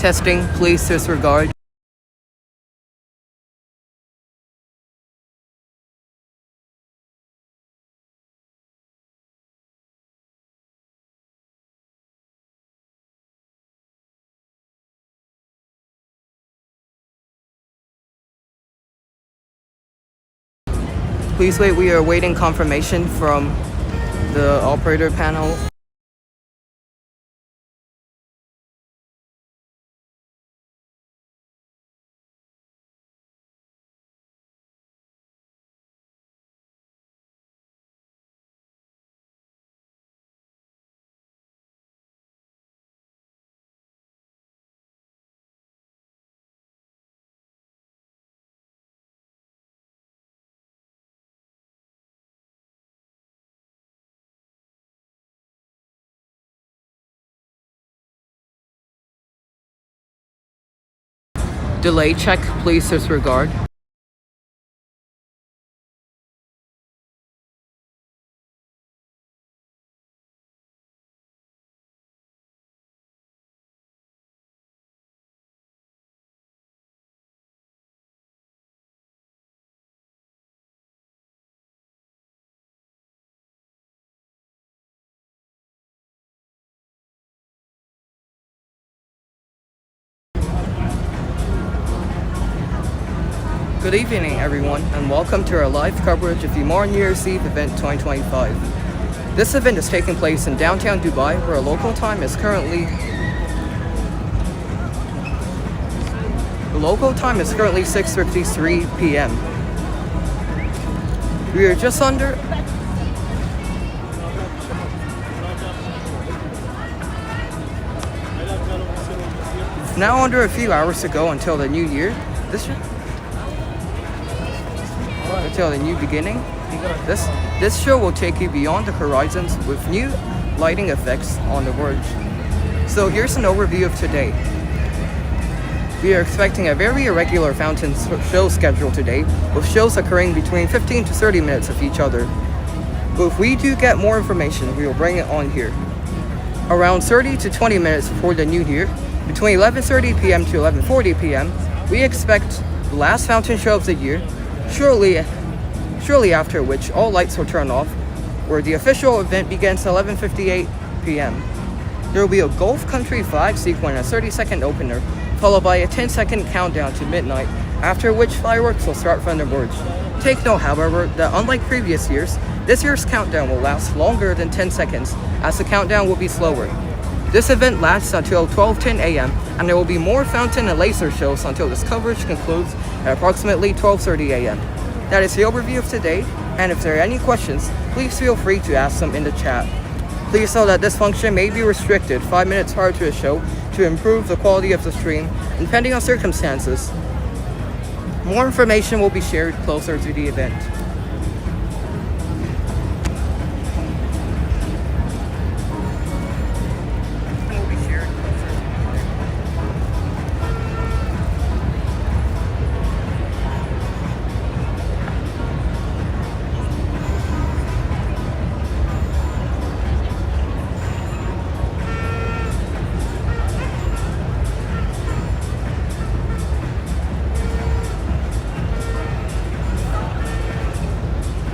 Testing, please disregard. Please wait, we are awaiting confirmation from the operator panel. Delay check, please disregard. Good evening, everyone, and welcome to our live coverage of the Emaar New Year's Eve event 2025. This event is taking place in downtown Dubai, where local time is currently 6:53 p.m. We are just under now under a few hours to go until the new year. Until the new beginning. This show will take you beyond the horizons with new lighting effects on the Burj. So here's an overview of today. We are expecting a very irregular fountain show schedule today, with shows occurring between 15 to 30 minutes of each other. But if we do get more information, we will bring it on here. Around 30 to 20 minutes before the new year, between 11:30 p.m. to 11:40 p.m., we expect the last fountain show of the year, shortly after which all lights will turn off, where the official event begins at 11:58 p.m. There will be a Gulf Country flag sequence, a 30-second opener, followed by a 10-second countdown to midnight, after which fireworks will start from the Burj. Take note, however, that unlike previous years, this year's countdown will last longer than 10 seconds, as the countdown will be slower. This event lasts until 12:10 a.m., and there will be more fountain and laser shows until this coverage concludes at approximately 12:30 a.m. That is the overview of today, and if there are any questions, please feel free to ask them in the chat. Please note that this function may be restricted 5 minutes prior to the show to improve the quality of the stream, and depending on circumstances, more information will be shared closer to the event.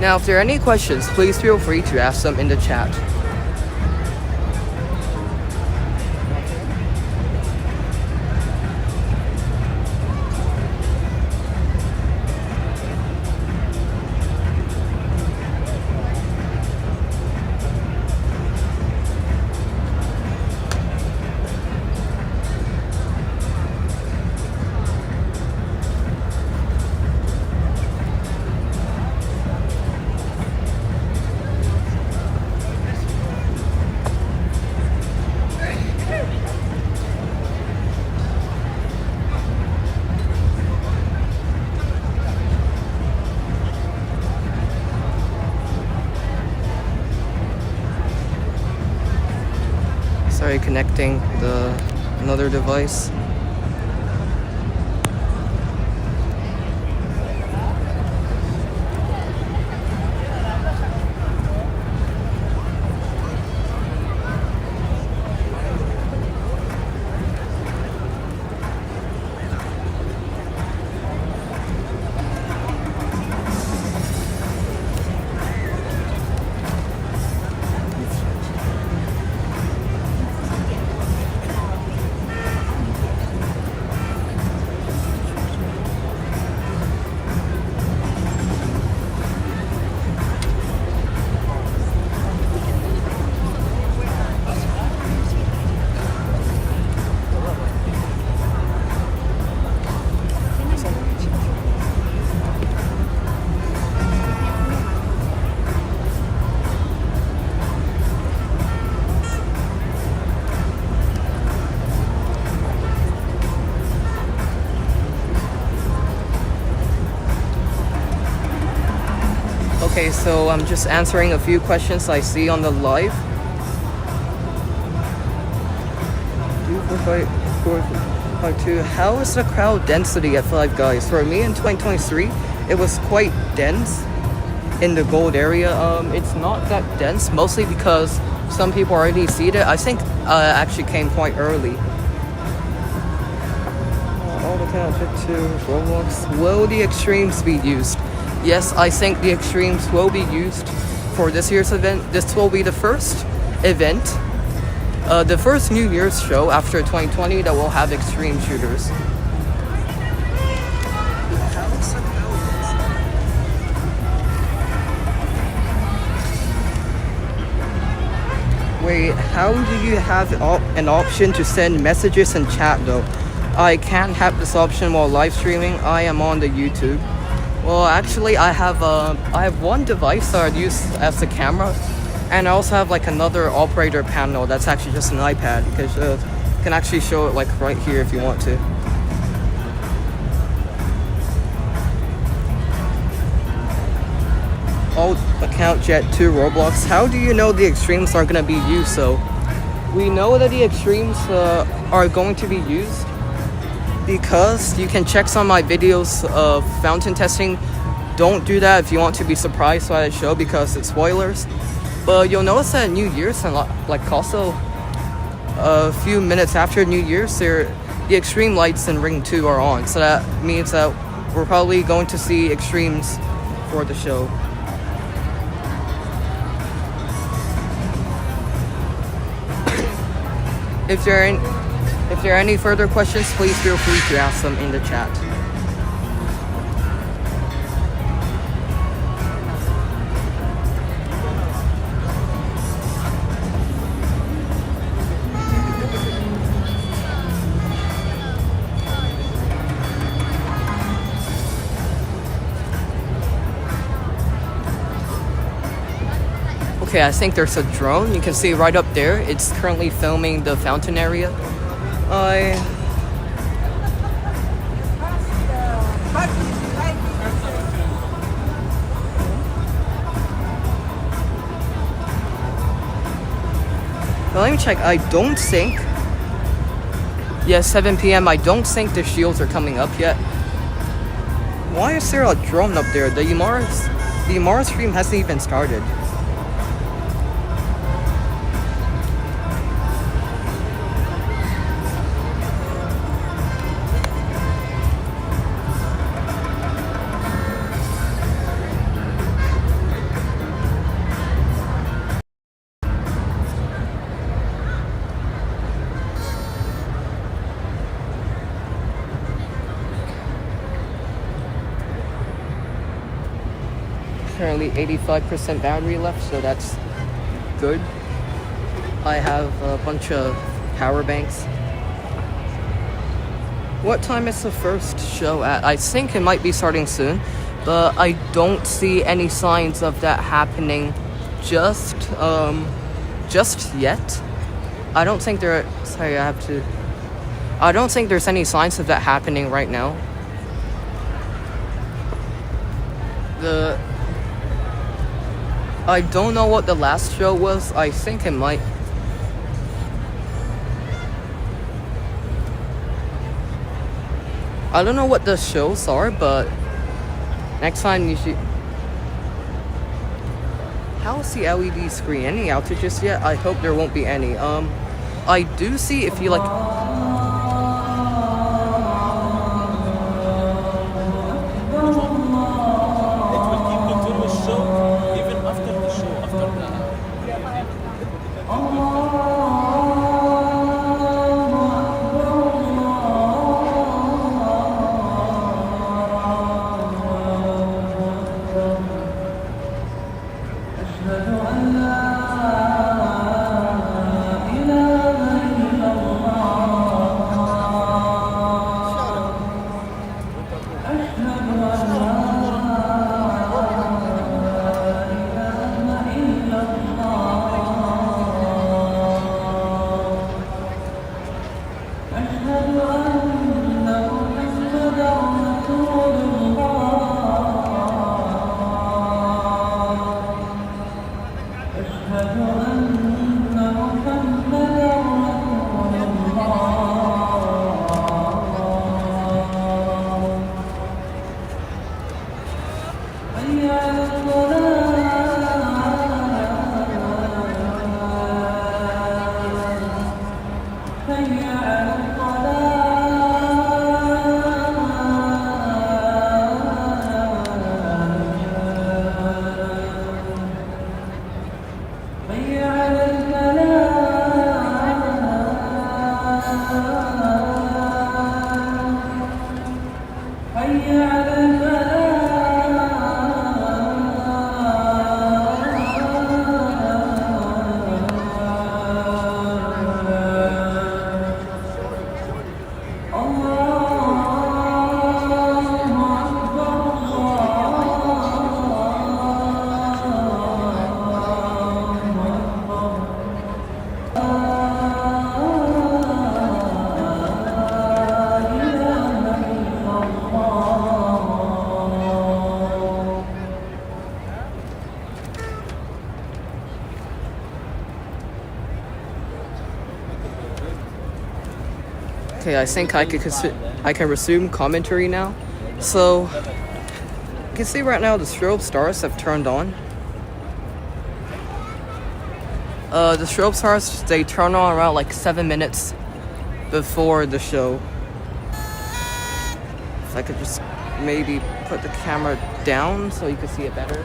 Now, if there are any questions, please feel free to ask them in the chat. Sorry, connecting another device. Okay, so I'm just answering a few questions I see on the live. How is the crowd density at Five Guys? For me in 2023, it was quite dense in the gold area. It's not that dense, mostly because some people are already seated. I think actually came quite early. All the time to Roblox. Will the extremes be used? Yes, I think the extremes will be used for this year's event. This will be the first event, the first New Year's show after 2020 that will have extreme shooters. Wait, how do you have an option to send messages and chat though? I can't have this option while live streaming. I am on the YouTube. Well, actually, I have one device that I use as the camera, and I also have like another operator panel that's actually just an iPad, because you can actually show it like right here if you want to. Alt account jet to Roblox. How do you know the extremes are going to be used? So we know that the extremes are going to be used because you can check some of my videos of fountain testing. Don't do that if you want to be surprised by the show, because it's spoilers. But you'll notice that New Year's and like also a few minutes after New Year's, the extreme lights in Ring 2 are on. So that means that we're probably going to see extremes for the show. If there are any further questions, please feel free to ask them in the chat. Okay, I think there's a drone. You can see right up there. It's currently filming the fountain area. Well, let me check. I don't think... Yeah, 7 p.m. I don't think the shields are coming up yet. Why is there a drone up there? The Emaar stream hasn't even started. Currently 85% battery left, so that's good. I have a bunch of power banks. What time is the first show at? I think it might be starting soon, but I don't see any signs of that happening just yet. I don't think I don't think there's any signs of that happening right now. I don't know what the last show was. I think it might... I don't know what the shows are, but next time you should... How's the LED screen? Any outages yet? I hope there won't be any. I do see if you like... Okay, I think I can resume commentary now. So you can see right now the strobe stars have turned on. The strobe stars, they turn on around like 7 minutes before the show. If I could just maybe put the camera down so you can see it better.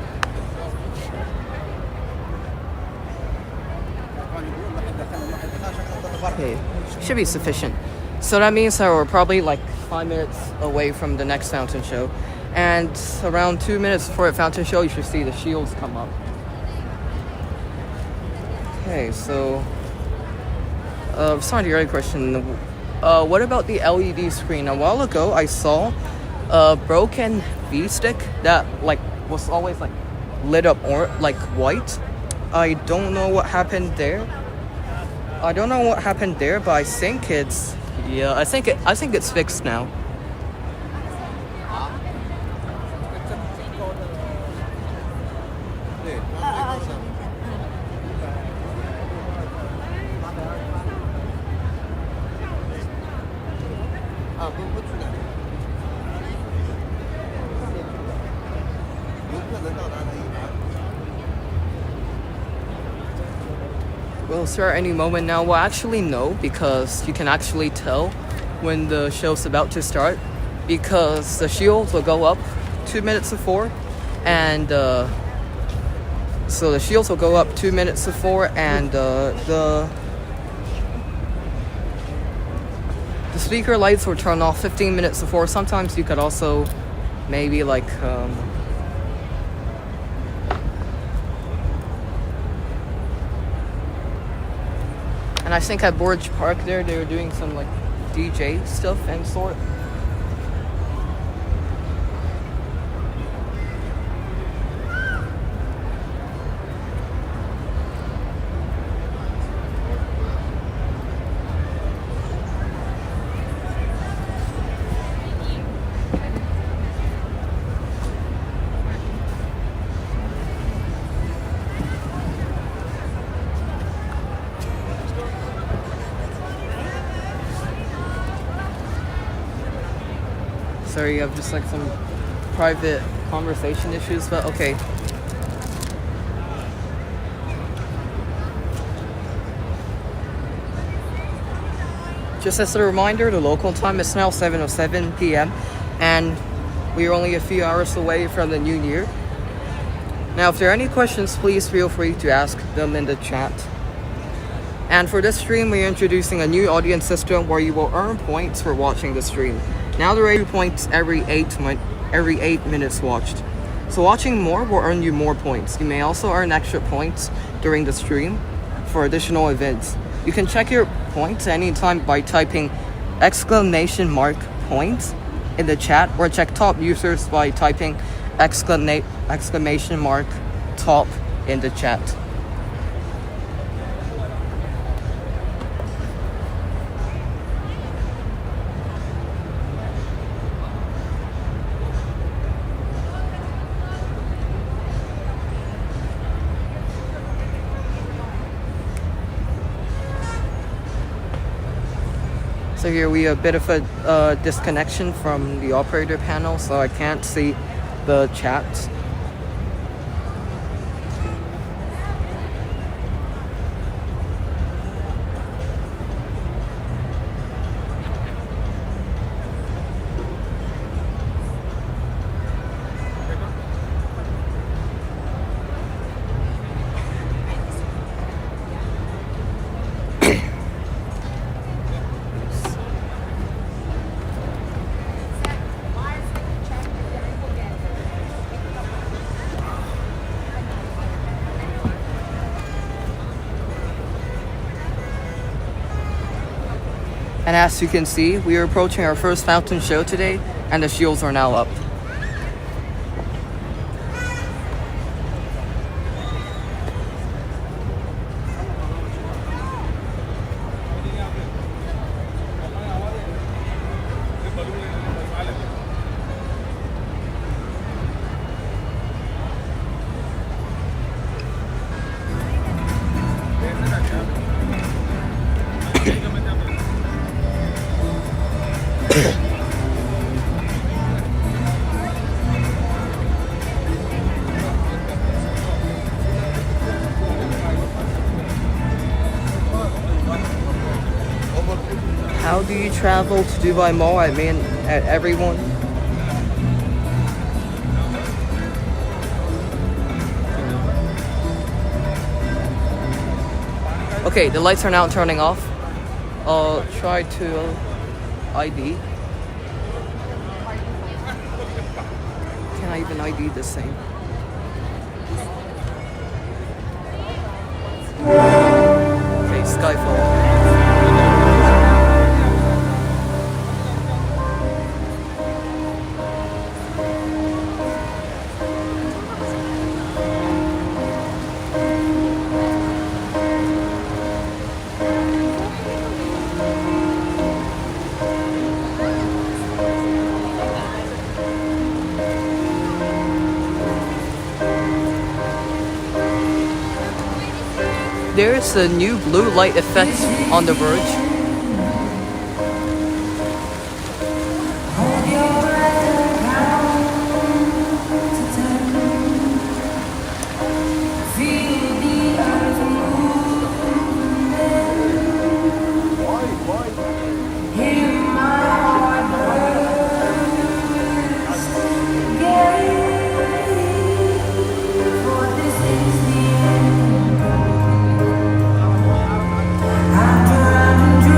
Okay, should be sufficient. So that means that we're probably like 5 minutes away from the next fountain show. And around 2 minutes before the fountain show, you should see the shields come up. Okay, so sorry to your other question. What about the LED screen? A while ago, I saw a broken V-stick that like was always like lit up or like white. I don't know what happened there. But I think it's I think it's fixed now. We'll start any moment now. We'll actually know because you can actually tell when the show's about to start because the shields will go up 2 minutes before, and so the shields will go up 2 minutes before, and the speaker lights will turn off 15 minutes before. Sometimes you could also maybe like and I think at Burj Park there, they were doing some like DJ stuff and sort. Sorry, you have just like some private conversation issues, but okay. Just as a reminder, the local time is now 7:07 p.m. and we are only a few hours away from the new year. Now, if there are any questions, please feel free to ask them in the chat. And for this stream, we're introducing a new audience system where you will earn points for watching the stream. Now there are 2 points every 8 minutes watched. So watching more will earn you more points. You may also earn extra points during the stream for additional events. You can check your points anytime by typing !points in the chat, or check top users by typing !top in the chat. So here we have a bit of a disconnection from the operator panel, so I can't see the chat. And as you can see, we are approaching our first fountain show today, and the shields are now up. How do you travel to Dubai Mall at everyone? Okay, the lights are now turning off. I'll try to ID. Can I even ID this thing? Okay, Skyfall. There's a new blue light effect on the Burj. After I've been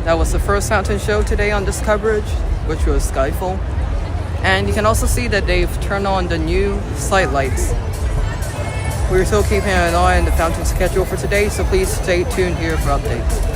That was the first fountain show today on this coverage, which was Skyfall. And you can also see that they've turned on the new site lights. We're still keeping an eye on the fountain schedule for today, so please stay tuned here for updates.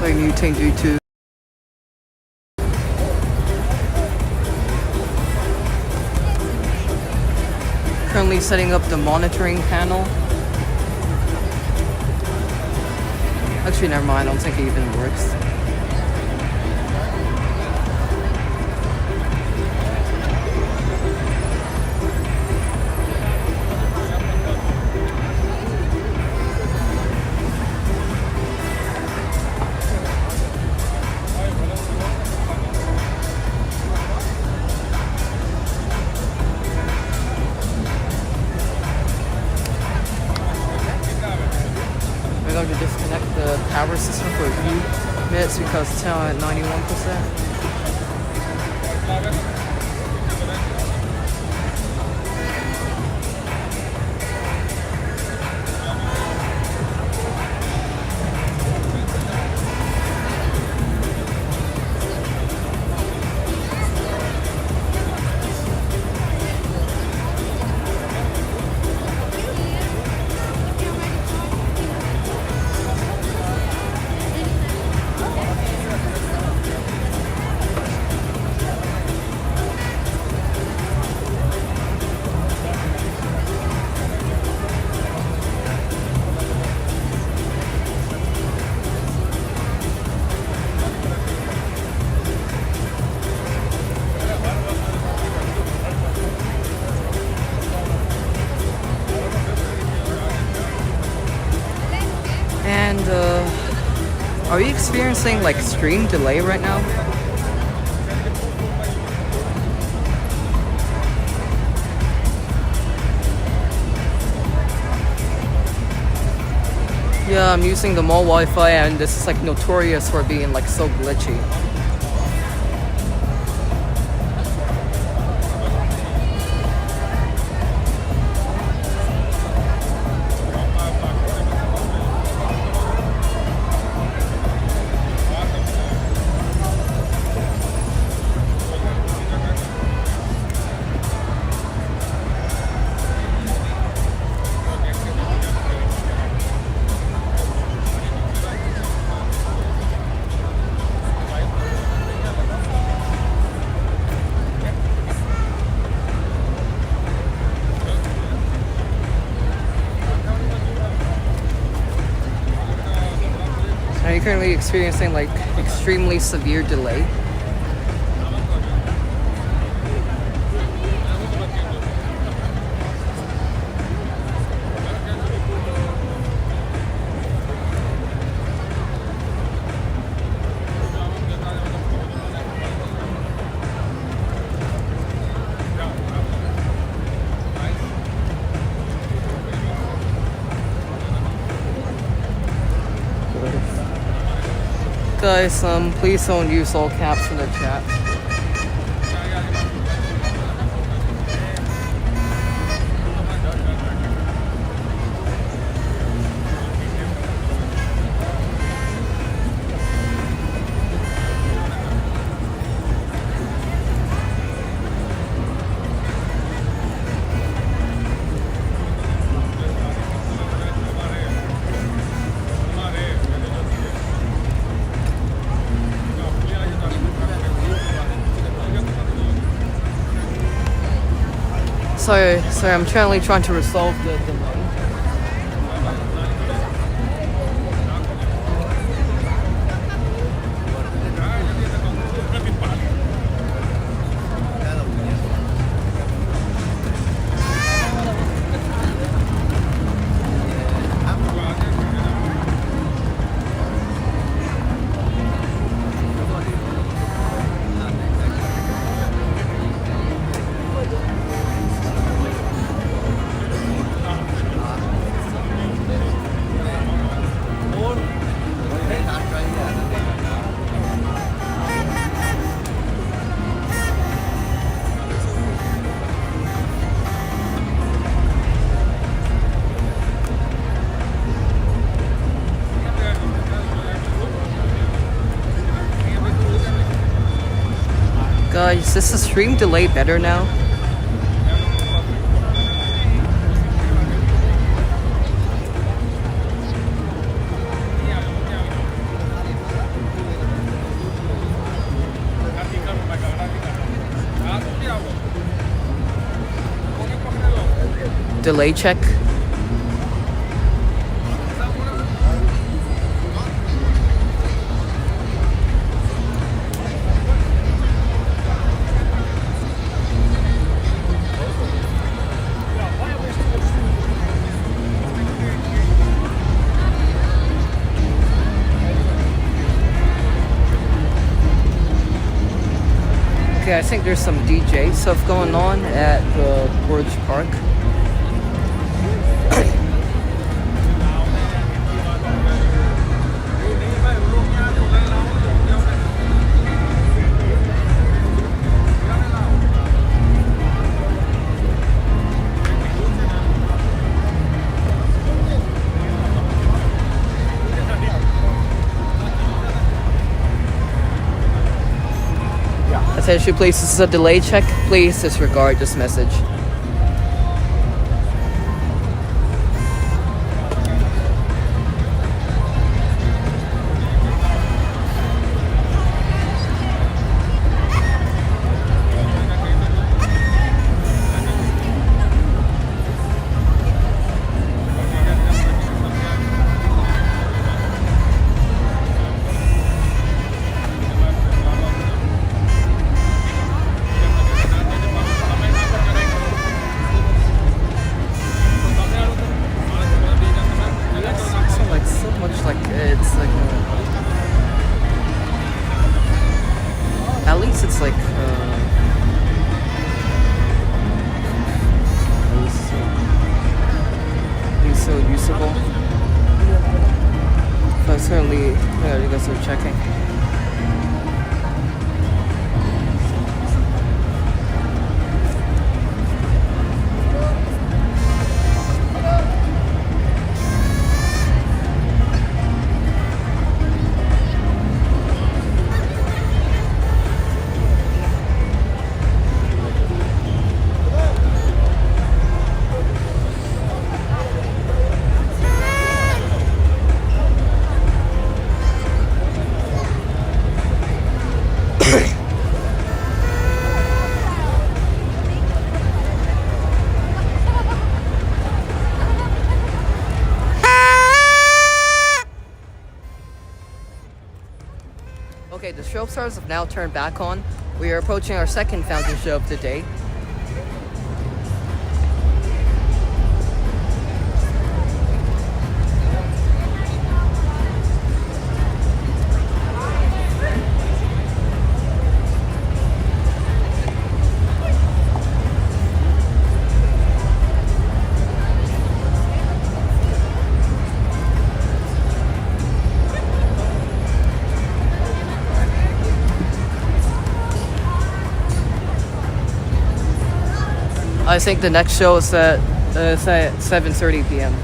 Muting due to currently setting up the monitoring panel. Actually, never mind. I don't think it even works. To disconnect the power system for a few minutes because it's now at 91%. And are you experiencing like extreme delay right now? Yeah, I'm using the mall Wi-Fi and this is like notorious for being like so glitchy. Are you currently experiencing like extremely severe delay? Guys, please don't use all caps in the chat. Sorry, I'm currently trying to resolve the delay. Is this a stream delay better now? Delay check. Okay, I think there's some DJ stuff going on at the Burj Park. Attention please, this is a delay check. Please disregard this message. At least it's like it's so usable. But certainly, yeah, you guys are checking. Okay, the show stars have now turned back on. We are approaching our second fountain show of the day. I think the next show is at 7:30 p.m.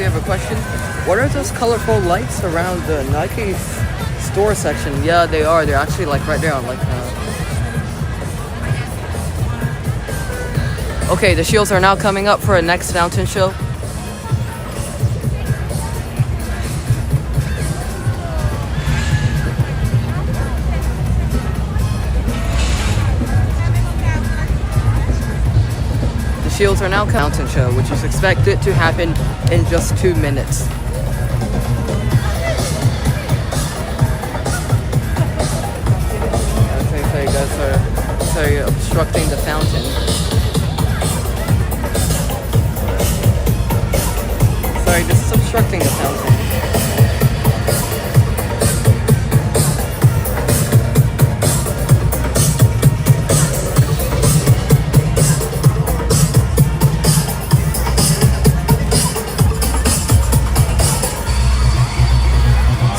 we have a question. What are those colorful lights around the Nike store section? Yeah, they are. They're actually like right there on like. Okay, the shields are now coming up for a next fountain show. The shields are now fountain show, which is expected to happen in just 2 minutes. Okay, guys are sorry, obstructing the fountain. Sorry, this is obstructing the fountain.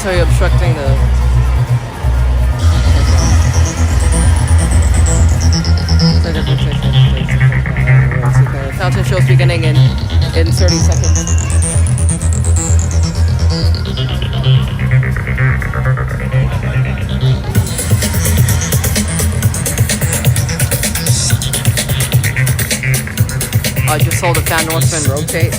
Sorry, obstructing the... The fountain show's beginning in 30 seconds. I just saw the fan northman rotate.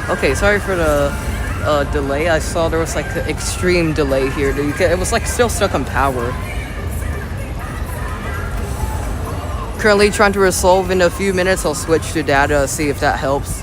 Okay, sorry for the delay. I saw there was like an extreme delay here. It was like still stuck on power. Currently trying to resolve. In a few minutes I'll switch to data, see if that helps.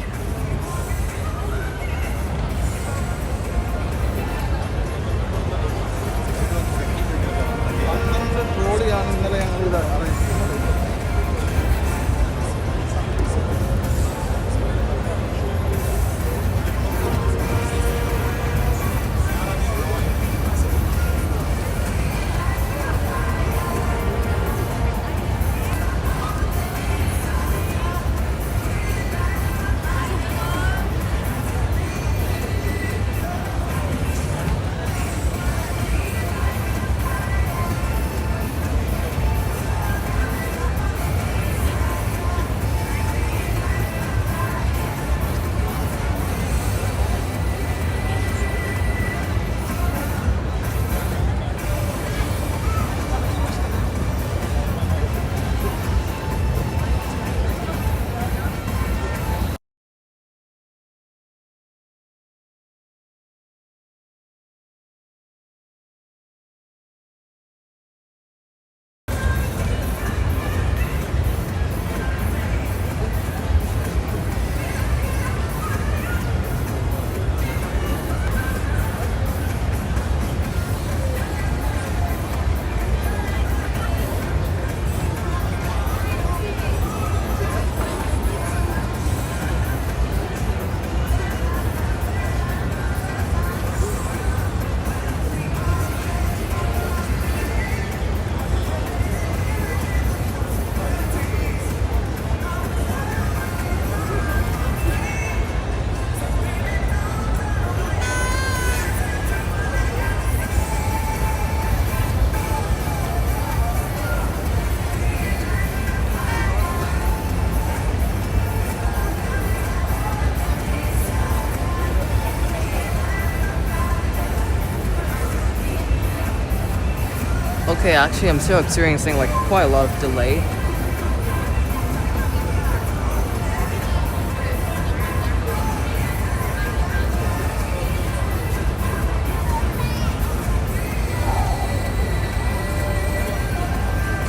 Okay, actually I'm still experiencing like quite a lot of delay.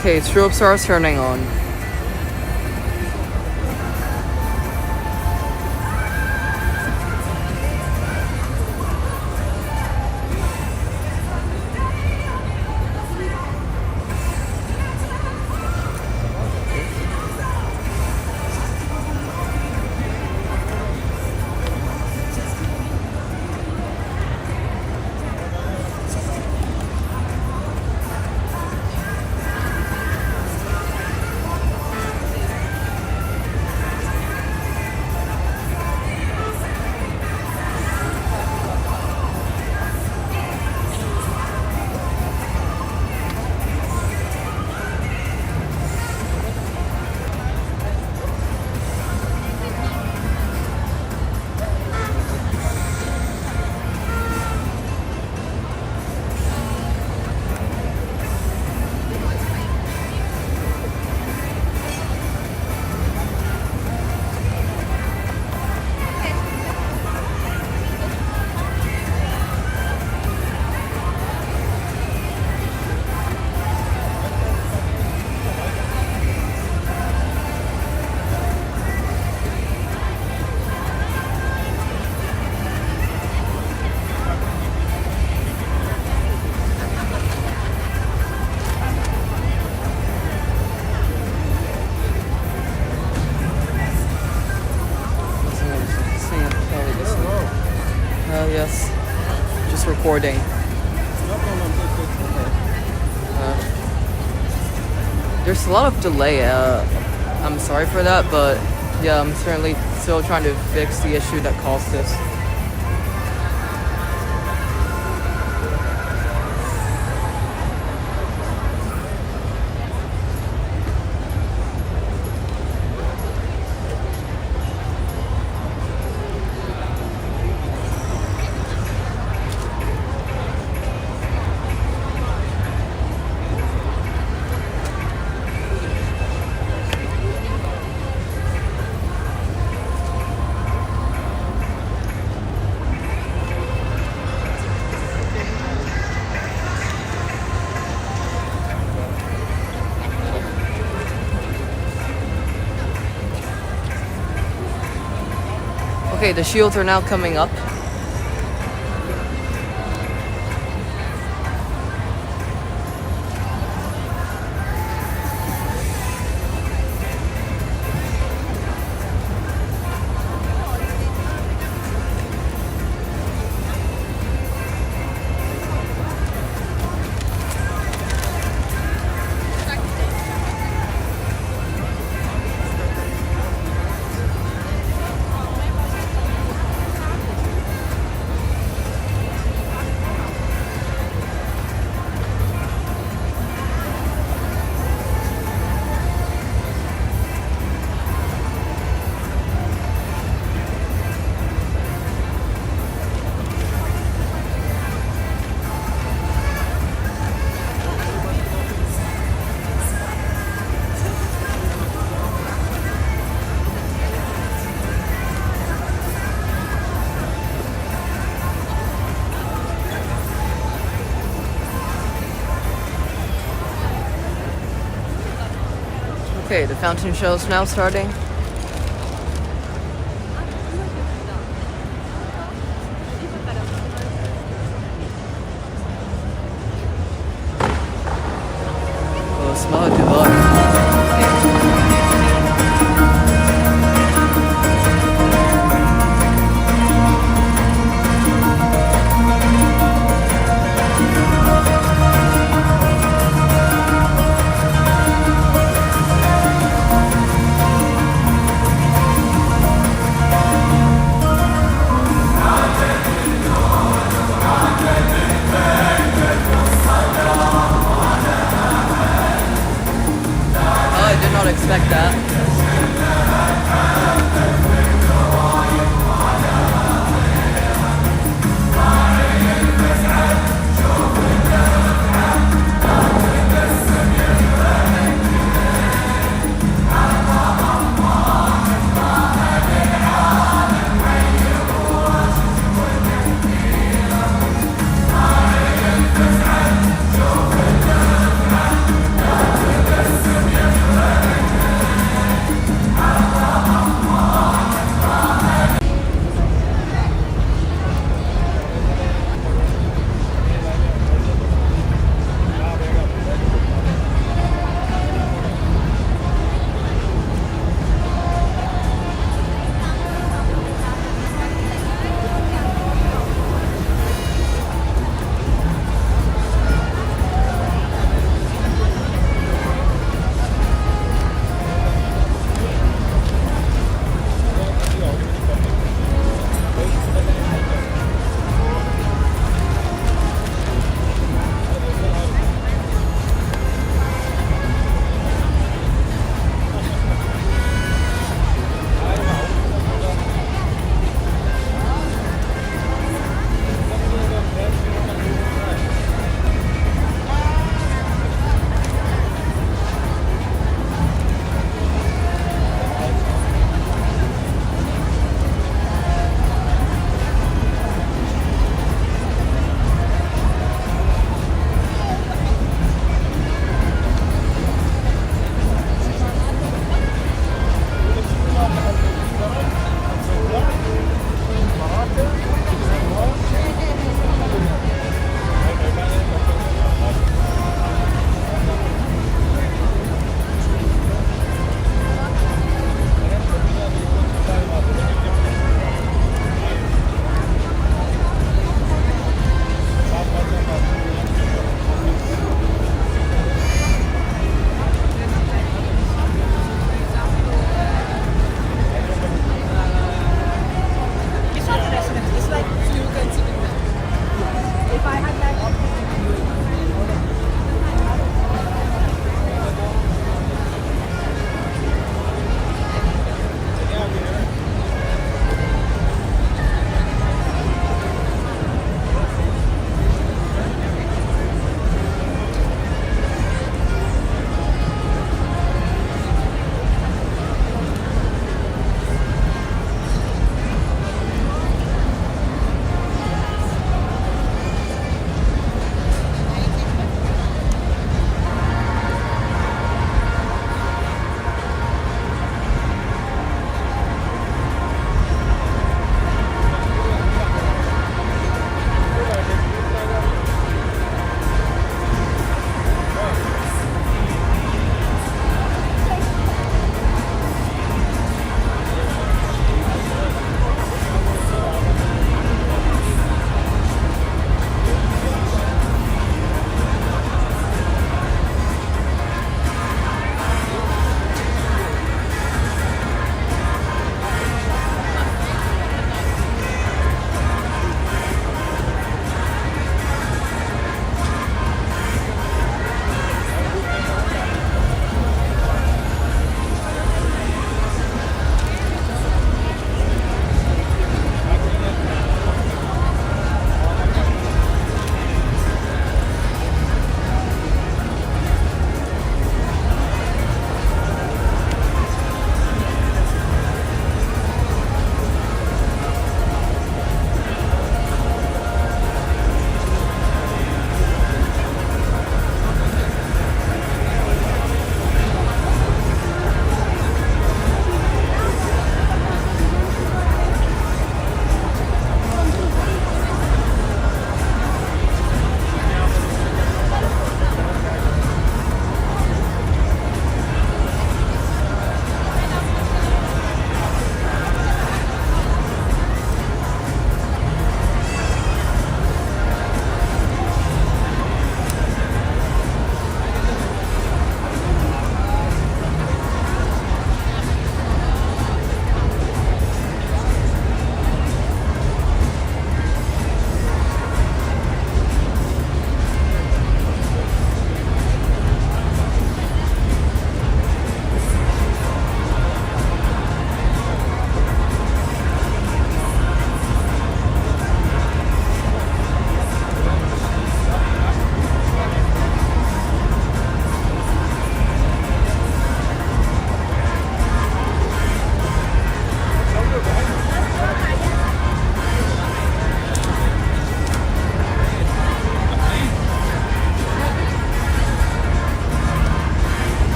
Okay, strobes are turning on. Yes, just recording. There's a lot of delay. I'm sorry for that, but yeah, I'm certainly still trying to fix the issue that caused this. Okay, the shields are now coming up. Okay, the fountain show is now starting. Oh, smell it, develop.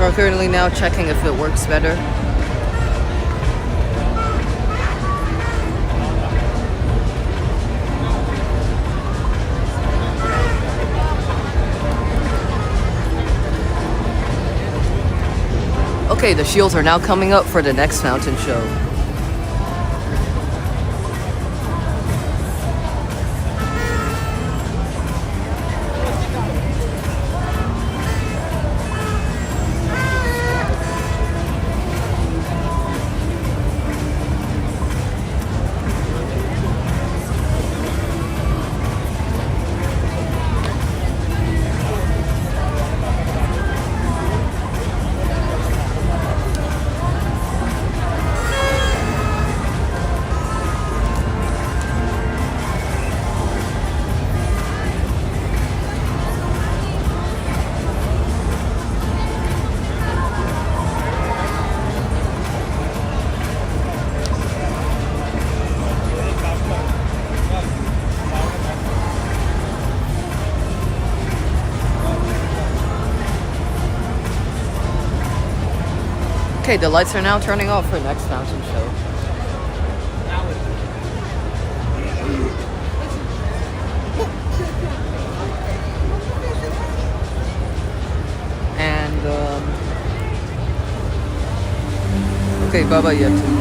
We're currently now checking if it works better. Okay, the shields are now coming up for the next fountain show. Okay, the lights are now turning off for next fountain show. And, okay, bye-bye yet.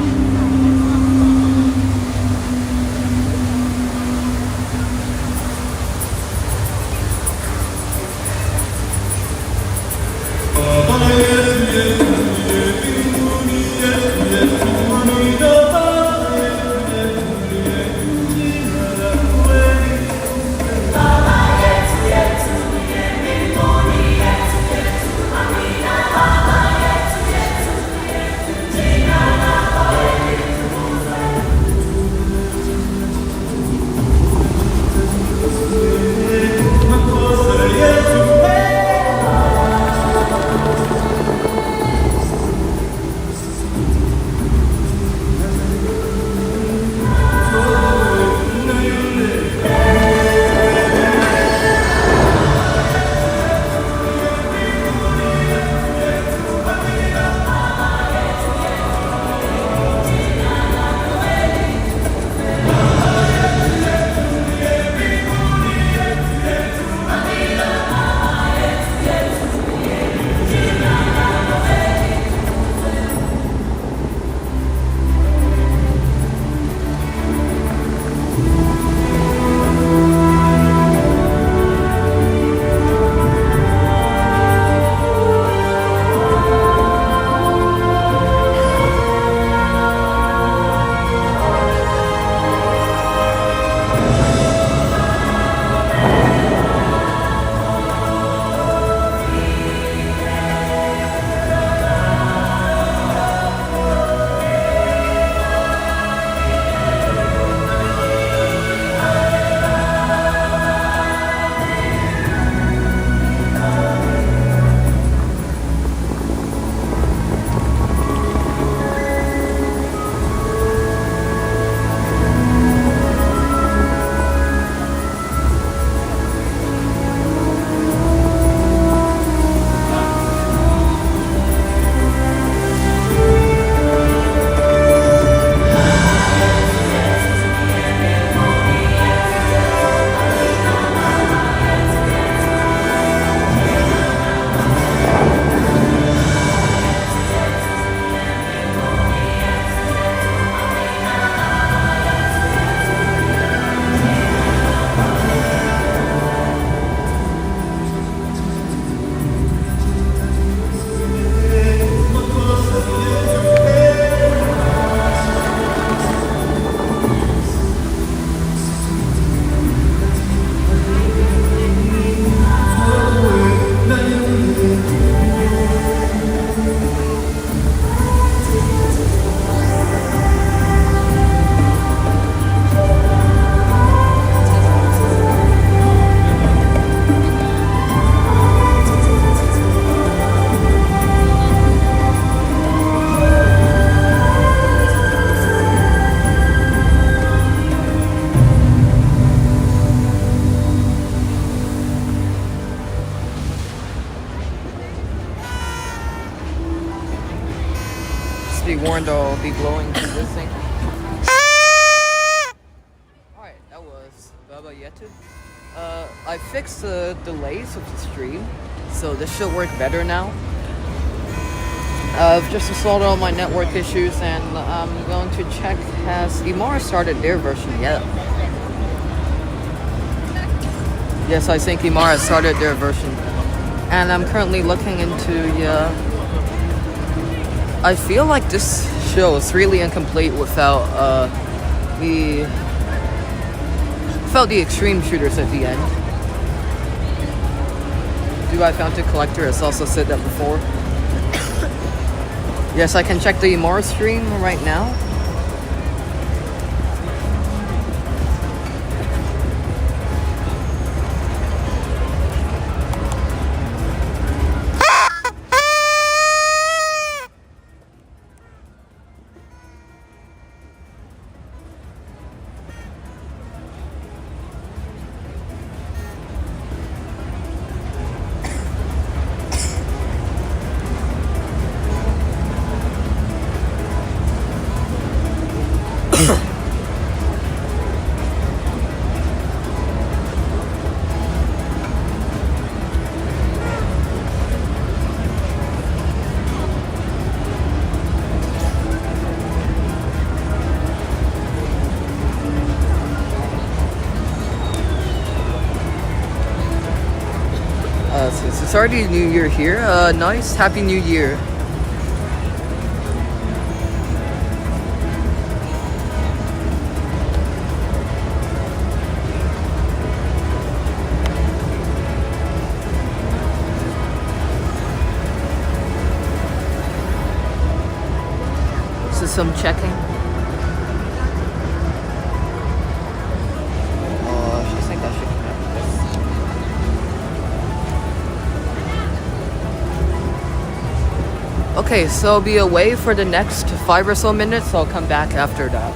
actually warned I'll be blowing through this thing. Alright, that was Baba Yetu. I fixed the delays of the stream, so this should work better now. I've just installed all my network issues, and I'm going to check, has Emaar started their version yet? Yes, I think Emaar has started their version. And I'm currently looking into, I feel like this show is really incomplete without the extreme shooters at the end. Do I Fountain Collector has also said that before. Yes, I can check the Emaar stream right now. It's already New Year here. Nice. Happy New Year. This is some checking. I think I should connect this. Okay, so I'll be away for the next 5 or so minutes. I'll come back after that.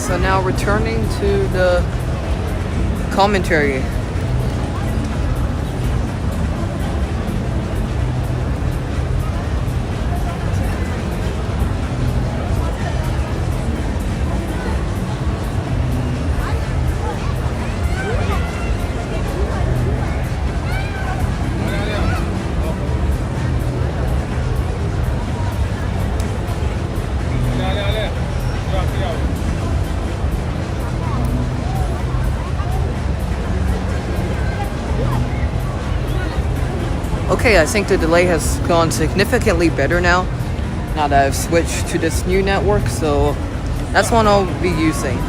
so now returning to the commentary. Okay, I think the delay has gone significantly better now that I've switched to this new network, so that's one I'll be using.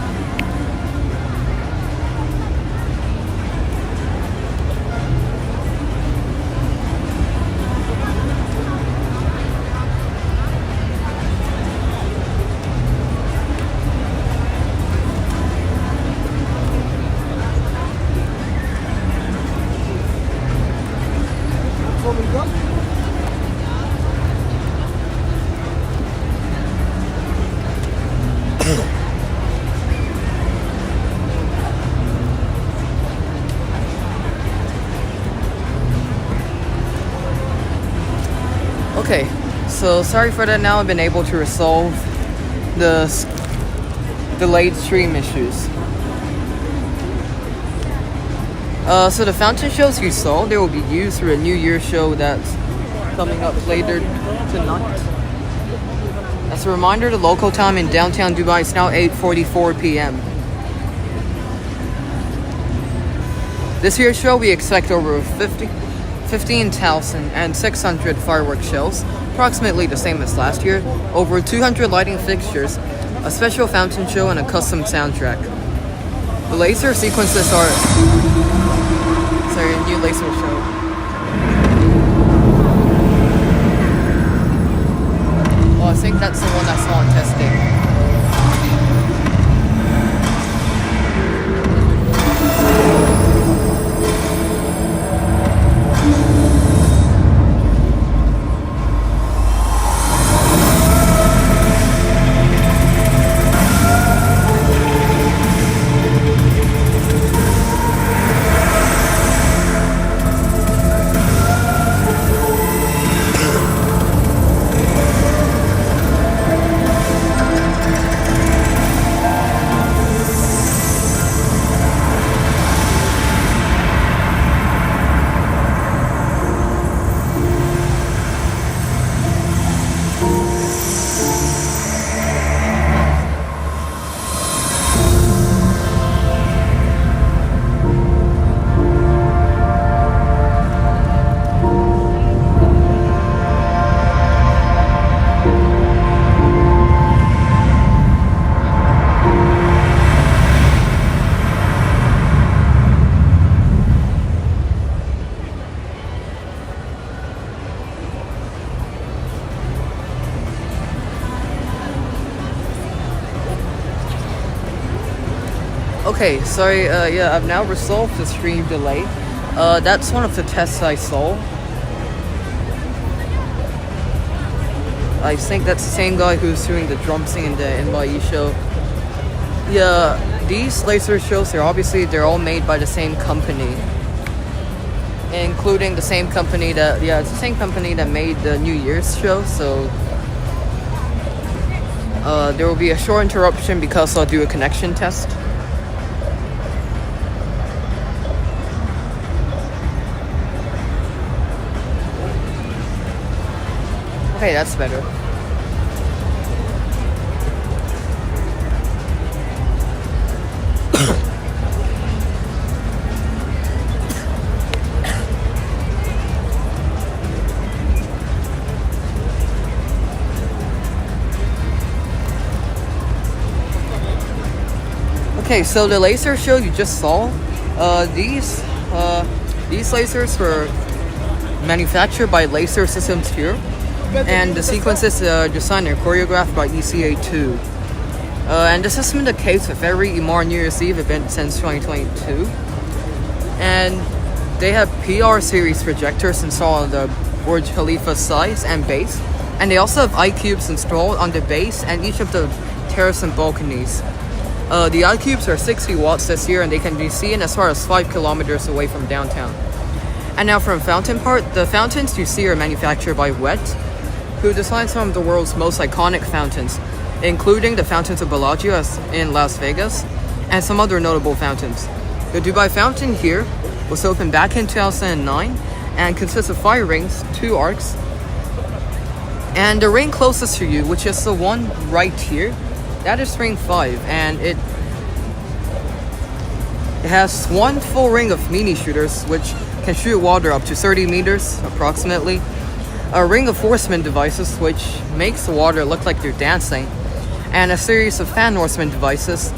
Okay, so sorry for that. Now I've been able to resolve the delayed stream issues. So the fountain shows you saw, they will be used for a New Year's show that's coming up later tonight. As a reminder, the local time in downtown Dubai is now 8:44 p.m. This year's show, we expect over 15,600 fireworks shells, approximately the same as last year, over 200 lighting fixtures, a special fountain show, and a custom soundtrack. The laser sequences are... Sorry, a new laser show. Oh, I think that's the one I saw in testing. Okay, sorry, yeah, I've now resolved the stream delay. That's one of the tests I saw. I think that's the same guy who's doing the drum sing in the NYE show. Yeah, these laser shows, they're all made by the same company. Including the same company it's the same company that made the New Year's show, so... there will be a short interruption because I'll do a connection test. Okay, that's better. Okay, so the laser show you just saw, these lasers were manufactured by Laser Systems here. And the sequences are designed and choreographed by ECA2. And this has been the case with every Emaar New Year's Eve event since 2022. And they have PR series projectors installed on the Burj Khalifa sides and base. And they also have eye cubes installed on the base and each of the terrace and balconies. The eye cubes are 60 watts this year, and they can be seen as far as 5 kilometers away from downtown. And now from fountain part, the fountains you see are manufactured by Wet, who designed some of the world's most iconic fountains, including the fountains of Bellagio in Las Vegas, and some other notable fountains. The Dubai fountain here was opened back in 2009 and consists of 5 rings, 2 arcs, and the ring closest to you, which is the one right here, that is ring 5, and it has 1 full ring of mini shooters, which can shoot water up to 30 meters approximately, a ring of horseman devices, which makes the water look like they're dancing, and a series of fan horseman devices,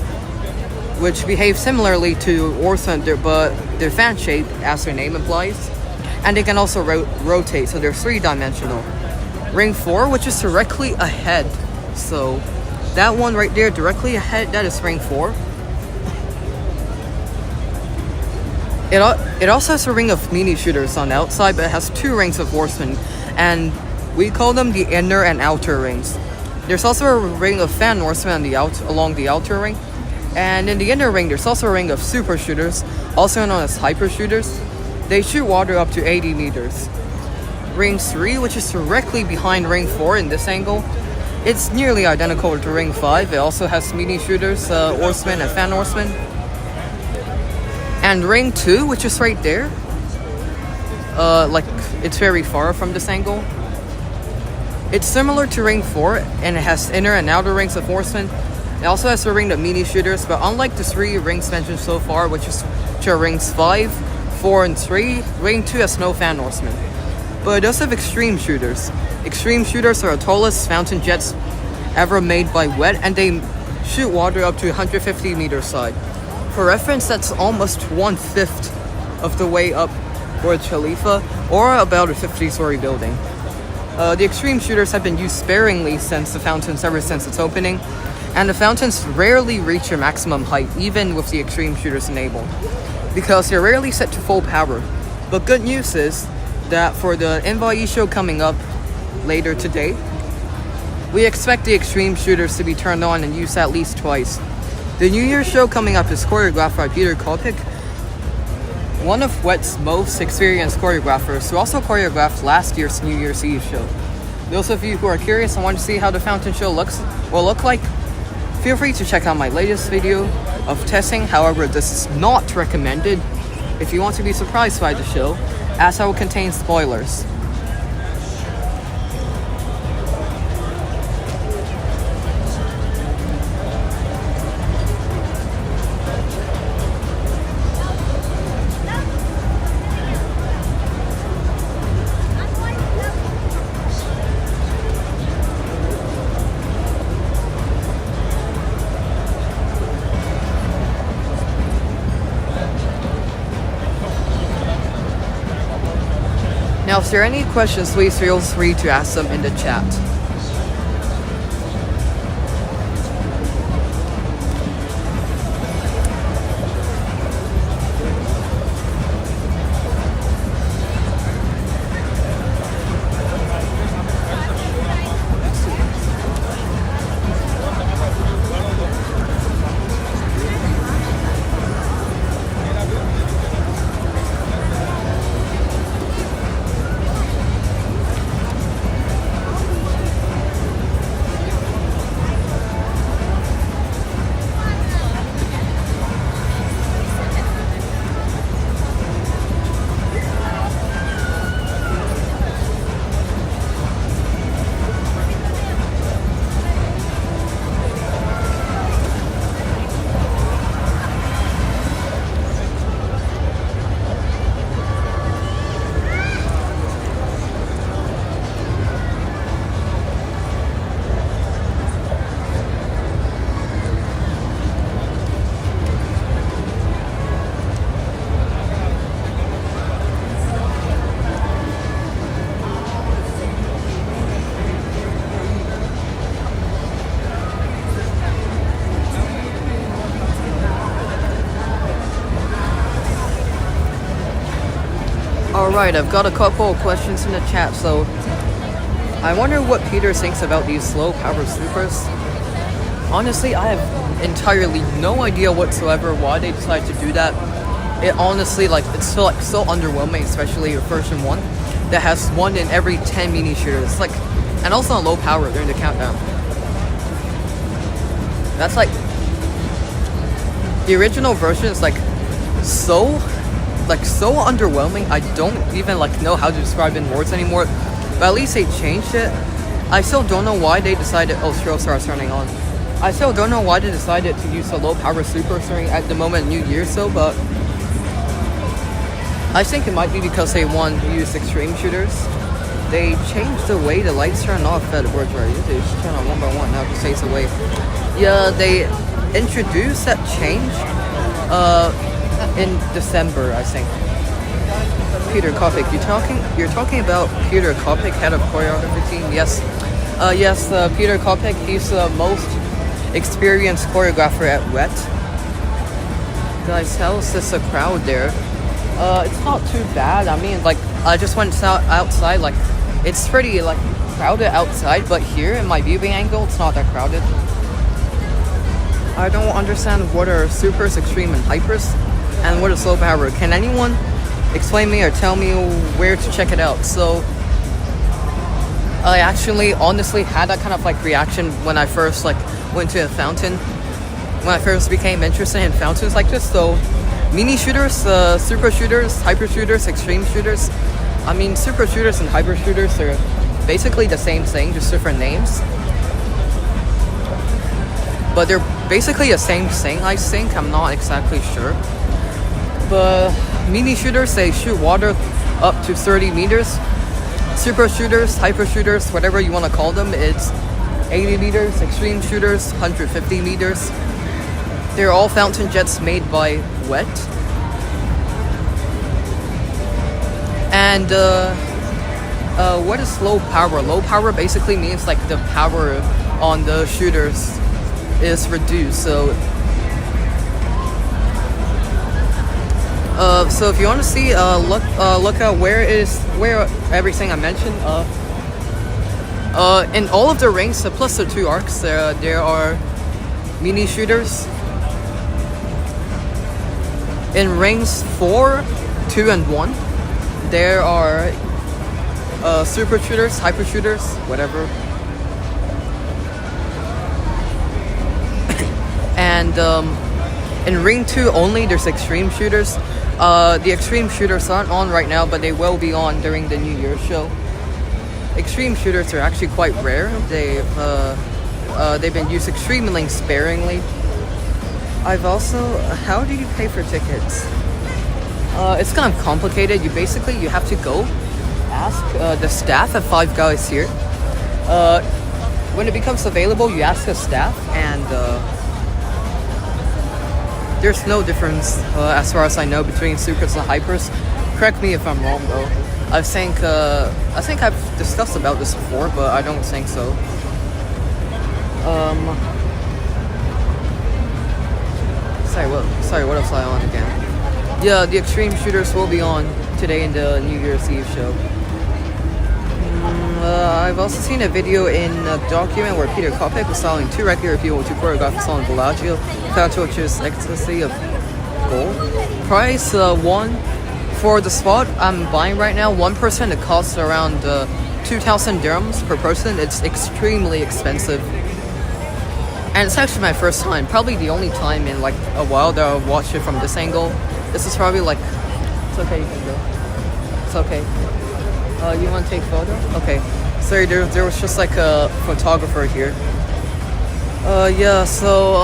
which behave similarly to horsemen, but they're fan-shaped, as their name implies, and they can also rotate, so they're 3-dimensional. Ring 4, which is directly ahead, so that one right there, directly ahead, that is ring 4. It also has a ring of mini shooters on the outside, but it has 2 rings of horsemen, and we call them the inner and outer rings. There's also a ring of fan horsemen along the outer ring, and in the inner ring, there's also a ring of super shooters, also known as hyper shooters. They shoot water up to 80 meters. Ring 3, which is directly behind ring 4 in this angle, it's nearly identical to ring 5. It also has mini shooters, horsemen and fan horsemen. And ring 2, which is right there, it's very far from this angle. It's similar to ring 4, and it has inner and outer rings of horsemen. It also has a ring of mini shooters, but unlike the 3 rings mentioned so far, which are rings 5, 4, and 3, ring 2 has no fan horsemen. But it does have extreme shooters. Extreme shooters are the tallest fountain jets ever made by Wet, and they shoot water up to 150 meters side. For reference, that's almost 1/5 of the way up Burj Khalifa, or about a 50-story building. The extreme shooters have been used sparingly since the fountains, ever since its opening, and the fountains rarely reach their maximum height, even with the extreme shooters enabled, because they're rarely set to full power. But good news is that for the NYE show coming up later today, we expect the extreme shooters to be turned on and used at least twice. The New Year's show coming up is choreographed by Peter Kopik, one of Wet's most experienced choreographers, who also choreographed last year's New Year's Eve show. Those of you who are curious and want to see how the fountain show will look like, feel free to check out my latest video of testing. However, this is not recommended if you want to be surprised by the show, as I will contain spoilers. Now, if there are any questions, please feel free to ask them in the chat. Alright, I've got a couple of questions in the chat, so I wonder what Peter thinks about these slow power supers. Honestly, I have entirely no idea whatsoever why they decided to do that. It honestly, like, it's still like so underwhelming, especially your version 1 that has 1 in every 10 mini shooters. Like, and also on low power during the countdown. That's like the original version is like so underwhelming. I don't even like know how to describe it in words anymore. But at least they changed it. I still don't know why they decided. Oh, strobe starts turning on. I still don't know why they decided to use a low power super during at the moment New Year's, so, but I think it might be because they want to use extreme shooters. They changed the way the lights turn off at the Burj Khalifa. They just turn on one by one now to face away. Yeah, they introduced that change in December, I think. Peter Kopic, you're talking about Peter Kopic, head of choreography team? Yes. Peter Kopic, he's the most experienced choreographer at WET. Guys, how's this a crowd there? It's not too bad. I mean, like, I just went outside, like, it's pretty, like, crowded outside, but here in my viewing angle, it's not that crowded. I don't understand what are supers, extreme, and hypers, and what is low power. Can anyone explain me or tell me where to check it out? So I actually honestly had that kind of like reaction when I first like went to a fountain, when I first became interested in fountains like this. So mini shooters, super shooters, hyper shooters, extreme shooters. I mean, super shooters and hyper shooters are basically the same thing, just different names, but they're basically the same thing, I think. I'm not exactly sure. But mini shooters, they shoot water up to 30 meters. Super shooters, hyper shooters, whatever you want to call them, it's 80 meters. Extreme shooters, 150 meters. They're all fountain jets made by WET. And what is low power? Low power basically means like the power on the shooters is reduced. So if you want to see, look at where everything I mentioned. In all of the rings, plus the 2 arcs, there are mini shooters. In rings 4, 2, and 1, there are super shooters, hyper shooters, whatever. And in ring 2 only, there's extreme shooters. The extreme shooters aren't on right now, but they will be on during the New Year's show. Extreme shooters are actually quite rare. They've been used extremely sparingly. I've also, how do you pay for tickets? It's kind of complicated. You have to go ask the staff at Five Guys here. When it becomes available, you ask the staff, and there's no difference, as far as I know, between supers and hypers. Correct me if I'm wrong, though. I think I've discussed about this before, but I don't think so. Sorry, what else was I on again? Yeah, the extreme shooters will be on today in the New Year's Eve show. I've also seen a video in a document where Peter Kopic was selling 2 regular people to choreograph a song Bellagio, which is ecstasy of gold. Price 1 for the spot I'm buying right now. 1 person, it costs around 2,000 dirhams per person. It's extremely expensive, and it's actually my first time, probably the only time in like a while that I've watched it from this angle. This is probably like, it's okay, you can go. It's okay. You want to take photo? Okay. Sorry, there was just like a photographer here. Yeah, so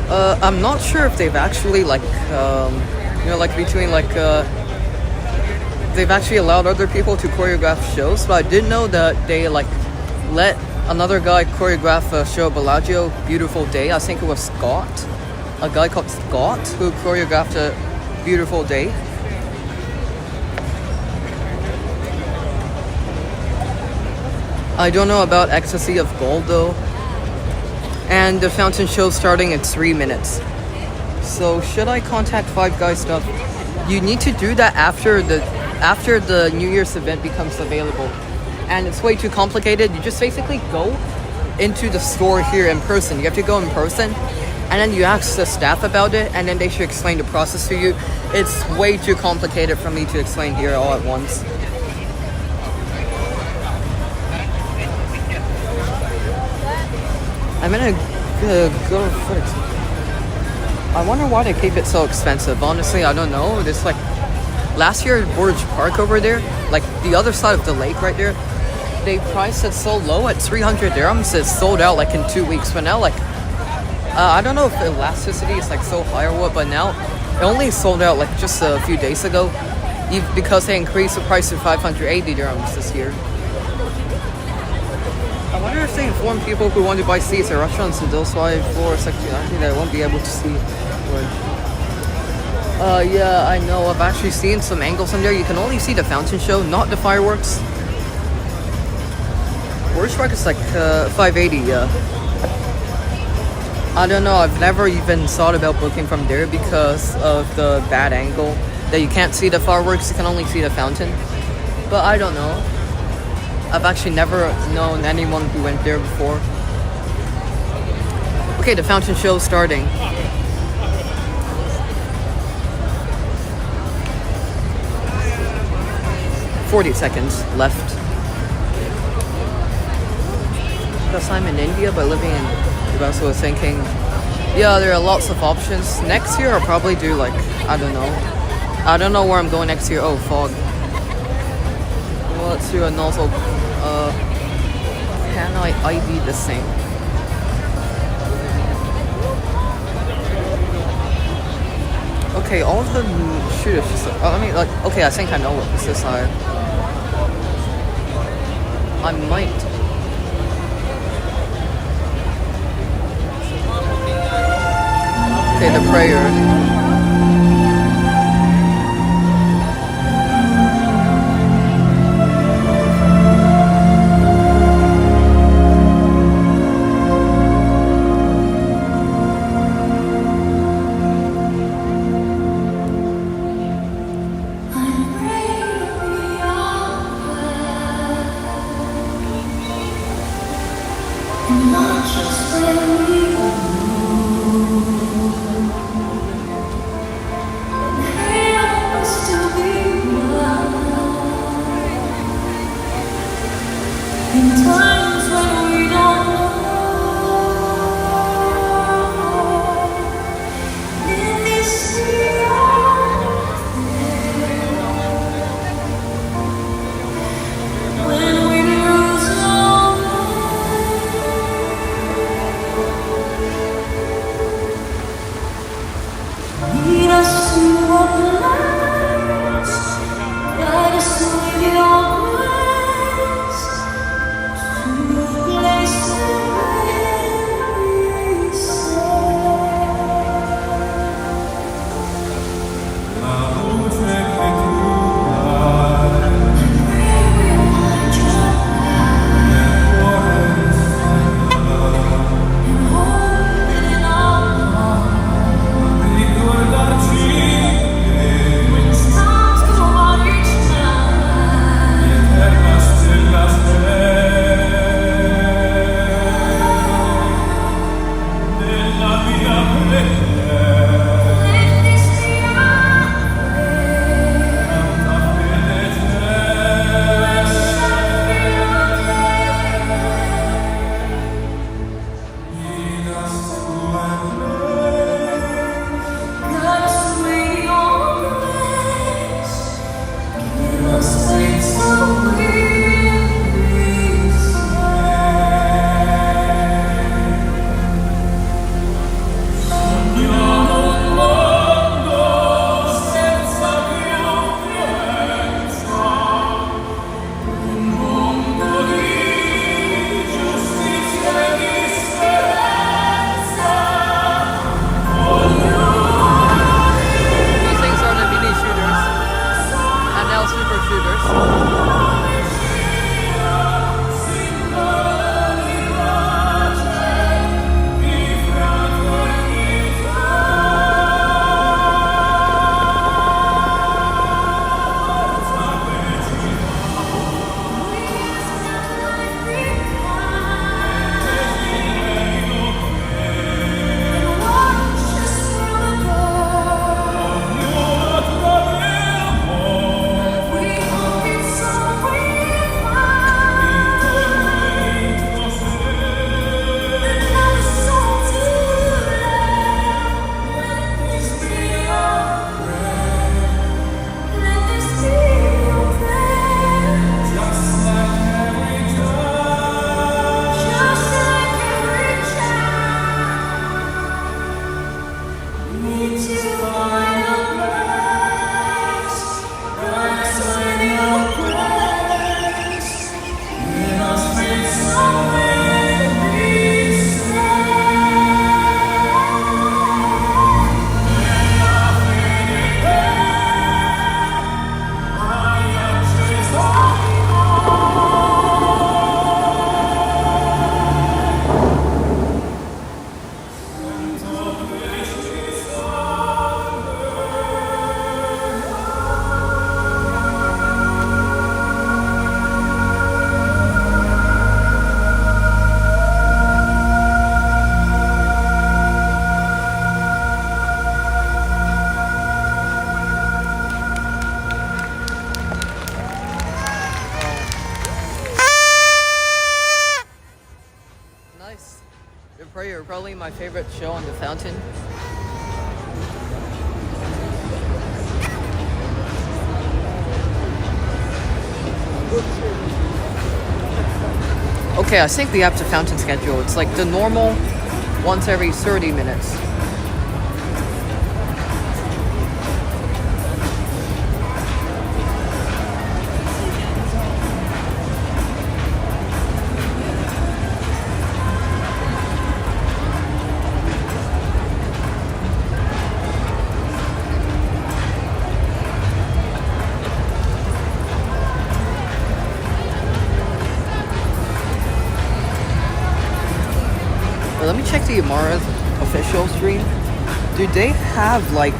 I'm not sure if they've actually like they've actually allowed other people to choreograph shows, but I did know that they like let another guy choreograph a show Bellagio, Beautiful Day. I think it was Scott, a guy called Scott, who choreographed a Beautiful Day. I don't know about Ecstasy of Gold though. And the fountain show starting in 3 minutes. So should I contact Five Guys stuff? You need to do that after the New Year's event becomes available. And it's way too complicated. You just basically go into the store here in person. You have to go in person, and then you ask the staff about it, and then they should explain the process to you. It's way too complicated for me to explain here all at once. I'm in a good foot. I wonder why they keep it so expensive. Honestly, I don't know. It's like last year at Burj Park over there, like the other side of the lake right there, they priced it so low at 300 dirhams. It sold out like in 2 weeks. But now, like, I don't know if elasticity is like so high or what, but now it only sold out like just a few days ago, because they increased the price to 580 dirhams this year. I wonder if they inform people who want to buy seats at restaurants in those 5 floors, like, I think they won't be able to see. Yeah, I know. I've actually seen some angles from there. You can only see the fountain show, not the fireworks. Burj Khalifa is like 580, yeah. I don't know. I've never even thought about booking from there because of the bad angle that you can't see the fireworks. You can only see the fountain. But I don't know. I've actually never known anyone who went there before. Okay, the fountain show is starting. "40 seconds left." Because I'm in India, but living in Dubai, so I was thinking, yeah, there are lots of options. Next year, I'll probably do like, I don't know. I don't know where I'm going next year. Oh, fog. Well, let's do a nozzle. Can I ID this thing? Okay, all of the shooters just, I mean, like, okay, I think I know what this is. I might. Okay, the prayer. Probably my favorite show on the fountain. Okay, I think we have the fountain schedule. It's like the normal once every 30 minutes. Let me check the Emaar official stream. Do they have like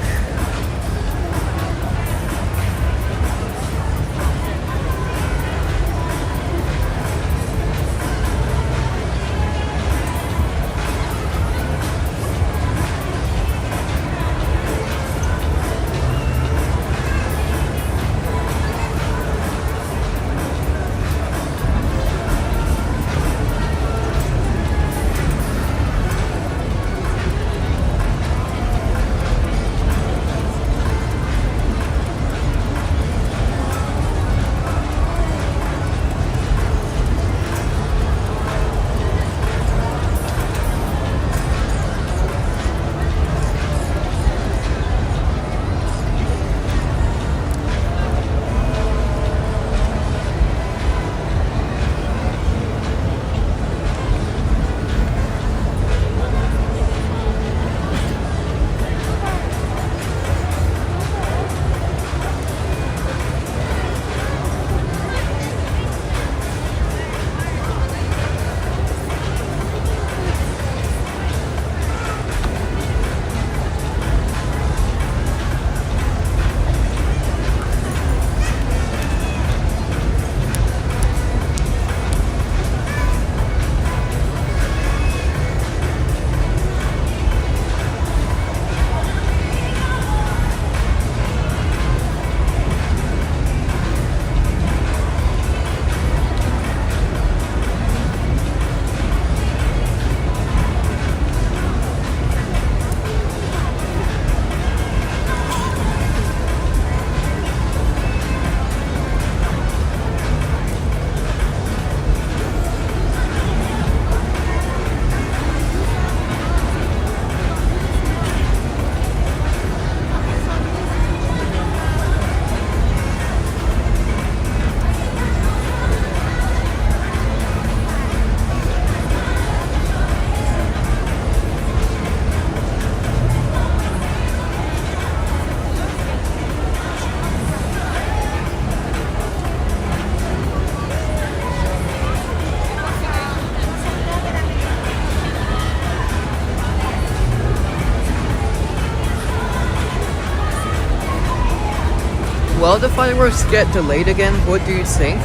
Well, the fireworks get delayed again. What do you think?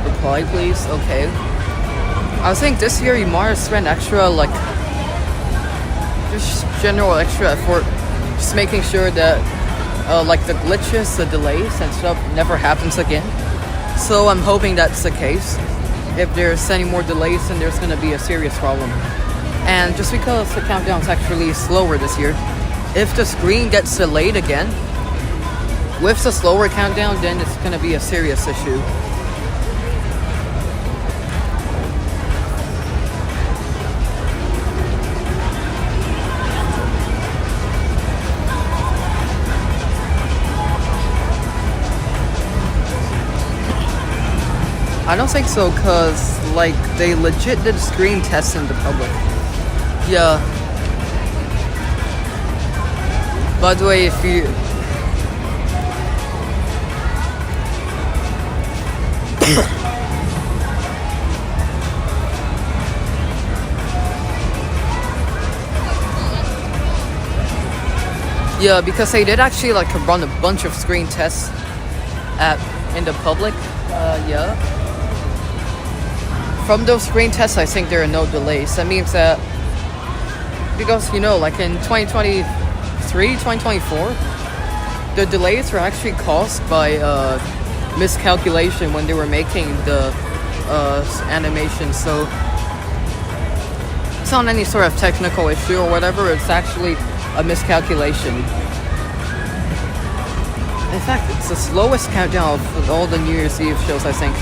Reply, please. Okay. I think this year Emaar spent extra, like, just general extra effort, just making sure that, like, the glitches, the delays and stuff never happens again. So I'm hoping that's the case. If there's any more delays, then there's gonna be a serious problem. And just because the countdown's actually slower this year, if the screen gets delayed again, with the slower countdown, then it's gonna be a serious issue. I don't think so, cause like they legit did screen tests in the public. Yeah. By the way, if you yeah, because they did actually like run a bunch of screen tests in the public. Yeah. From those screen tests, I think there are no delays. That means that because, you know, like in 2023, 2024, the delays were actually caused by miscalculation when they were making the animation. So it's not any sort of technical issue or whatever. It's actually a miscalculation. In fact, it's the slowest countdown of all the New Year's Eve shows, I think.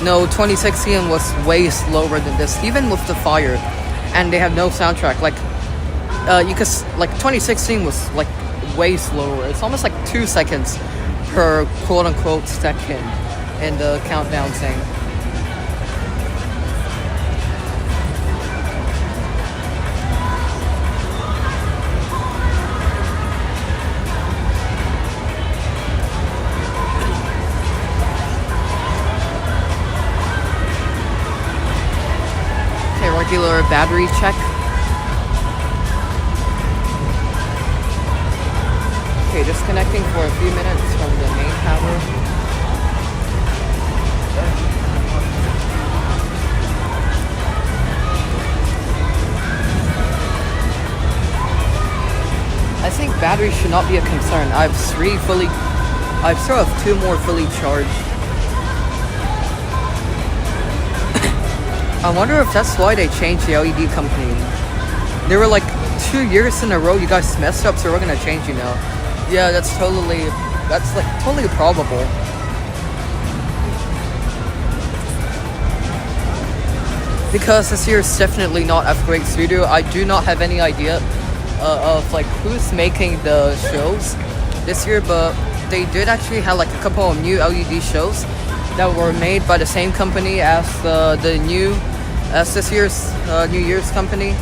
No, 2016 was way slower than this, even with the fire, and they have no soundtrack. Like, 2016 was like way slower. It's almost like 2 seconds per quote-unquote second in the countdown thing. Okay, regular battery check. Okay, disconnecting for a few minutes from the main power. I think battery should not be a concern. I still have 2 more fully charged. I wonder if that's why they changed the LED company. They were like, 2 years in a row you guys messed up, so we're gonna change you now. Yeah, that's like totally probable. Because this year is definitely not F-Grade Studio. I do not have any idea of like who's making the shows this year, but they did actually have like a couple of new LED shows that were made by the same company as this year's New Year's company.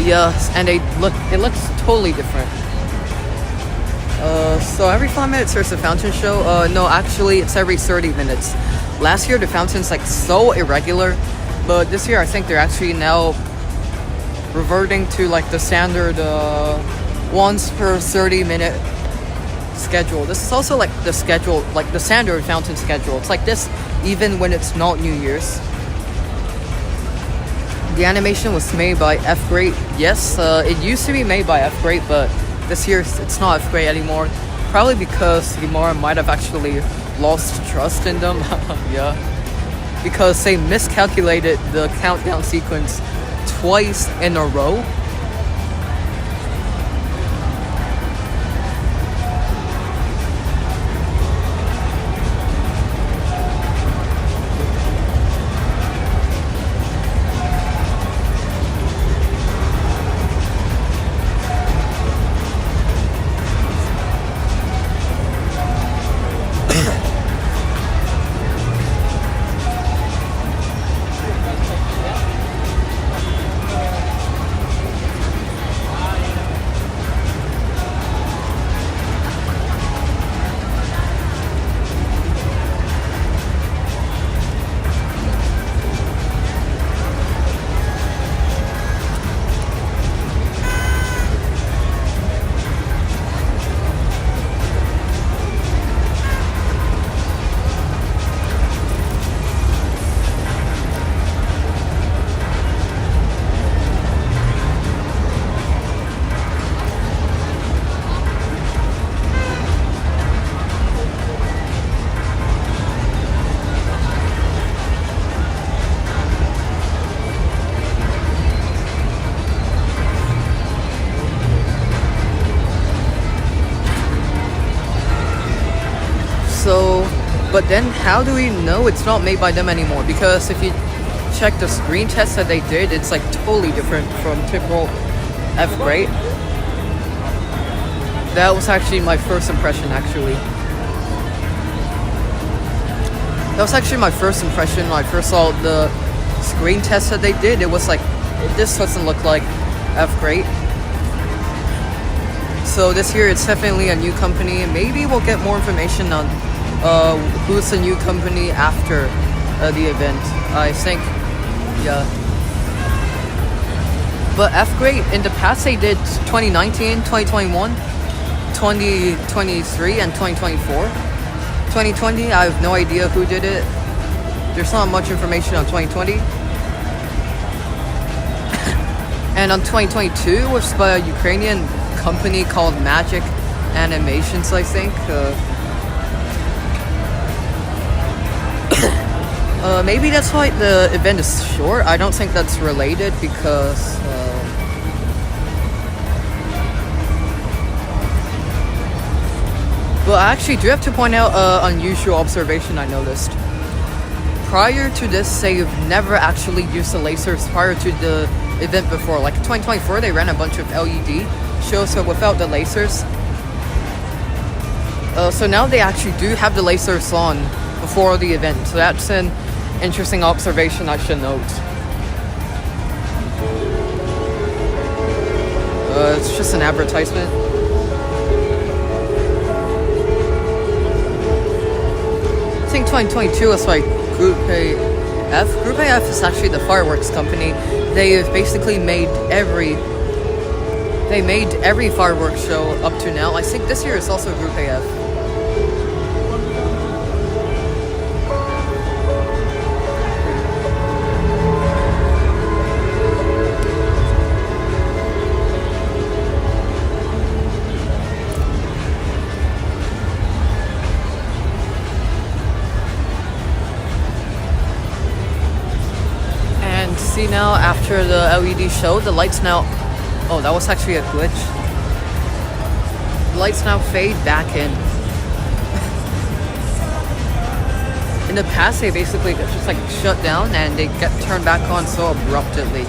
Yes, and it looks totally different. So every 5 minutes there's a fountain show. No, actually it's every 30 minutes. Last year the fountain's like so irregular, but this year I think they're actually now reverting to like the standard once per 30-minute schedule. This is also like the schedule, like the standard fountain schedule. It's like this even when it's not New Year's. The animation was made by F-Grade. Yes, it used to be made by F-Grade, but this year it's not F-Grade anymore. Probably because Emaar might have actually lost trust in them. Yeah. Because they miscalculated the countdown sequence twice in a row. But then how do we know it's not made by them anymore? Because if you check the screen test that they did, it's like totally different from typical F-Grade. That was actually my first impression, actually. That was actually my first impression when I first saw the screen test that they did. It was like, this doesn't look like F-Grade. So this year it's definitely a new company, and maybe we'll get more information on who's the new company after the event. I think, yeah. But F-Grade, in the past they did 2019, 2021, 2023, and 2024. 2020, I have no idea who did it. There's not much information on 2020. And on 2022, it was by a Ukrainian company called Magic Animations, I think. Maybe that's why the event is short. I don't think that's related because well, I actually do have to point out an unusual observation I noticed. Prior to this, they've never actually used the lasers prior to the event before. Like 2024, they ran a bunch of LED shows, so without the lasers. So now they actually do have the lasers on before the event. So that's an interesting observation I should note. It's just an advertisement. I think 2022 is like Group AF. Group AF is actually the fireworks company. They have basically made every fireworks show up to now. I think this year is also Group AF. See now, after the LED show, the lights now... Oh, that was actually a glitch. The lights now fade back in. In the past, they basically just like shut down and they get turned back on so abruptly.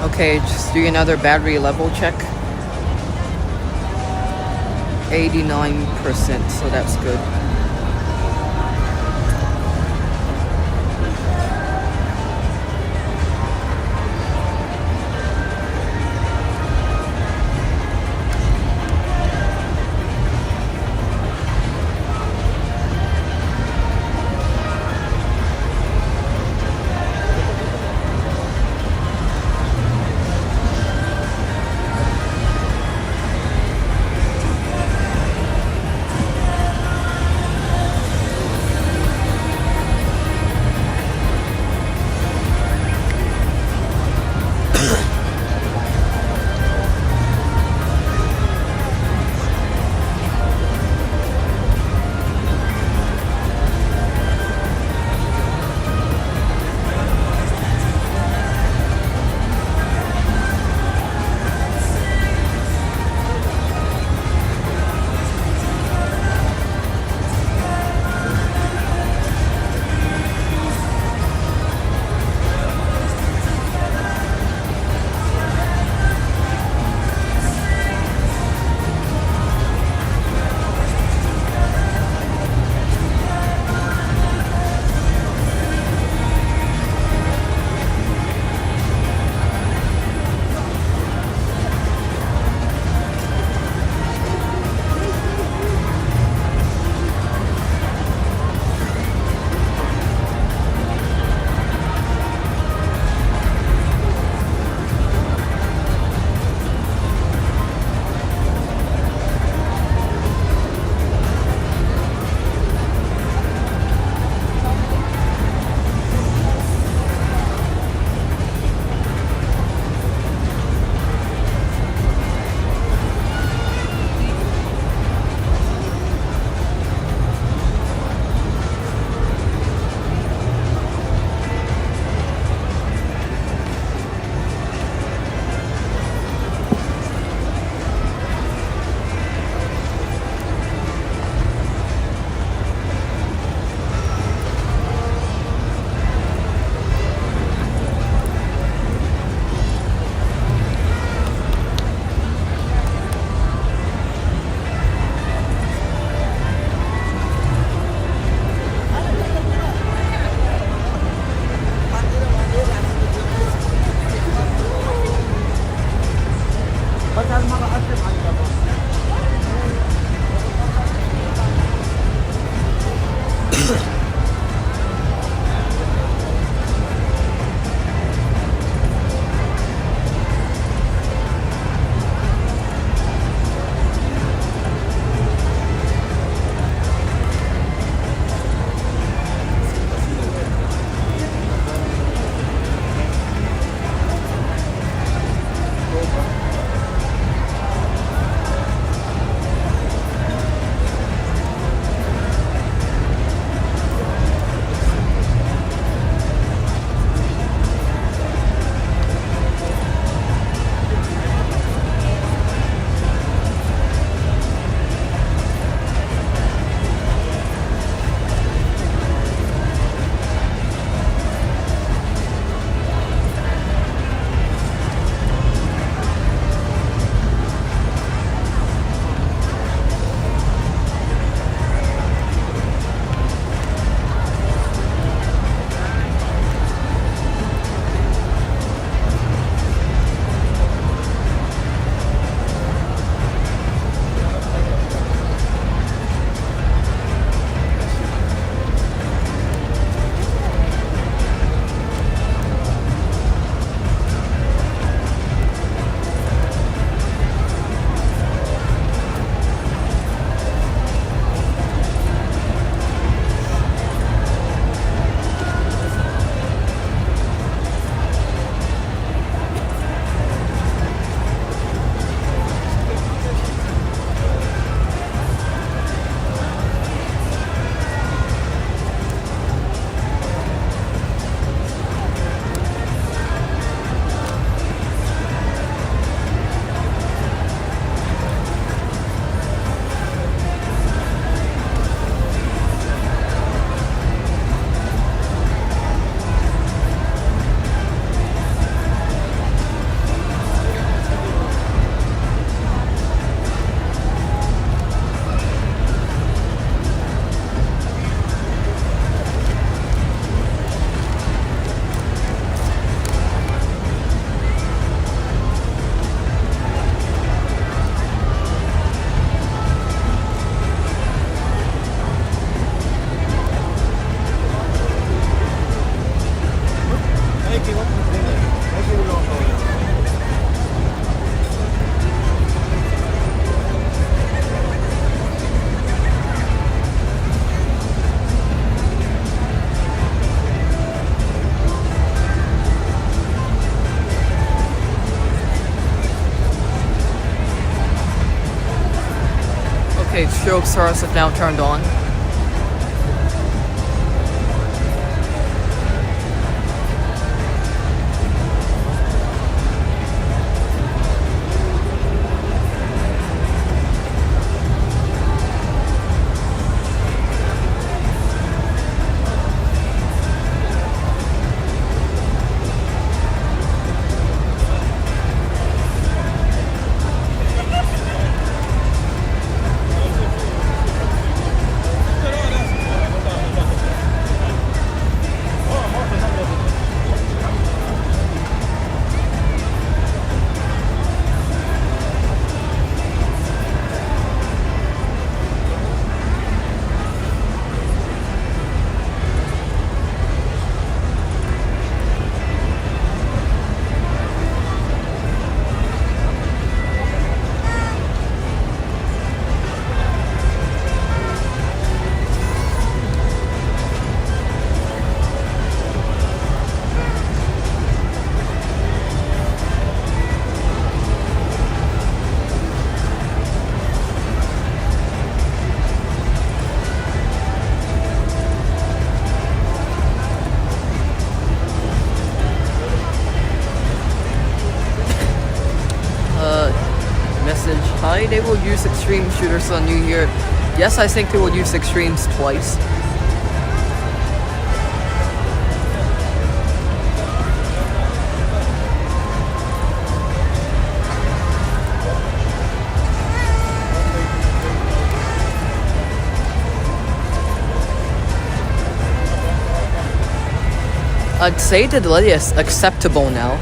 Okay, just doing another battery level check. 89%, so that's good. Okay, strobe stars have now turned on. Hi, they will use extreme shooters on New Year. Yes, I think they will use extremes twice. I'd say the delay is acceptable now.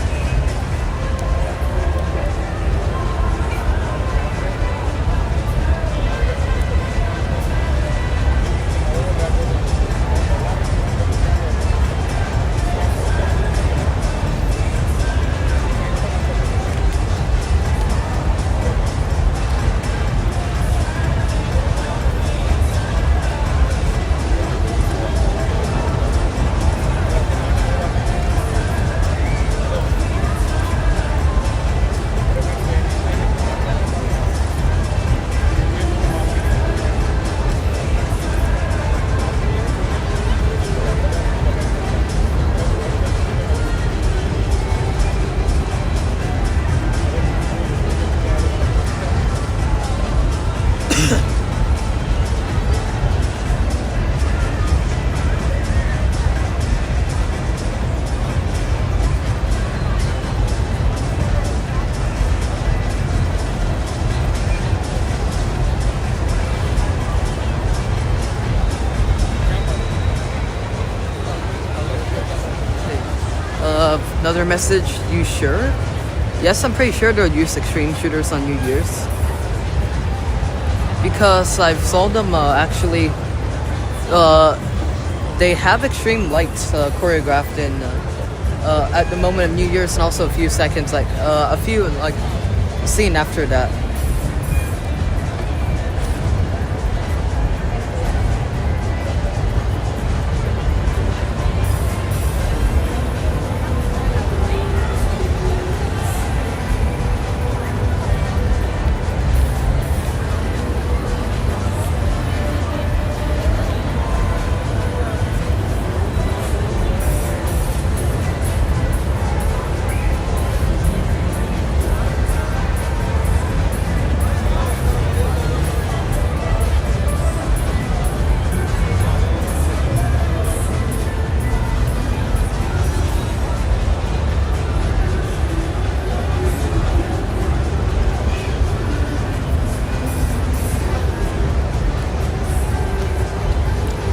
Another message, you sure? Yes, I'm pretty sure they'll use extreme shooters on New Year's. Because I've saw them actually, they have extreme lights choreographed in at the moment of New Year's, and also a few seconds, like a few like scene after that.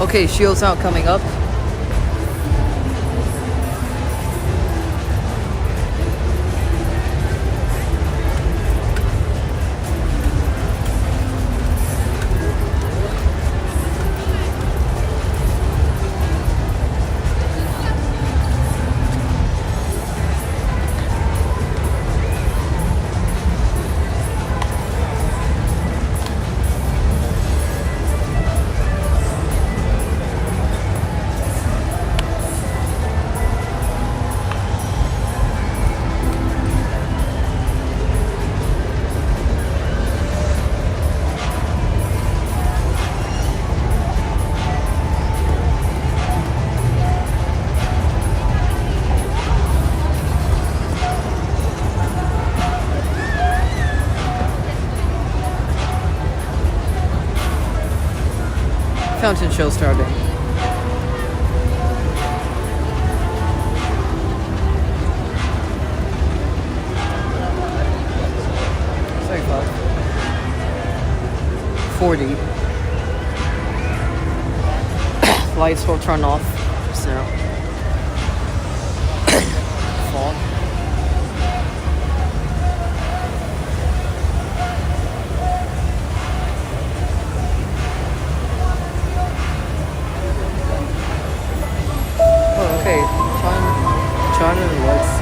Okay, shields out coming up. Fountain show starting. Sorry, 40. Lights will turn off. So. Fog. Okay, China lights.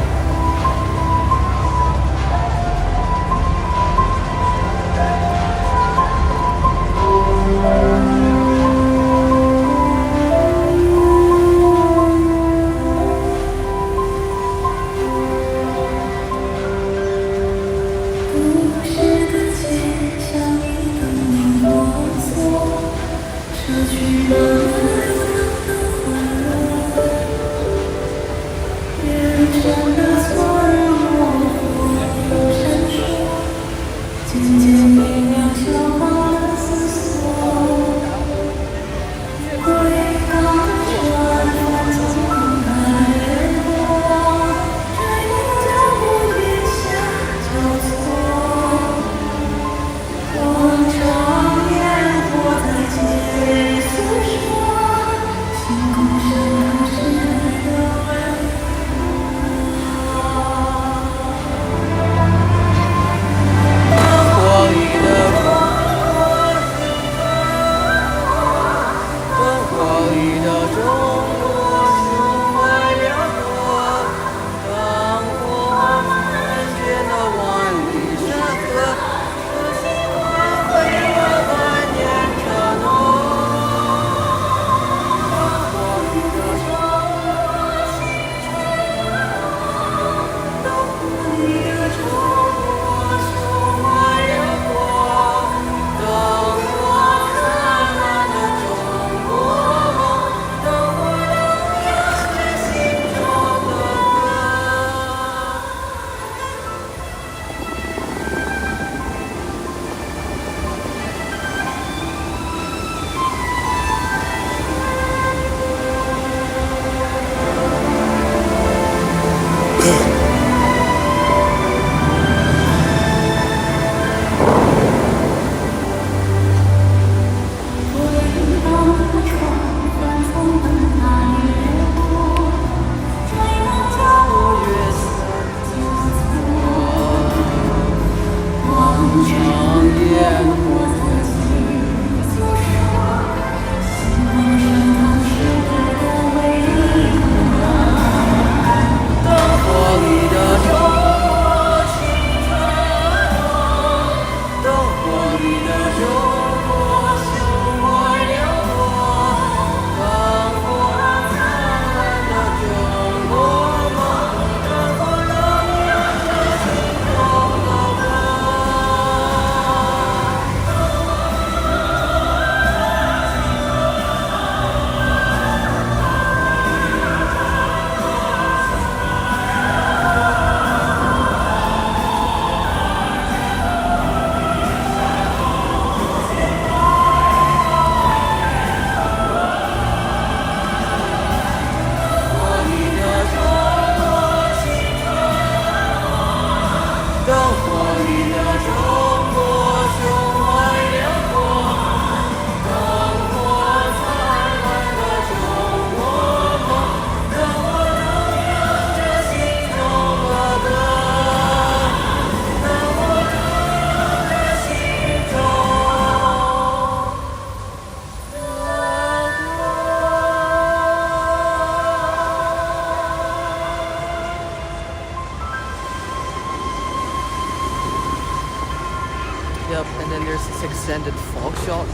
then there's this extended fog shot.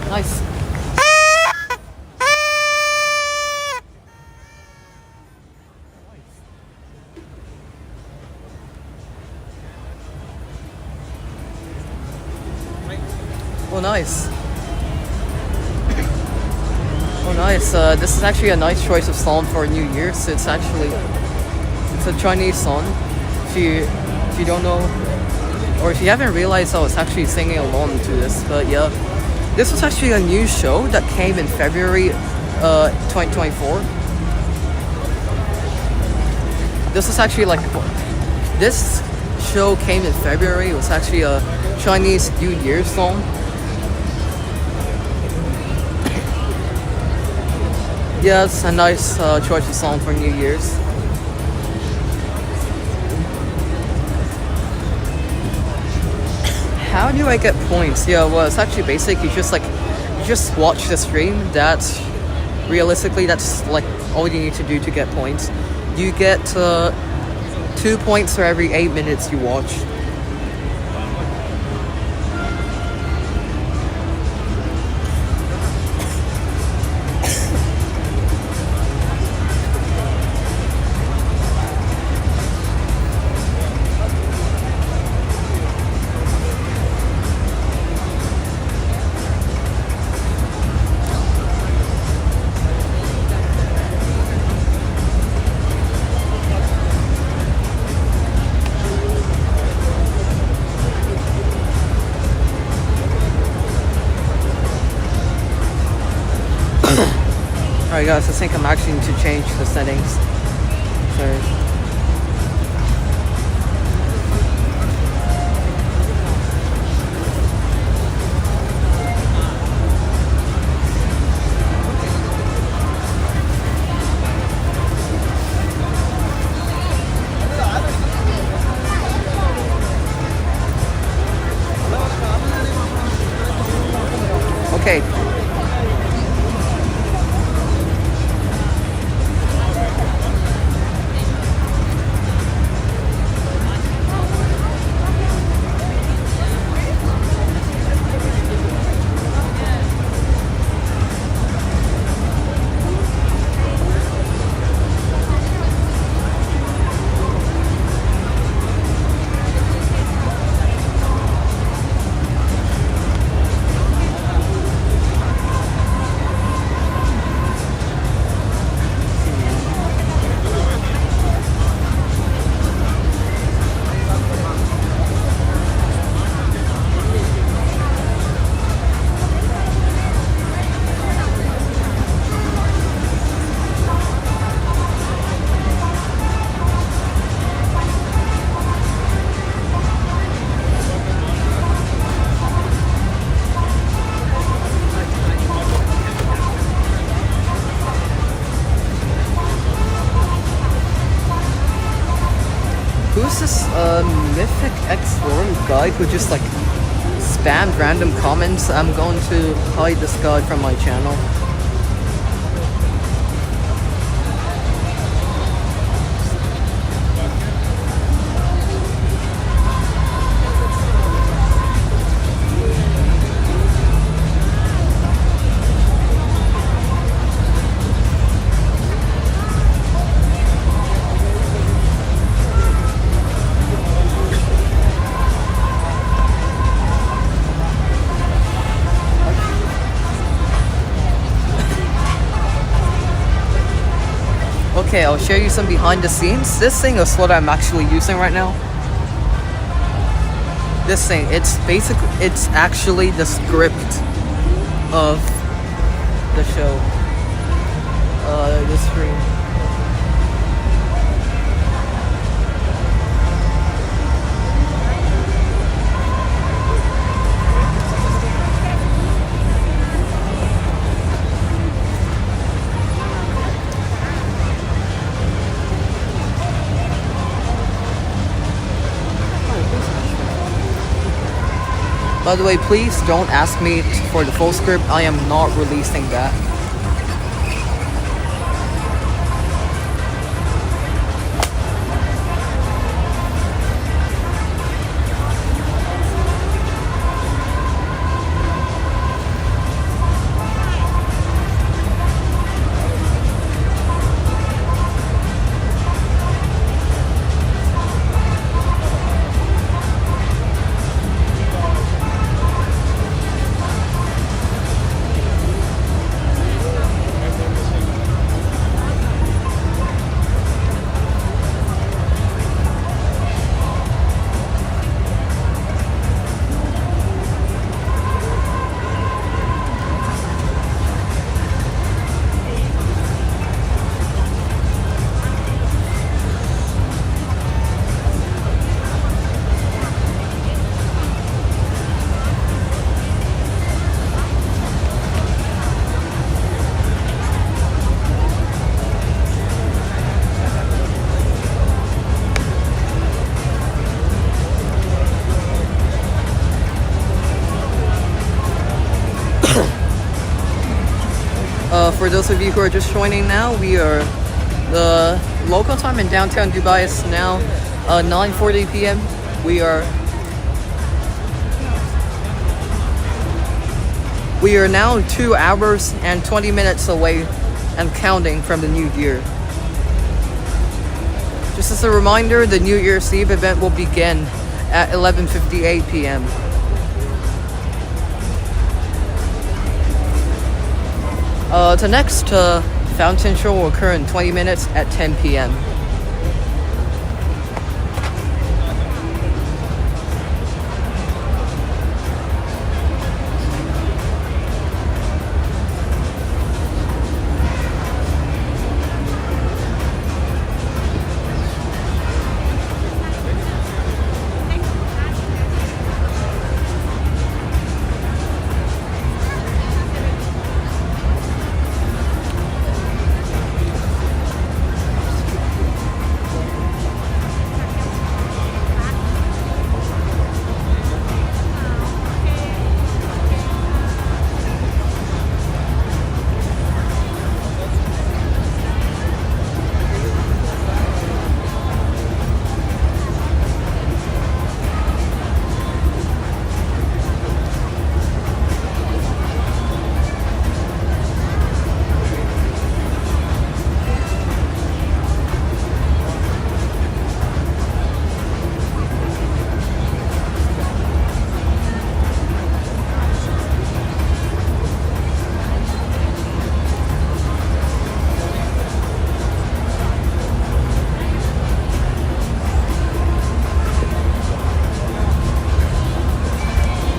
Nice. Oh, nice. Oh, nice. This is actually a nice choice of song for New Year's. It's a Chinese song. If you don't know, or if you haven't realized, I was actually singing along to this. But yeah, this was actually a new show that came in February 2024. This was actually this show came in February. It was actually a Chinese New Year's song. Yeah, it's a nice choice of song for New Year's. How do I get points? Yeah, well, it's actually basic. You just watch the stream. That's realistically, that's like all you need to do to get points. You get 2 points for every 8 minutes you watch. Alright guys, I think I'm actually need to change the settings. Sorry. Okay. Who's this mythic X-Worm guy who just spammed random comments? I'm going to hide this guy from my channel. Okay, I'll show you some behind the scenes. This thing is what I'm actually using right now. This thing, it's actually the script of the show. The stream. By the way, please don't ask me for the full script. I am not releasing that. those of you who are just joining now, we are the local time in downtown Dubai is now 9:40 p.m. We are now 2 hours and 20 minutes away and counting from the new year. Just as a reminder, the New Year's Eve event will begin at 11:58 p.m. The next fountain show will occur in 20 minutes at 10 p.m.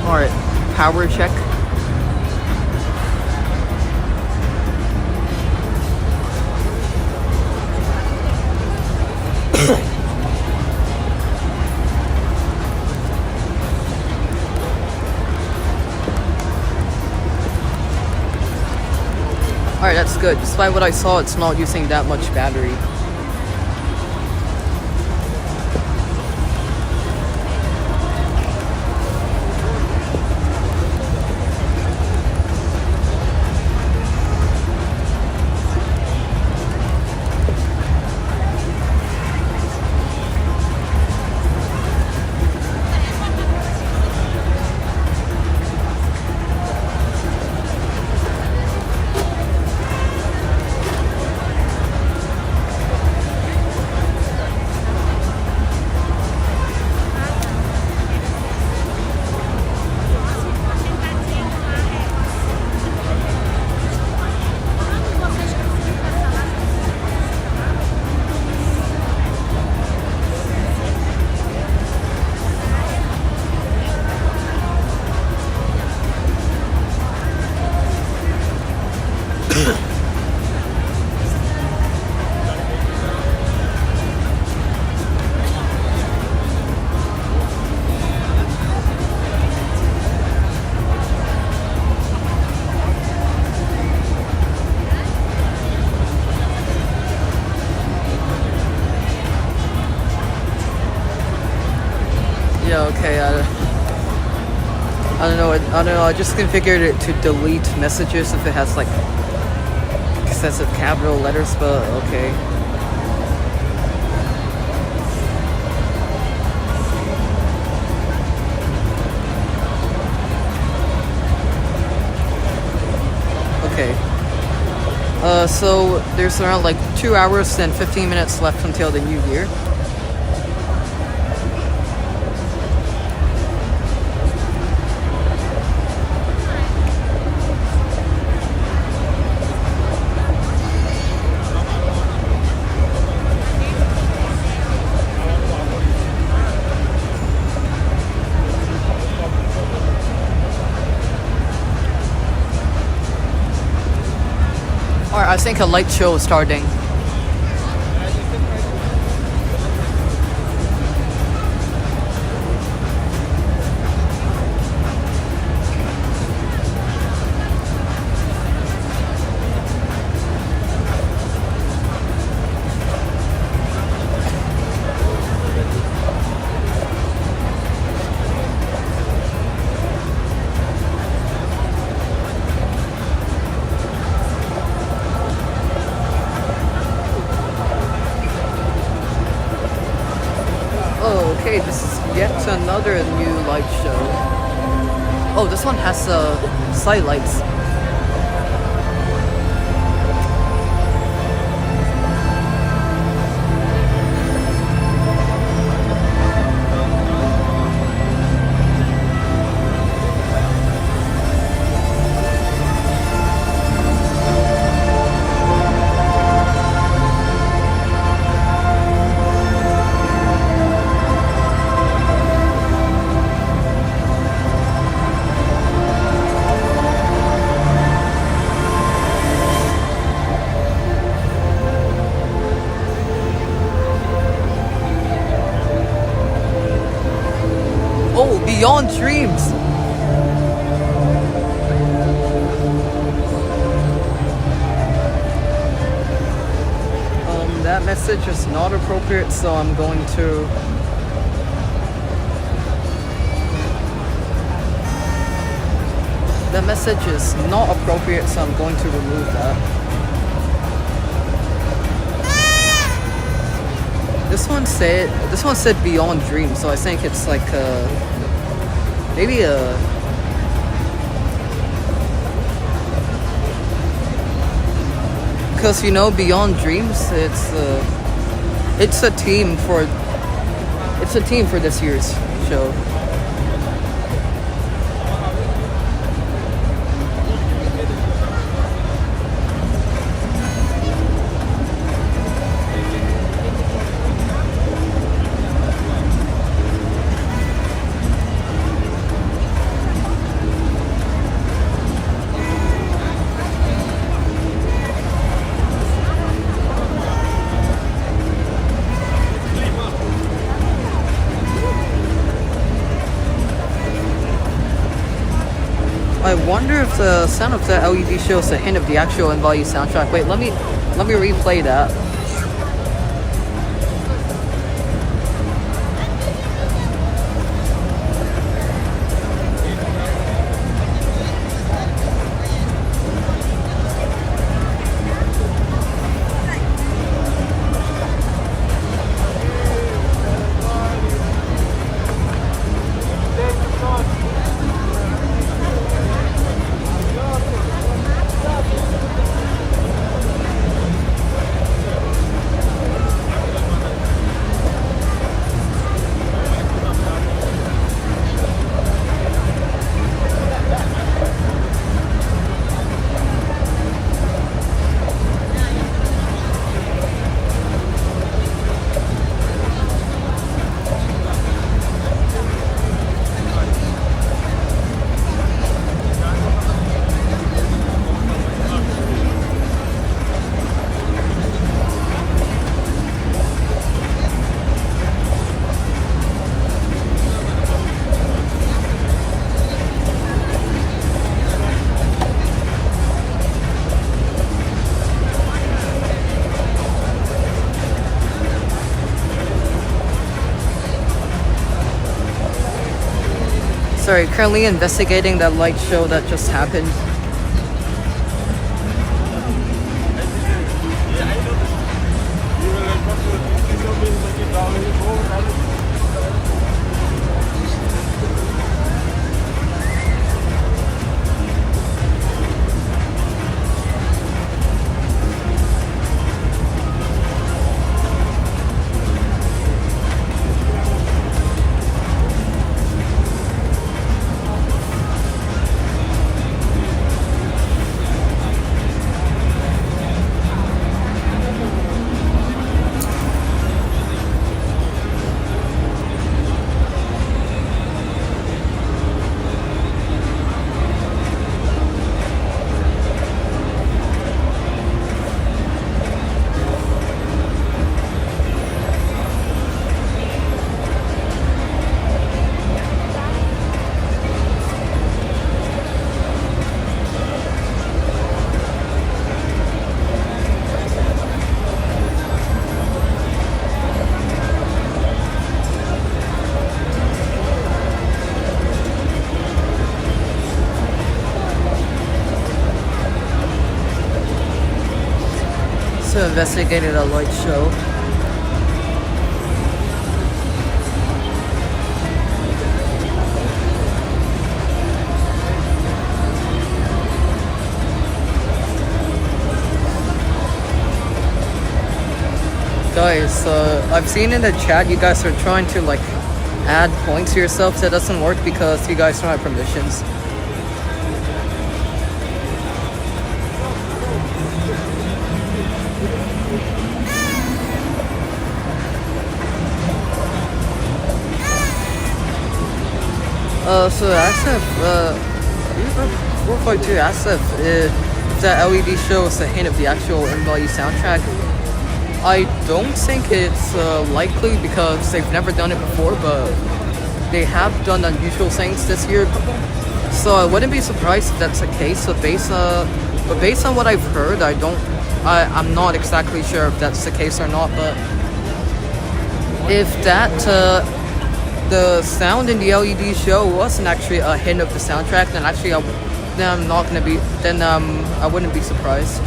Alright, power check. Alright, that's good. Despite what I saw, it's not using that much battery. Yeah, okay, I don't know, I just configured it to delete messages if it has like excessive capital letters, but okay. Okay. So there's around like 2 hours and 15 minutes left until the new year. Alright, I think a light show is starting. This is yet another new light show. Oh, this one has side lights. Beyond dreams. That message is not appropriate, so I'm going to that message is not appropriate, so I'm going to remove that. This one said beyond dreams, so I think it's like maybe because beyond dreams, it's a theme for this year's show. I wonder if the sound of the LED shows a hint of the actual NYE soundtrack. Wait, let me replay that. Sorry, currently investigating that light show that just happened. So investigated a light show. guys, I've seen in the chat you guys are trying to like add points to yourself. That doesn't work because you guys don't have permissions. So Asif, 452 Asif, if that LED shows a hint of the actual NYE soundtrack, I don't think it's likely because they've never done it before, but they have done unusual things this year. So I wouldn't be surprised if that's the case. But based on what I've heard, I'm not exactly sure if that's the case or not. But if that the sound in the LED show wasn't actually a hint of the soundtrack, then actually I wouldn't be surprised.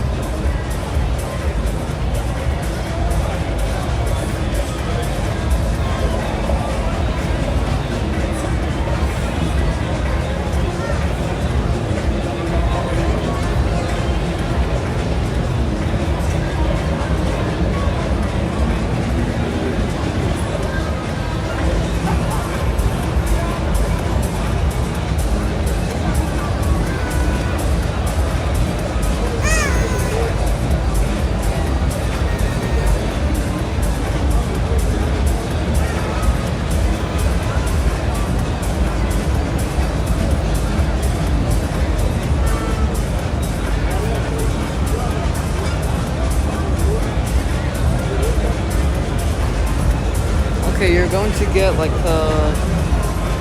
Okay, you're going to get like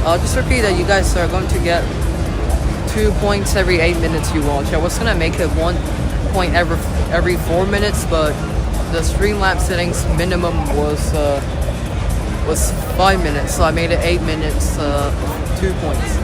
I'll just repeat that you guys are going to get 2 points every 8 minutes you watch. I was gonna make it 1 point every 4 minutes, but the Streamlabs settings minimum was 5 minutes, so I made it 8 minutes, 2 points.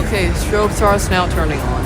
Okay, strobes are now turning on.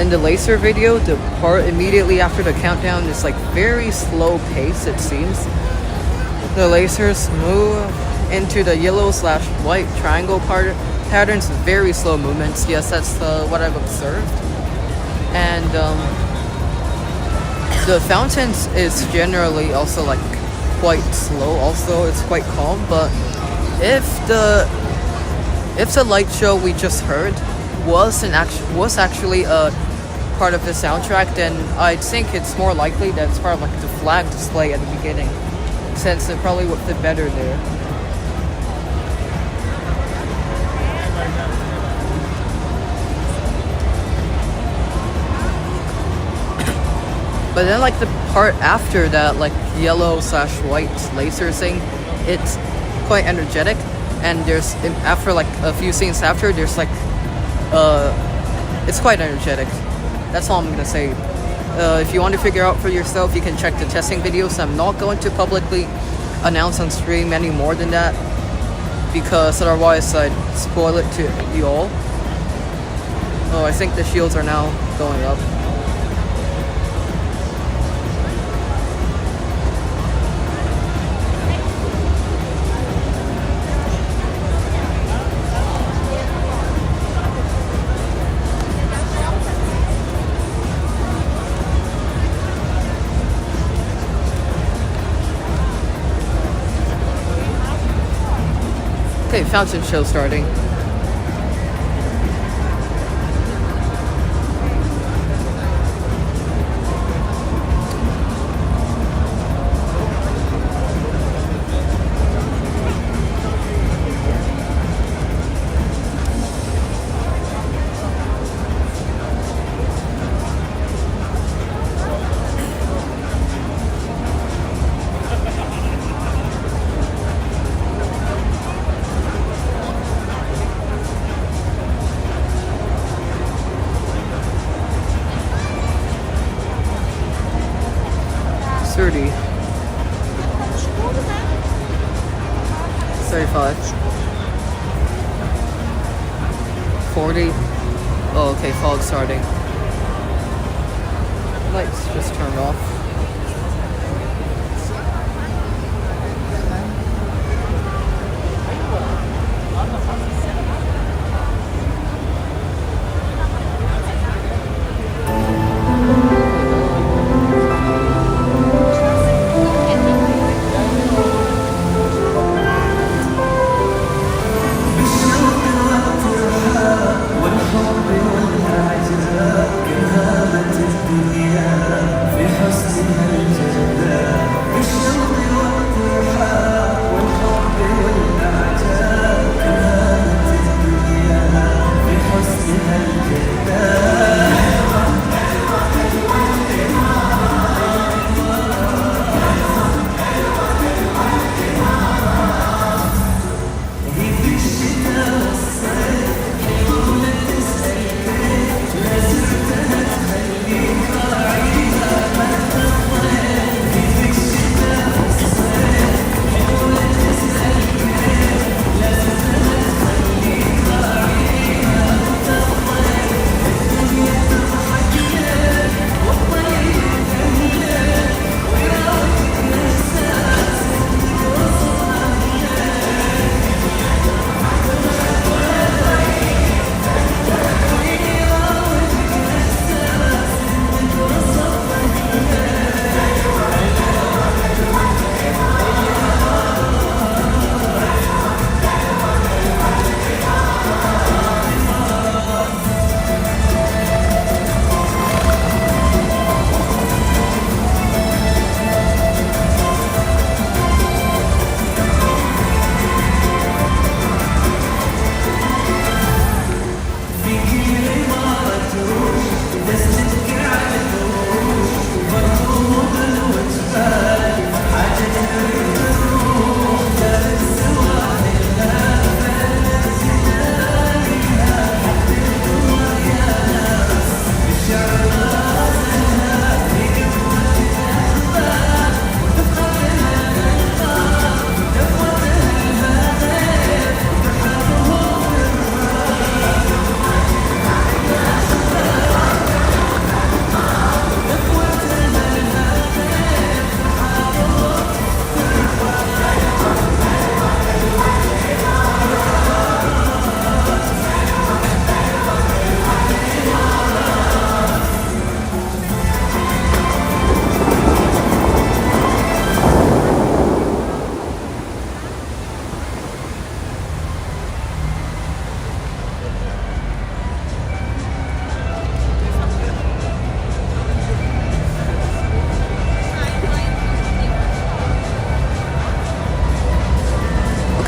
In the laser video, the part immediately after the countdown is like very slow pace, it seems. The lasers move into the yellow/white triangle patterns, very slow movements. Yes, that's what I've observed. And the fountains is generally also like quite slow. Also, it's quite calm. But if the light show we just heard was actually a part of the soundtrack, then I think it's more likely that it's part of like the flag display at the beginning, since it probably would fit better there. But then like the part after that, like yellow/white laser thing, it's quite energetic, and there's after like a few scenes after, there's like it's quite energetic. That's all I'm gonna say. If you want to figure out for yourself, you can check the testing videos. I'm not going to publicly announce on stream any more than that, because otherwise I'd spoil it to you all. Oh, I think the shields are now going up. Okay, fountain show starting. $30. 35. 40. Oh, okay, fog starting. Lights just turned off. في حسن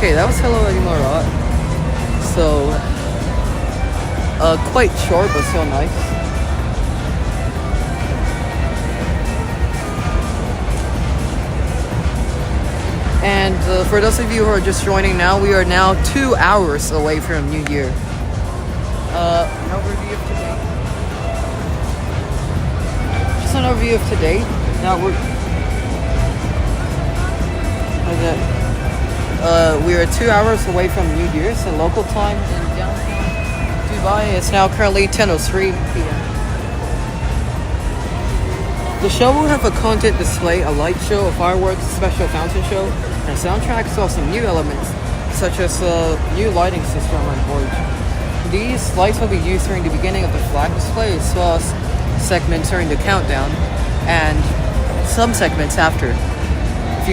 Okay, that was Hello Emaar. So, quite short but so nice. And for those of you who are just joining now, we are now 2 hours away from New Year. An overview of today. Just an overview of today. Now we are 2 hours away from New Year's in local time in downtown Dubai. It's now currently 10:03 p.m. The show will have a content display, a light show, a fireworks, special fountain show, and a soundtrack saw some new elements, such as a new lighting system on board. These lights will be used during the beginning of the flag display, as well as segments during the countdown, and some segments after. If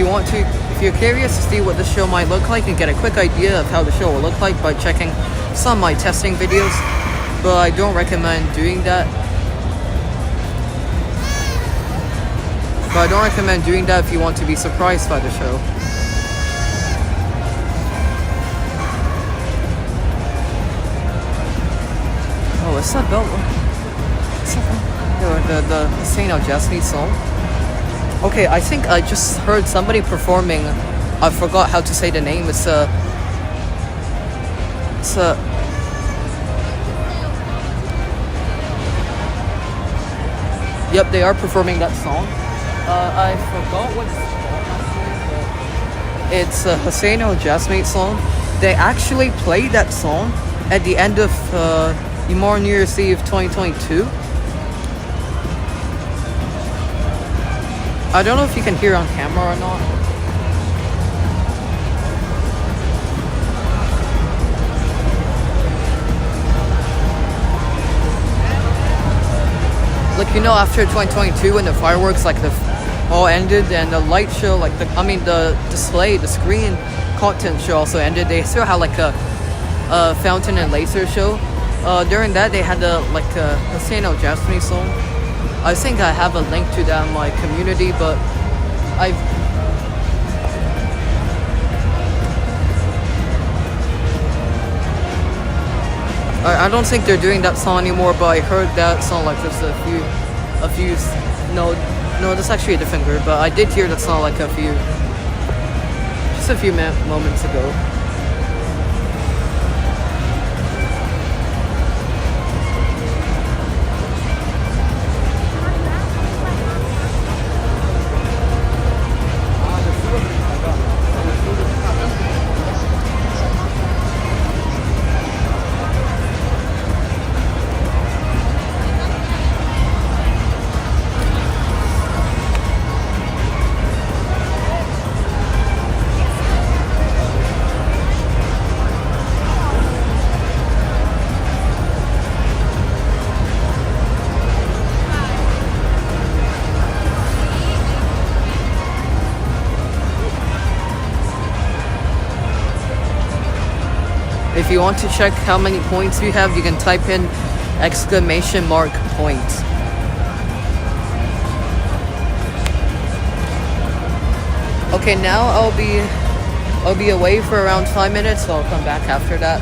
you're curious to see what the show might look like and get a quick idea of how the show will look like by checking some of my testing videos, but I don't recommend doing that. If you want to be surprised by the show. Oh, what's that belt? The Hussein Al Jasmi song. Okay, I think I just heard somebody performing. I forgot how to say the name. It's Yep, they are performing that song. I forgot what it's a Hussein Al Jasmi song. They actually played that song at the end of Emaar New Year's Eve 2022. I don't know if you can hear on camera or not. Like, you know, after 2022 when the fireworks all ended and the light show, the display, the screen content show also ended, they still had like a fountain and laser show. During that they had a Hussein Al Jasmi song. I think I have a link to that in my community, but I don't think they're doing that song anymore, but I heard that song like just a few no, that's actually a different group, but I did hear that song like just a few moments ago. If you want to check how many points you have, you can type in !points. Okay, now I'll be away for around 5 minutes, so I'll come back after that.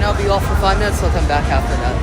I'll be off for 5 minutes, so I'll come back after that.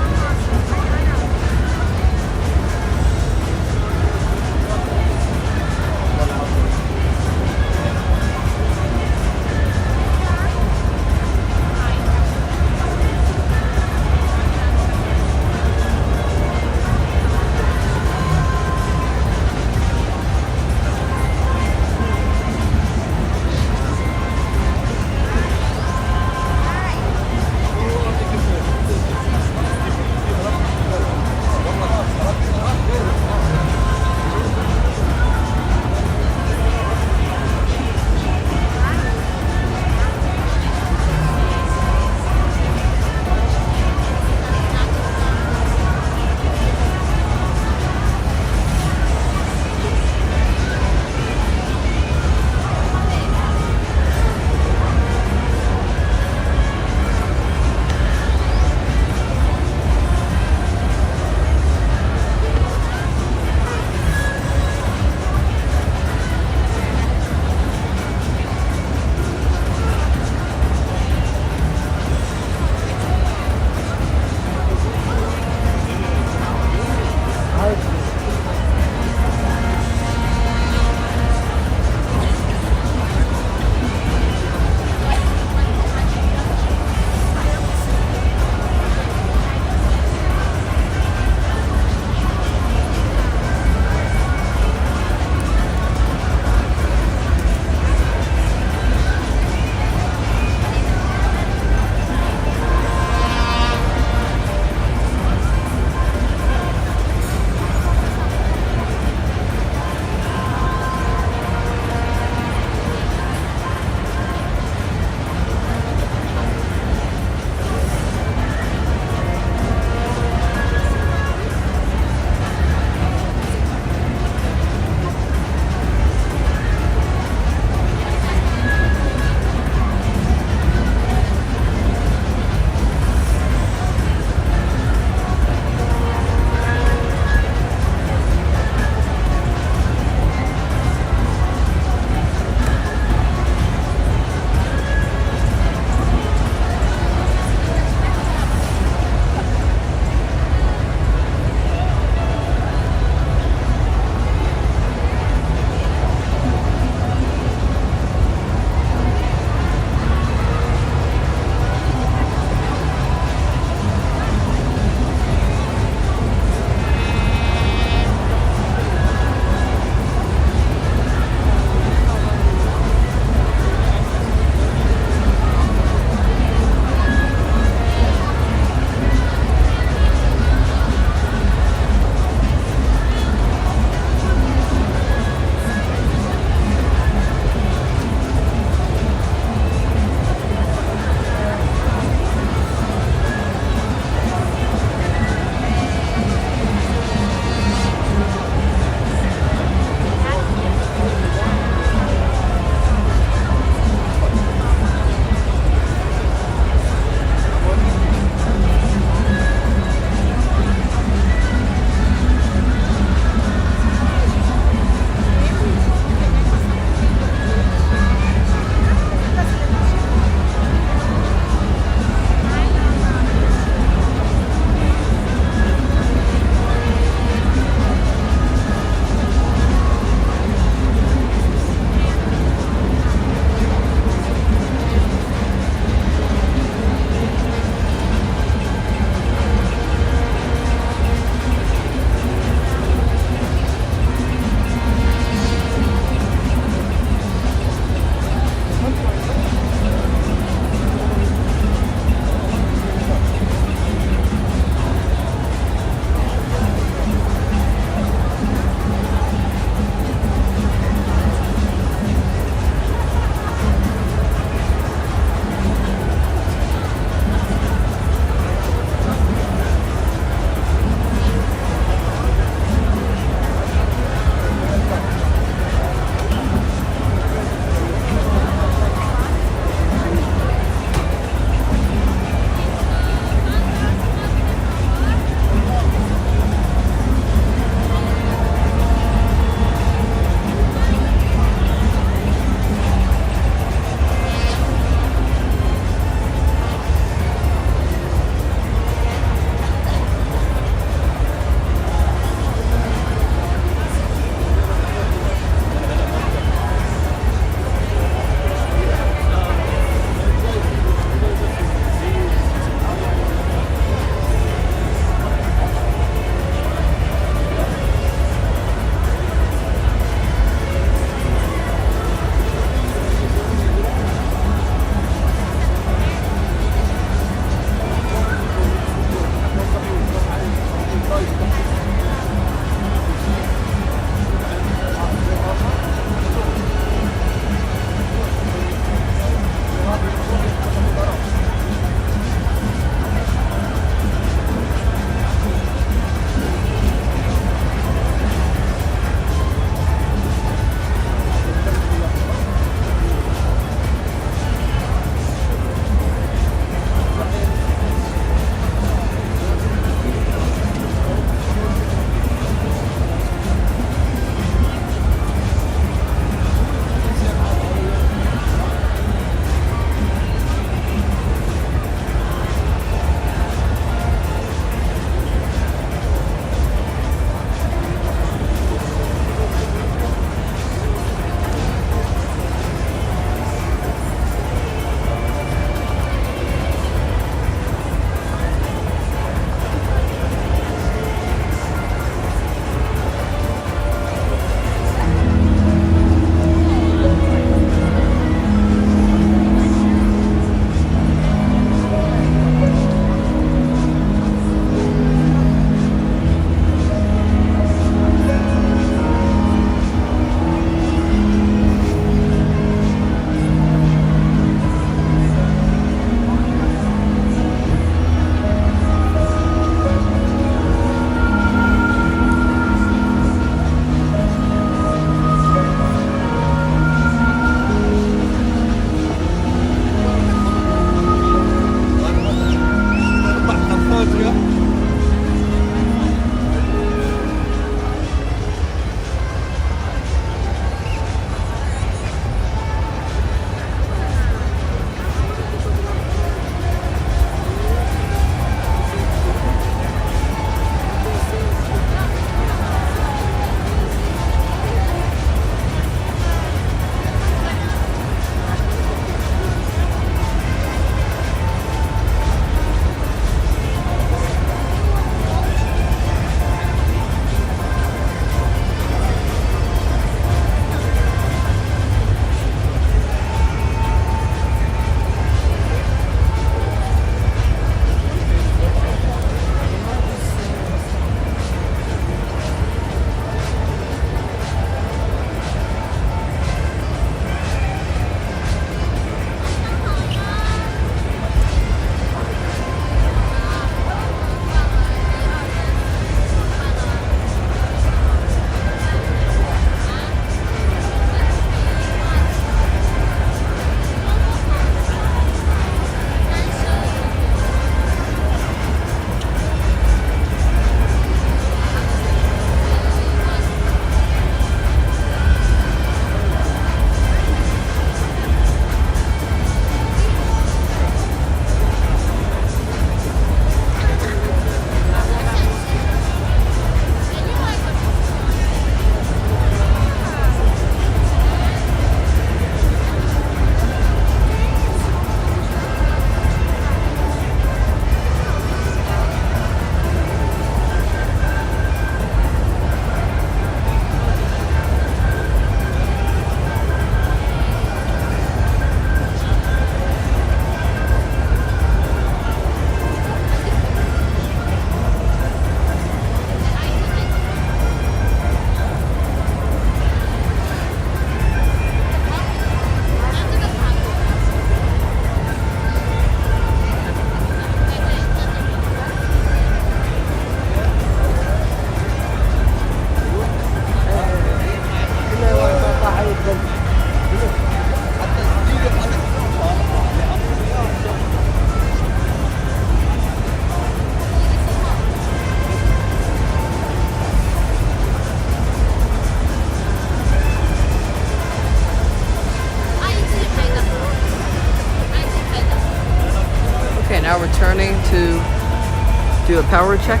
returning to do a power check.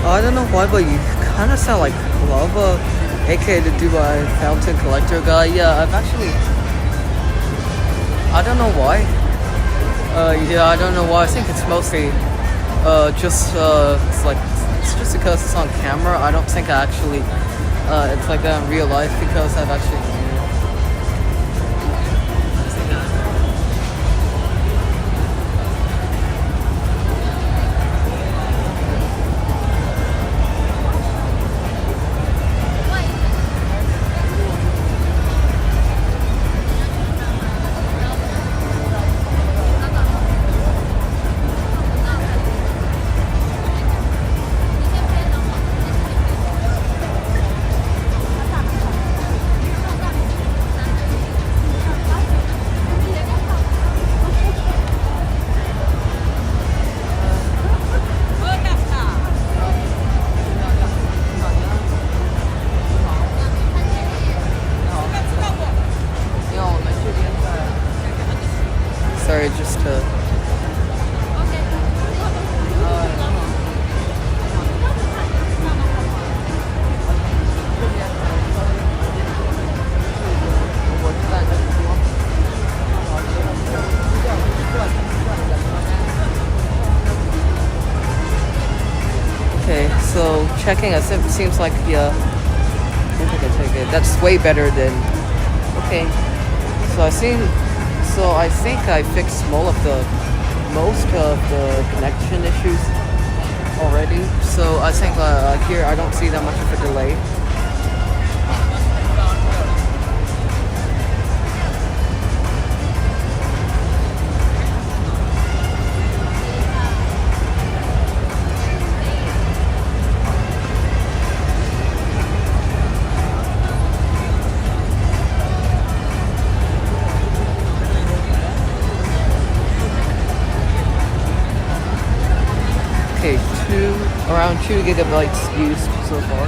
I don't know why, but you kind of sound like Lava, aka the Dubai Fountain Collector guy. Yeah, I've actually... I don't know why. Yeah, I don't know why. I think it's mostly it's just because it's on camera. I don't think I actually it's like that in real life because I've actually... Sorry, just to... Okay, so checking, it seems like, yeah, I think I can take it. That's way better than... Okay, so I think I fixed most of the connection issues already. So I think here I don't see that much of a delay. Okay, around 2 gigabytes used so far.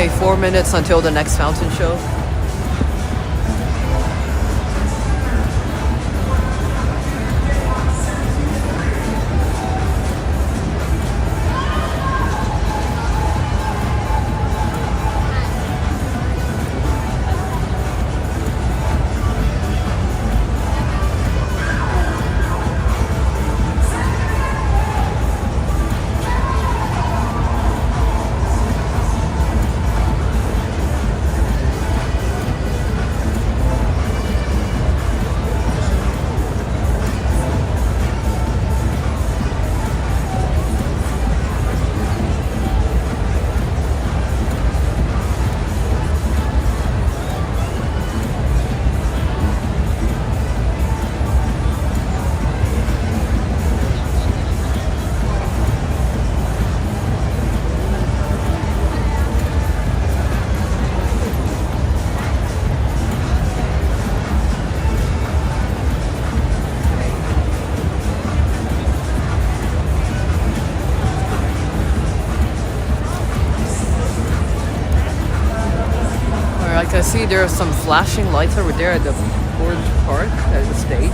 Okay, 4 minutes until the next fountain show. Like I see there are some flashing lights over there at the Burj Park at the stage.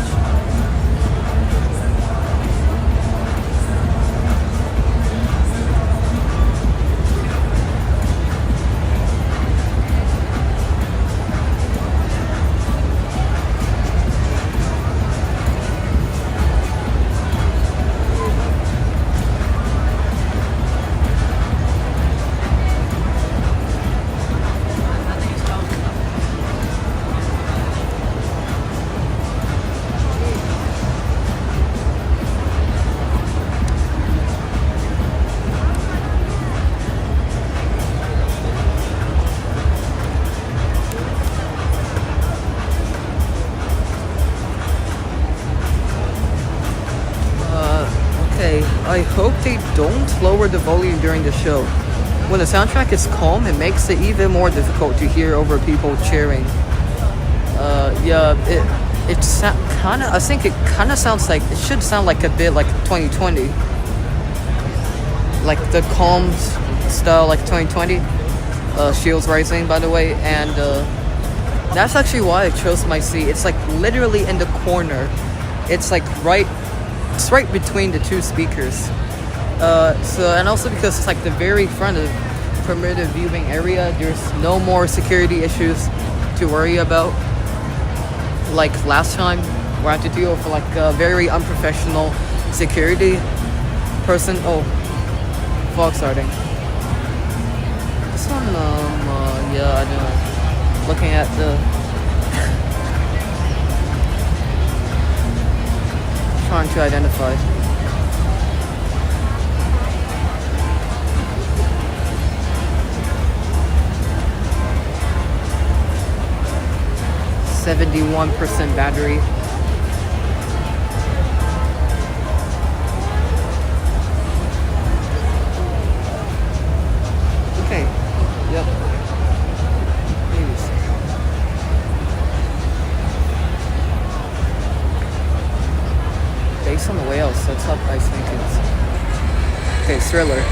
I hope they don't lower the volume during the show. When the soundtrack is calm, it makes it even more difficult to hear over people cheering. Yeah, it's kind of. I think it kind of sounds like it should sound like a bit like 2020, like the calm style, like 2020. Shields Rising, by the way, and that's actually why I chose my seat. It's like literally in the corner. It's like right between the two speakers. So, and also because it's like the very front of permitted viewing area, there's no more security issues to worry about. Like last time, where I had to deal with like a very unprofessional security person. Oh, fog starting. This one, yeah, I know. Looking at the trying to identify. %71 battery. Okay. Yep. Based on the way else, that's how I think it's. Okay, Thriller.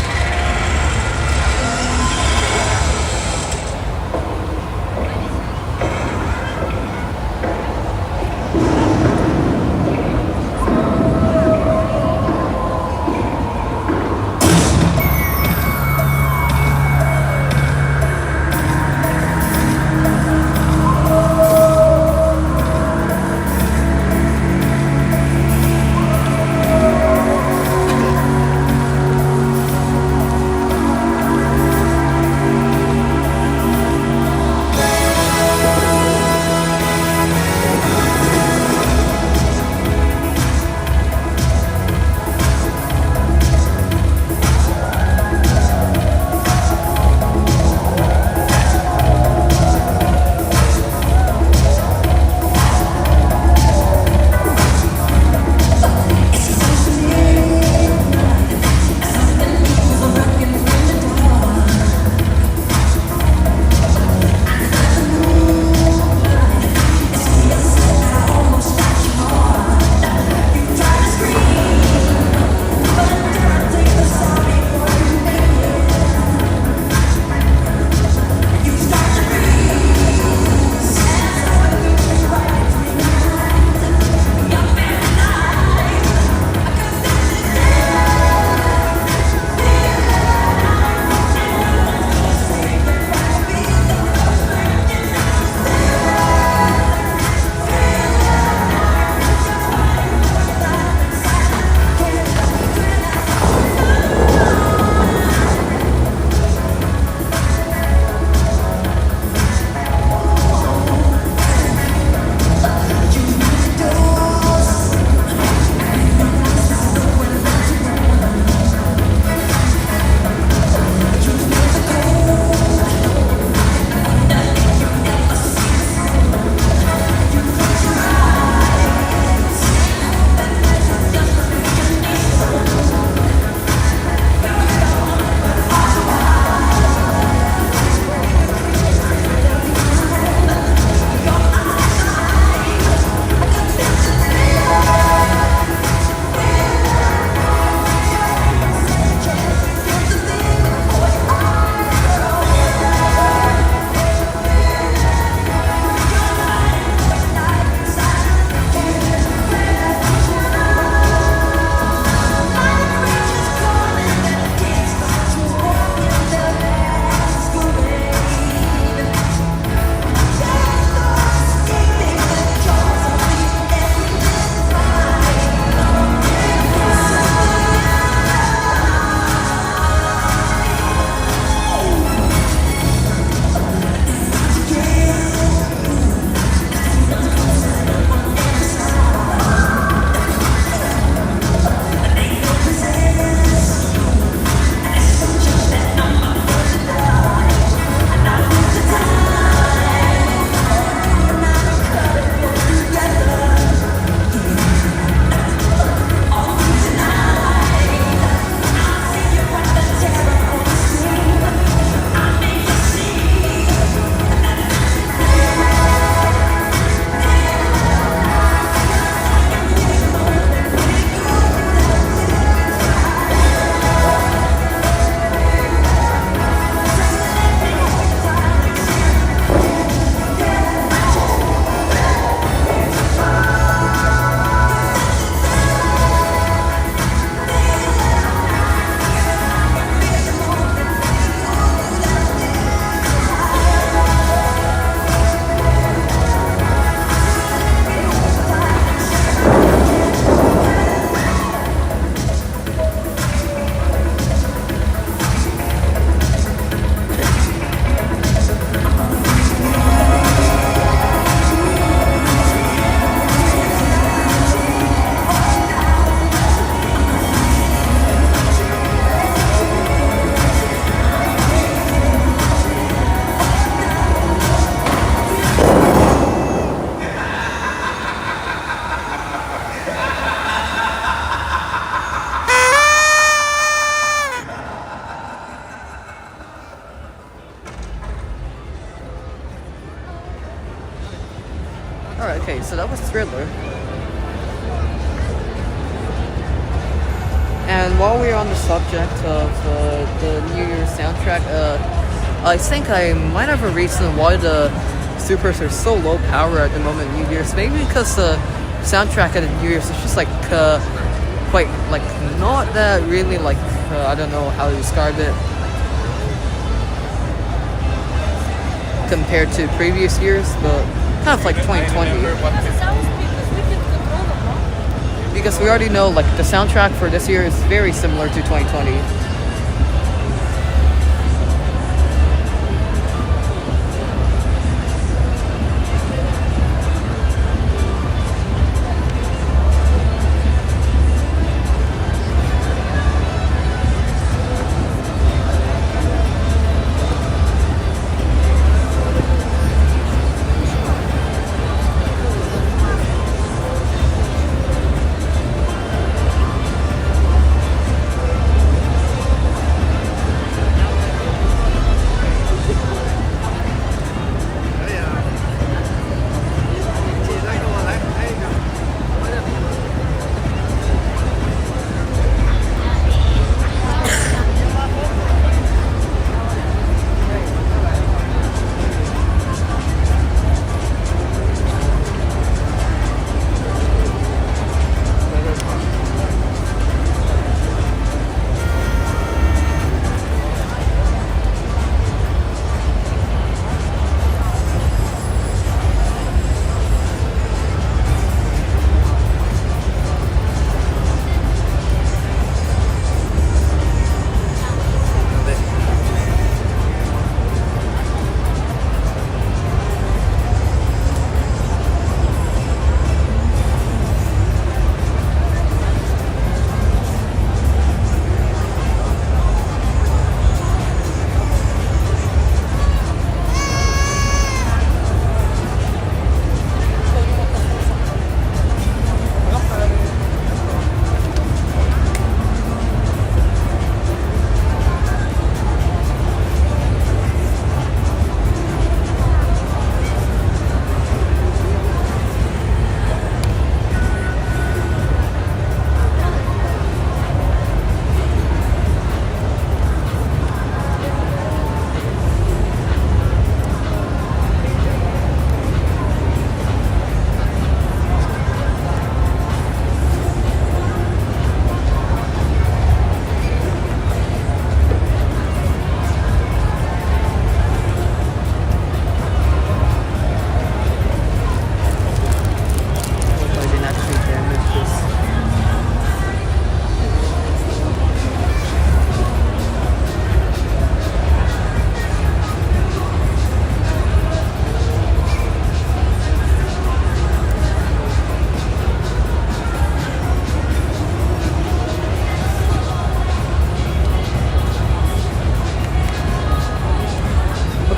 Alright, okay, so that was Thriller. And while we're on the subject of the New Year's soundtrack, I think I might have a reason why the supers are so low power at the moment New Year's. Maybe because the soundtrack at the New Year's is just like quite like not that really like I don't know how to describe it compared to previous years, but kind of like 2020. Because we already know like the soundtrack for this year is very similar to 2020.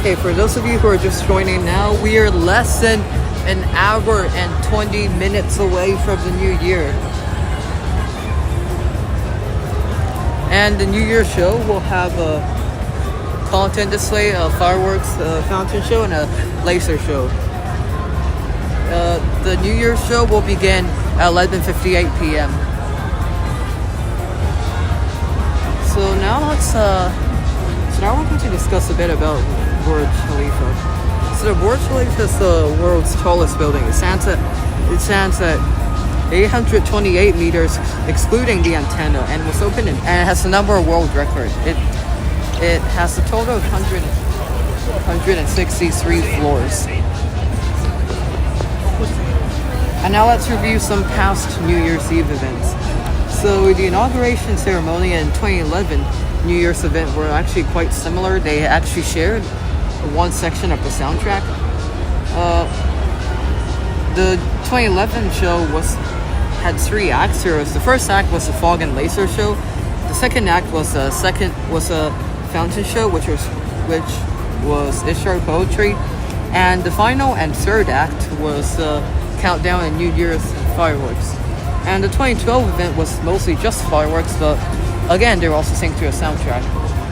Okay, for those of you who are just joining now, we are less than an hour and 20 minutes away from the new year. And the New Year show will have a content display, a fireworks, a fountain show, and a laser show. The New Year show will begin at 11:58 p.m. So now we're going to discuss a bit about Burj Khalifa. So the Burj Khalifa is the world's tallest building. It stands at 828 meters, excluding the antenna, and was opened and it has a number of world records. It has a total of 163 floors. And now let's review some past New Year's Eve events. So the inauguration ceremony in 2011 New Year's event were actually quite similar. They actually shared one section of the soundtrack. The 2011 show had 3 acts. The first act was the fog and laser show. The second act was a fountain show, which was Ishtar poetry, and the final and third act was countdown and New Year's fireworks. And the 2012 event was mostly just fireworks, but again, they were also synced to a soundtrack.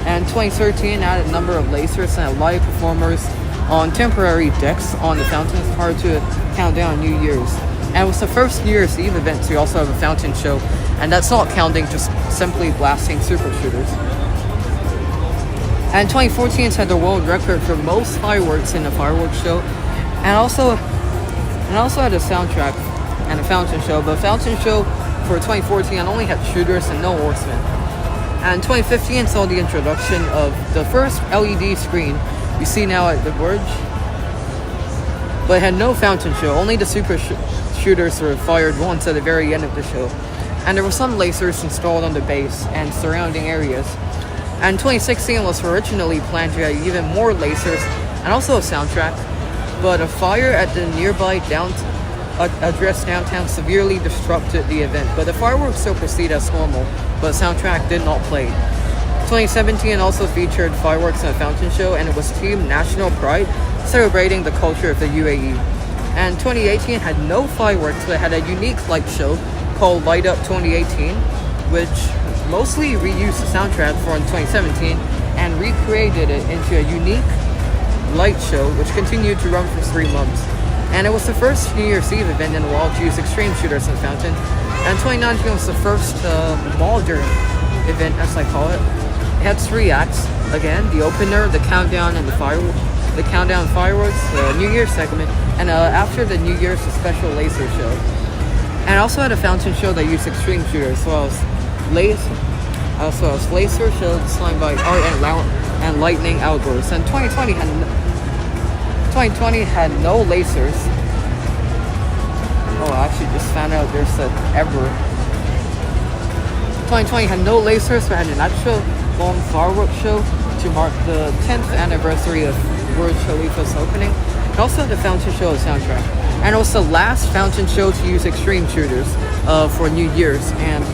And 2013 added a number of lasers and live performers on temporary decks on the fountains prior to count down New Year's. And it was the first New Year's Eve event to also have a fountain show, and that's not counting just simply blasting super shooters. And 2014 had the world record for most fireworks in a fireworks show, and also had a soundtrack and a fountain show. But fountain show for 2014 only had shooters and no horsemen. And 2015 saw the introduction of the first LED screen you see now at the Burj, but it had no fountain show. Only the super shooters were fired once at the very end of the show, and there were some lasers installed on the base and surrounding areas. And 2016 was originally planned to have even more lasers and also a soundtrack, but a fire at the nearby address downtown severely disrupted the event. But the fireworks still proceed as normal, but the soundtrack did not play. 2017 also featured fireworks and a fountain show, and it was Team National Pride, celebrating the culture of the UAE. And 2018 had no fireworks, but had a unique light show called Light Up 2018, which mostly reused the soundtrack from 2017 and recreated it into a unique light show, which continued to run for 3 months. And it was the first New Year's Eve event in the world to use extreme shooters and fountain. And 2019 was the first modern event, as I call it. It had 3 acts. Again, the opener, the countdown, and the countdown fireworks, the New Year's segment, and after the New Year's, a special laser show. And also had a fountain show that used extreme shooters, as well as laser show designed by Art and Lightning Outdoors. And 2020 had no lasers. Oh, I actually just found out there's an error. 2020 had no lasers, but had an actual long fireworks show to mark the 10th anniversary of Burj Khalifa's opening. It also had the fountain show soundtrack. And it was the last fountain show to use extreme shooters for New Year's. And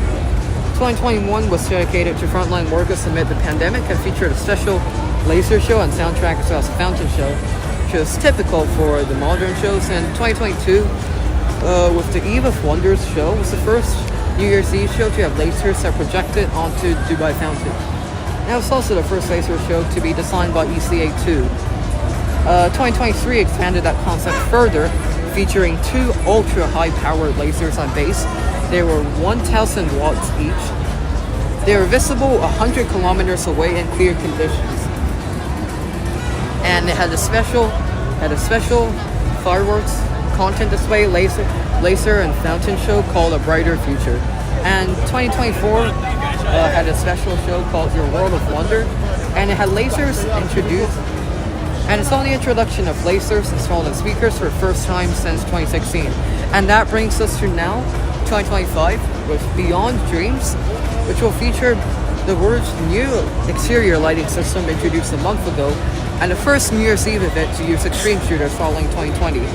2021 was dedicated to frontline workers amid the pandemic and featured a special laser show and soundtrack as well as a fountain show, which is typical for the modern shows. And 2022, with the Eve of Wonders show, was the first New Year's Eve show to have lasers that projected onto Dubai Fountain. And it was also the first laser show to be designed by ECA2. 2023 expanded that concept further, featuring 2 ultra-high-powered lasers on base. They were 1,000 watts each. They were visible 100 kilometers away in clear conditions. And it had a special fireworks content display, laser and fountain show called A Brighter Future. And 2024 had a special show called Your World of Wonder, and it had lasers introduced. And it's on the introduction of lasers installed in speakers for the first time since 2016. And that brings us to now, 2025, with Beyond Dreams, which will feature the Burj's new exterior lighting system introduced a month ago, and the first New Year's Eve event to use extreme shooters following 2020.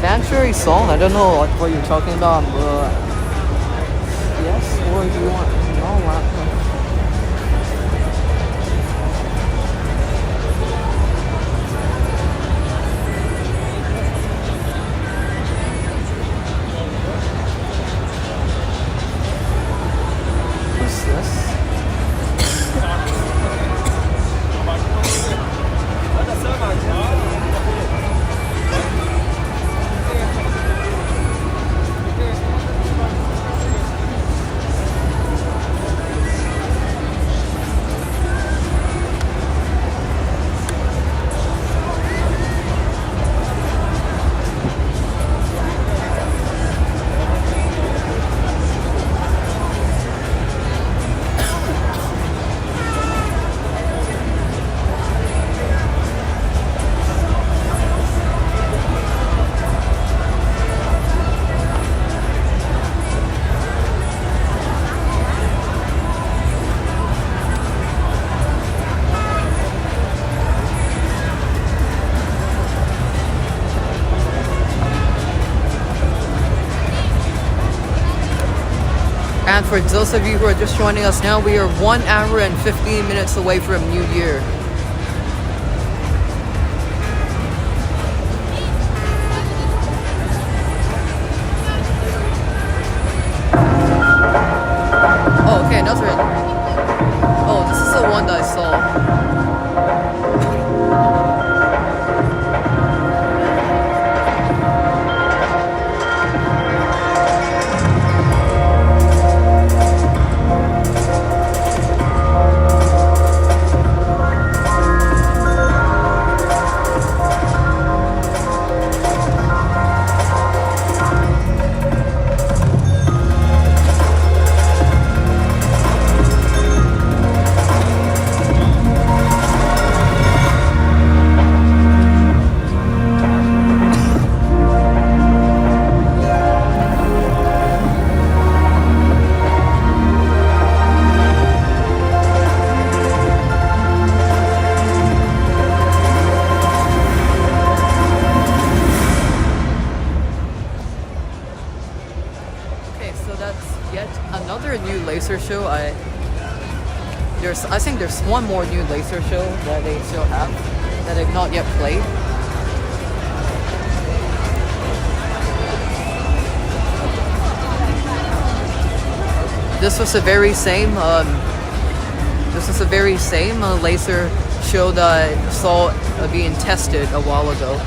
Sanctuary song? I don't know what you're talking about, but yes, or do you want? No, what? What's this? And for those of you who are just joining us now, we are 1 hour and 15 minutes away from New Year. laser show. I think there's one more new laser show that they still have that they've not yet played. This was the very same. Laser show that I saw being tested a while ago.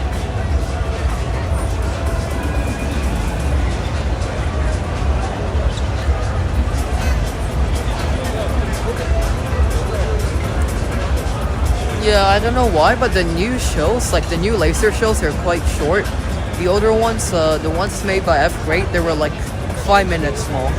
Yeah, I don't know why, but the new shows, like the new laser shows, are quite short. The older ones, the ones made by F-Great, they were like 5 minutes long.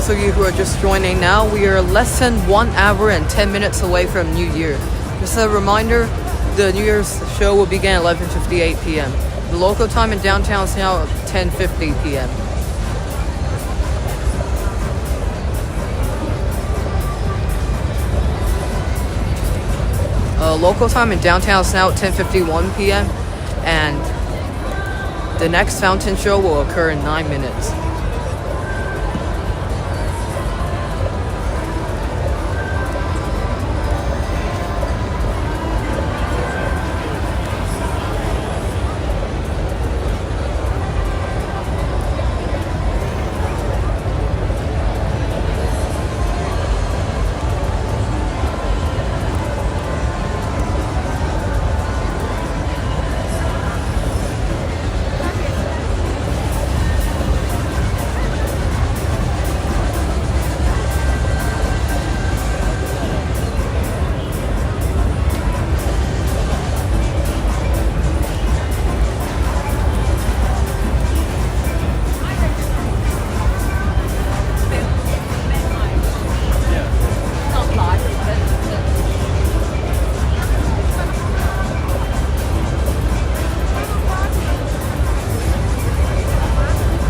those of you who are just joining now, we are less than 1 hour and 10 minutes away from New Year. Just a reminder, the New Year's show will begin at 11:58 p.m. The local time in downtown is now 10:50 p.m. Local time in downtown is now 10:51 p.m. and the next fountain show will occur in 9 minutes.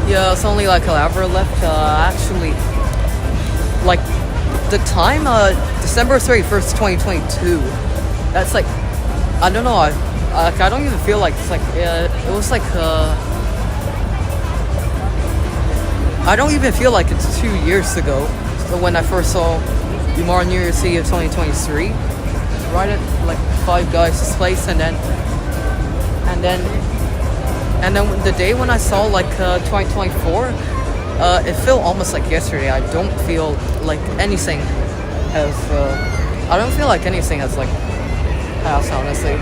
Yeah, it's only like an hour left. Actually, like the time, December 31st, 2022. That's like, I don't know. I don't even feel like it's like it was like I don't even feel like it's 2 years ago. So when I first saw Emaar New Year's Eve of 2023, right at like Five Guys' place, and then the day when I saw like 2024, it felt almost like yesterday. I don't feel like anything has. I don't feel like anything has like passed, honestly.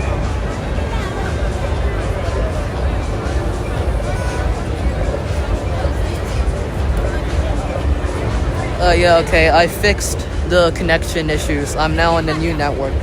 Yeah, okay. I fixed the connection issues. I'm now on the new network.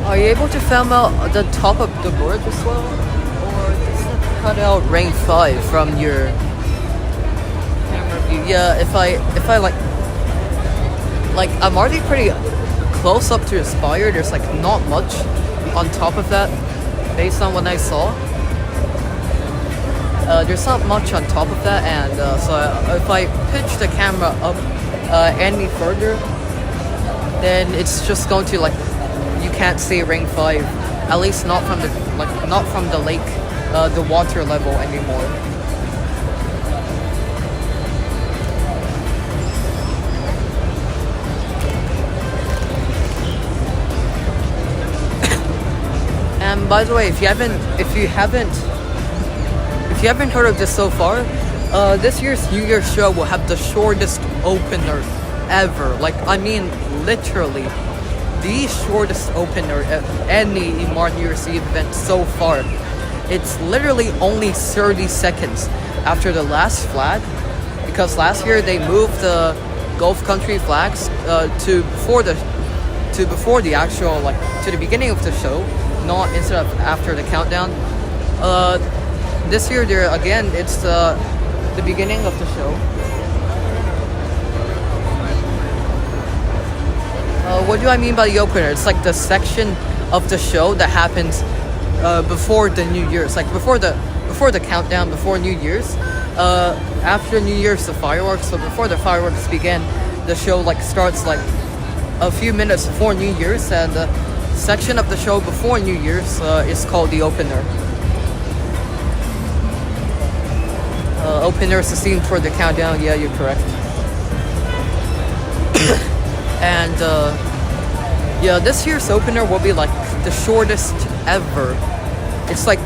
Are you able to film out the top of the board as well? Or does it cut out Ring 5 from your camera view? Yeah, if I like I'm already pretty close up to the spire. There's like not much on top of that based on what I saw. There's not much on top of that, and so if I pitch the camera up any further, then it's just going to like, you can't see Ring 5, at least not from the lake, the water level anymore. And by the way, if you haven't heard of this so far, this year's New Year's show will have the shortest opener ever. Like, I mean, literally the shortest opener of any Emaar New Year's Eve event so far. It's literally only 30 seconds after the last flag, because last year they moved the Gulf country flags to before the actual, like, to the beginning of the show, not instead of after the countdown. This year it's the beginning of the show. What do I mean by the opener? It's like the section of the show that happens before the New Year's, like before the countdown, before New Year's. After New Year's, the fireworks. So before the fireworks begin, the show like starts like a few minutes before New Year's, and the section of the show before New Year's is called the opener. Opener is the scene for the countdown. Yeah, you're correct. And yeah, this year's opener will be like the shortest ever. It's like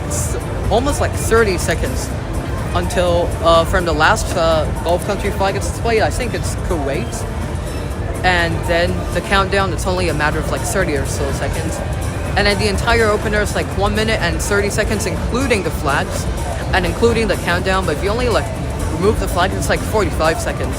almost like 30 seconds until from the last Gulf country flag gets displayed. I think it's Kuwait. And then the countdown, it's only a matter of like 30 or so seconds. And then the entire opener is like 1 minute and 30 seconds, including the flags and including the countdown. But if you only like remove the flags, it's like 45 seconds.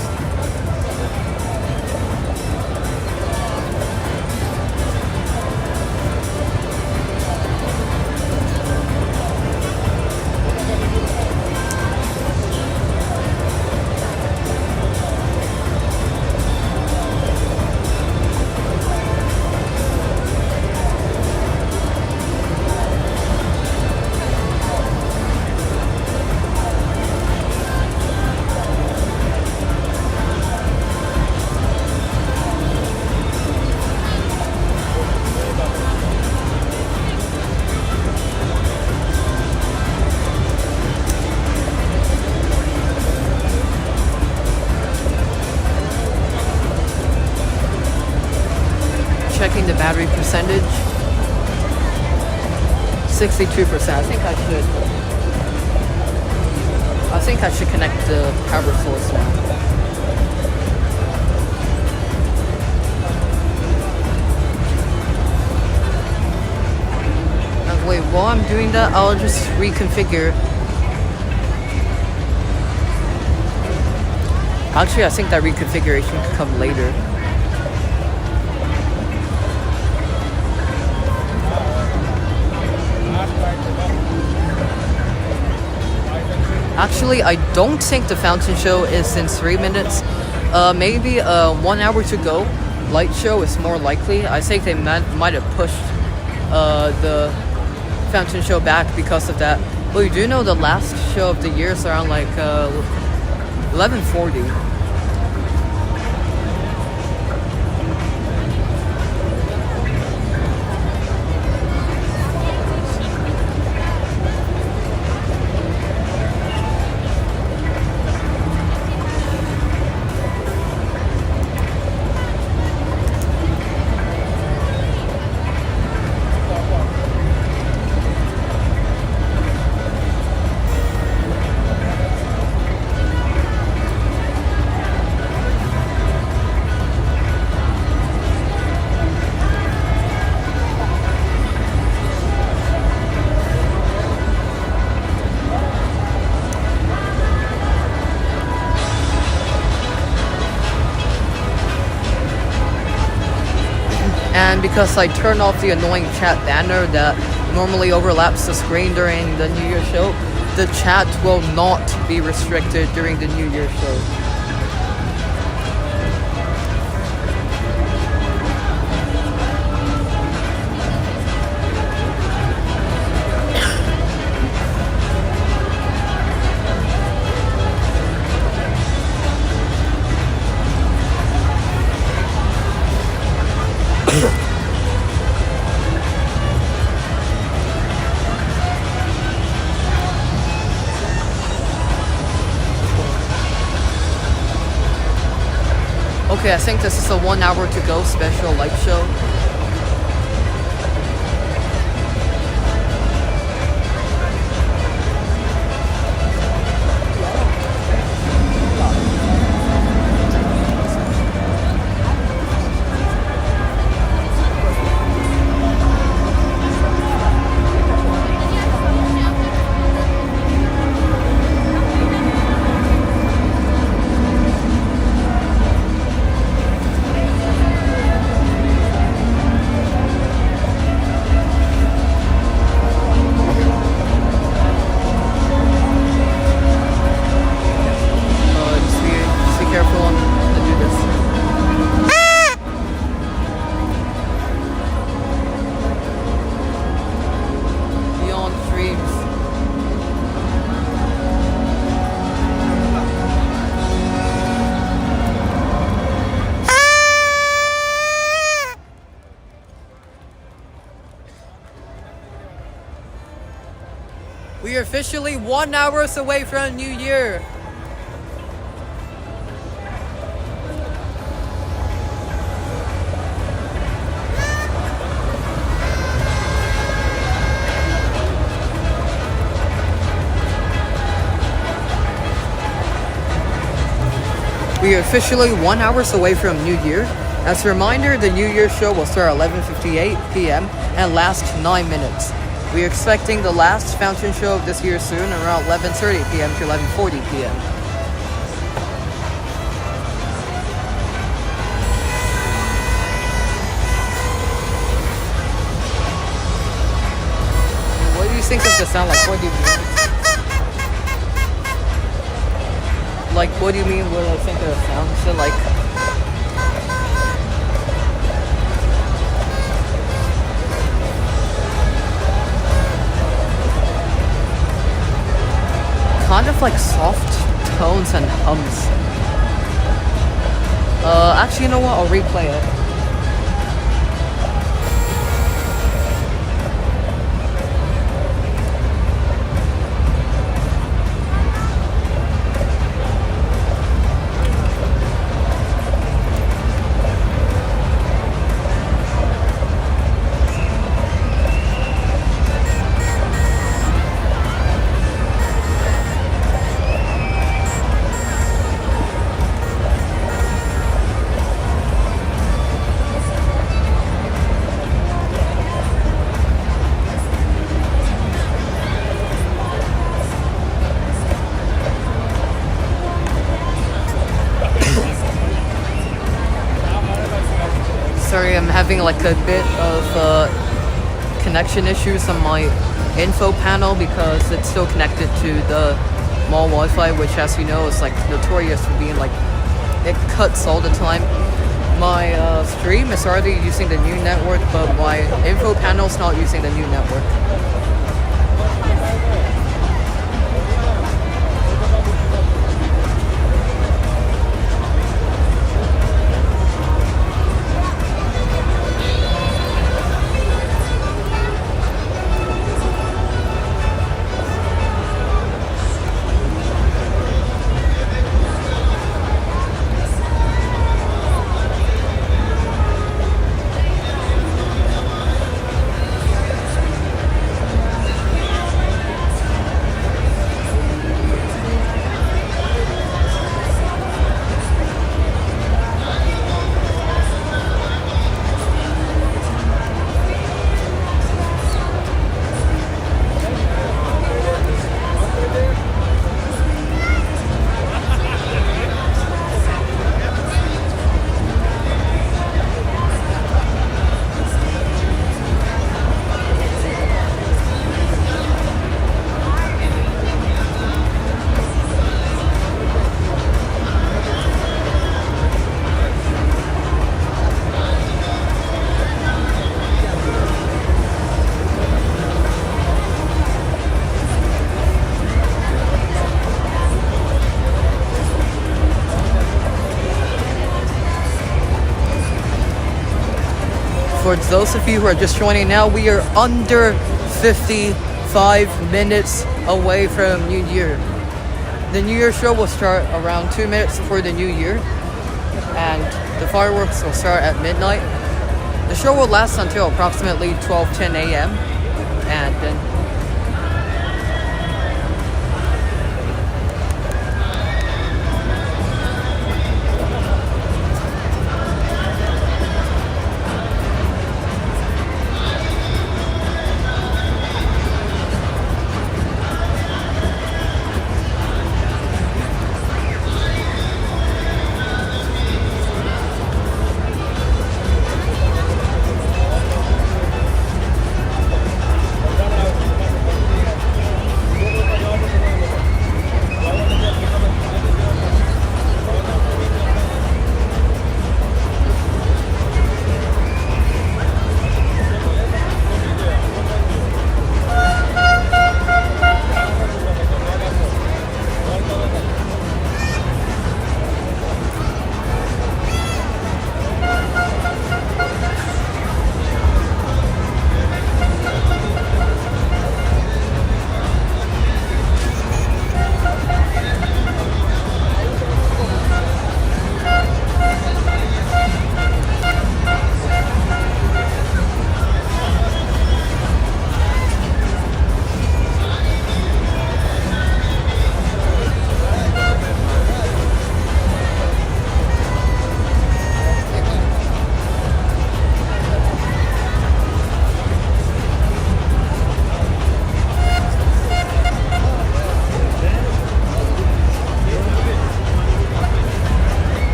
Checking the battery percentage. 62%. I think I should connect the power source now. Now wait, while I'm doing that, I'll just reconfigure. Actually, I think that reconfiguration could come later. Actually, I don't think the fountain show is in 3 minutes. Maybe 1 hour to go. Light show is more likely. I think they might have pushed the fountain show back because of that. But we do know the last show of the year is around like 11:40. And because I turned off the annoying chat banner that normally overlaps the screen during the New Year show, the chat will not be restricted during the New Year show. Okay, I think this is a 1 hour to go special light show. We are officially 1 hour away from New Year. We are officially 1 hour away from New Year. As a reminder, the New Year show will start at 11:58 p.m. and last 9 minutes. We are expecting the last fountain show of this year soon, around 11:30 p.m. to 11:40 p.m. What do you think of the sound like? What do you mean? Like, what do you mean? What do I think of the sound? So, like, kind of like soft tones and hums. Actually, you know what? I'll replay it. Sorry, I'm having like a bit of connection issues on my info panel because it's still connected to the mall Wi-Fi, which, as you know, is like notorious for being like, it cuts all the time. My stream is already using the new network, but my info panel is not using the new network. For those of you who are just joining now, we are under 55 minutes away from New Year. The New Year show will start around 2 minutes before the New Year, and the fireworks will start at midnight. The show will last until approximately 12:10 a.m. and then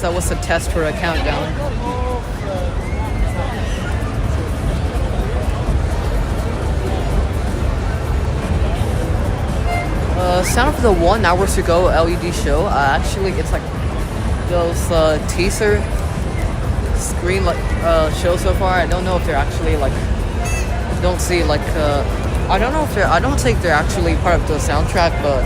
that was a test for a countdown. Sound of the 1 hour to go LED show. Actually, it's like those teaser screen shows so far. I don't know if they're actually like. Don't see like. I don't know if they're. I don't think they're actually part of the soundtrack, but.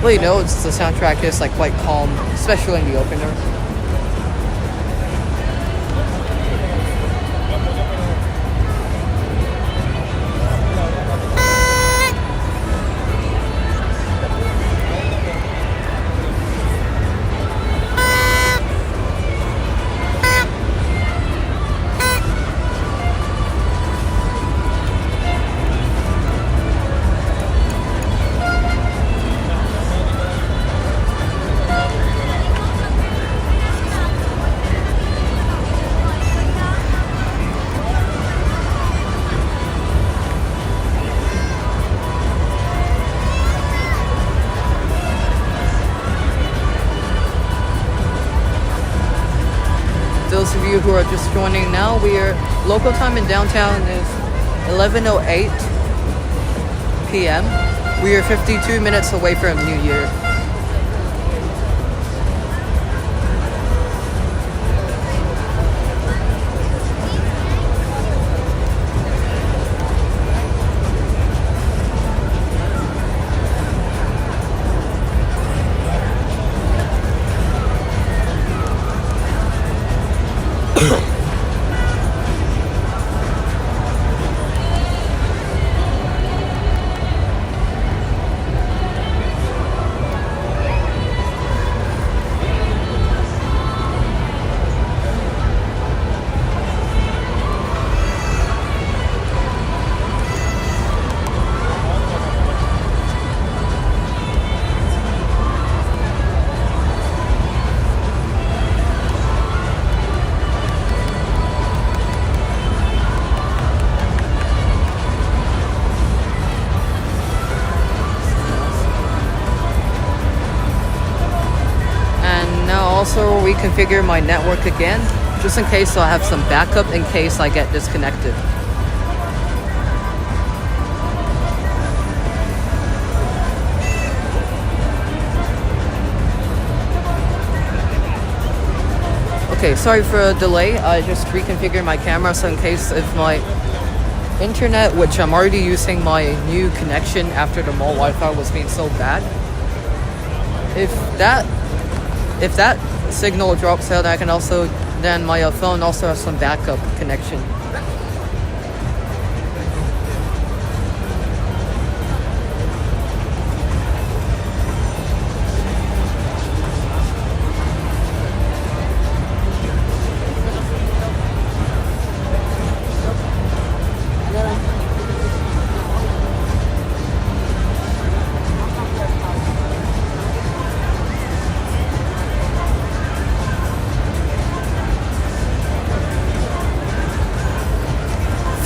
Well, you know, the soundtrack is like quite calm, especially in the opener. Those of you who are just joining now, local time in downtown is 11:08 p.m. We are 52 minutes away from New Year. Also reconfigure my network again, just in case I'll have some backup in case I get disconnected. Okay, sorry for a delay. I just reconfigured my camera so in case if my internet, which I'm already using my new connection after the mall Wi-Fi was being so bad, if that signal drops out, I can also, then my phone also has some backup connection.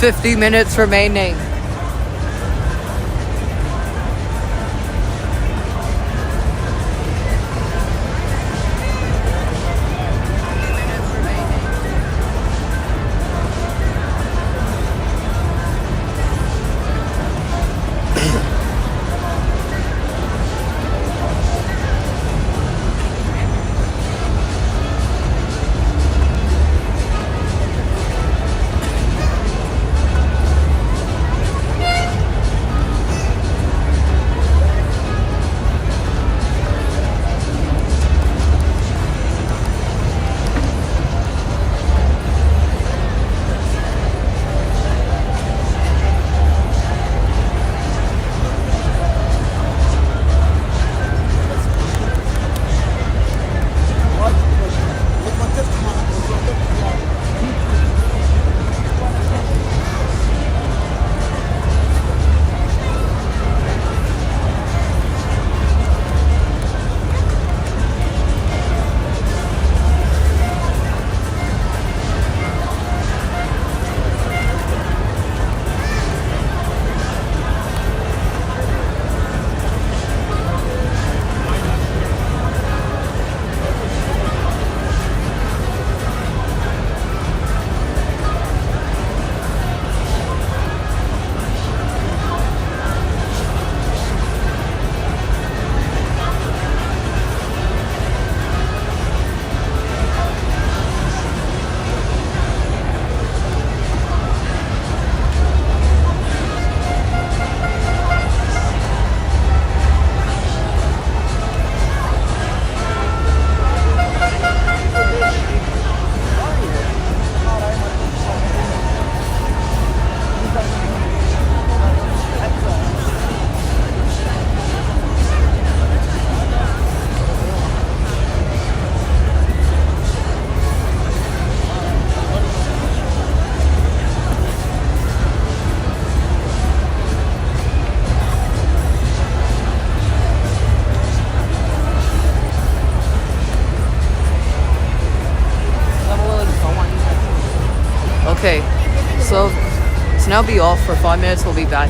"50 minutes remaining." Okay, so now be off for 5 minutes. We'll be back.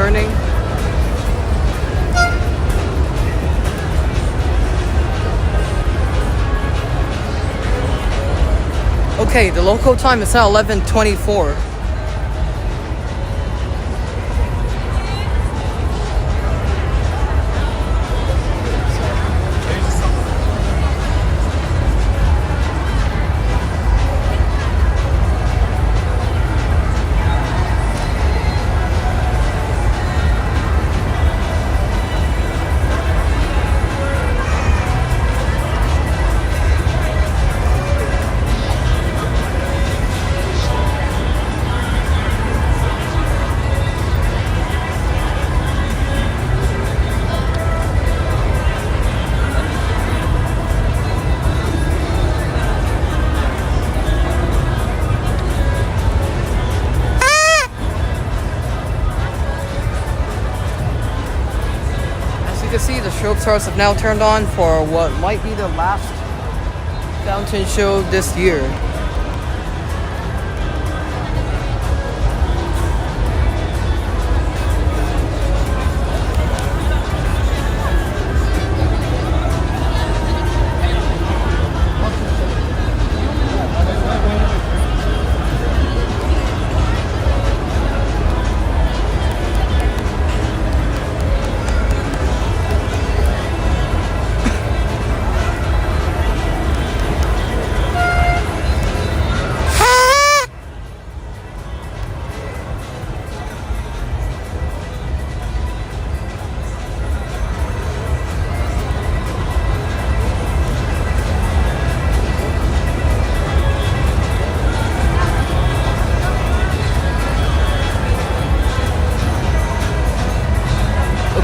turning. Okay, the local time is now 11:24. You can see the strobe stars have now turned on for what might be the last fountain show this year.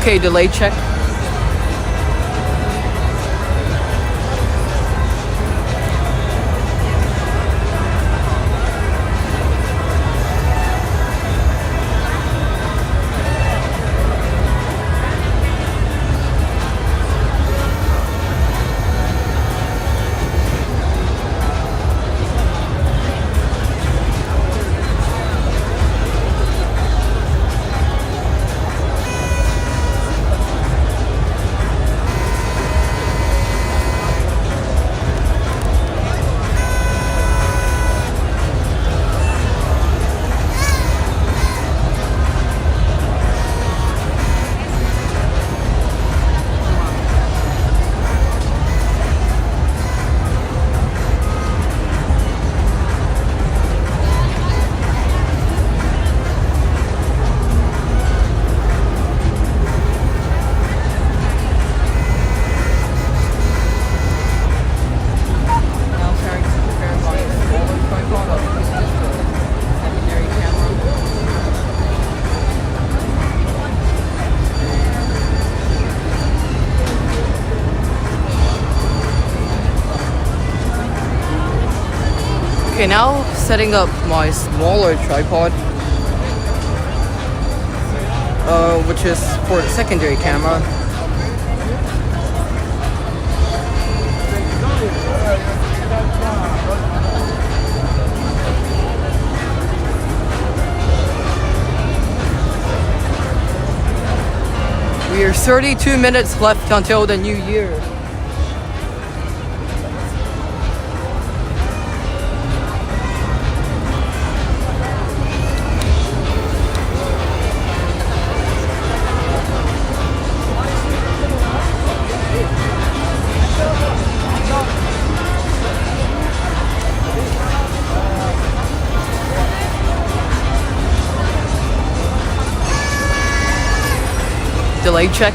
Okay, delay check. Okay, now setting up my smaller tripod, which is for the secondary camera. We are 32 minutes left until the new year. Delay check.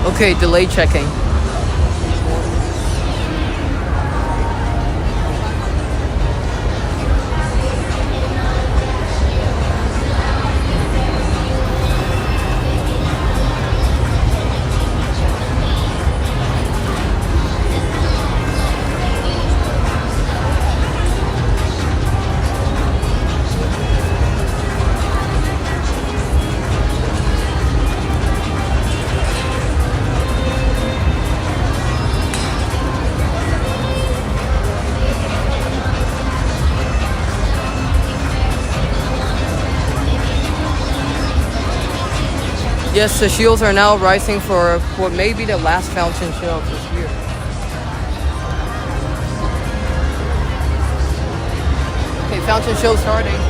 Okay, delay checking. Yes, the shields are now rising for what may be the last fountain show of this year. Okay, fountain show starting.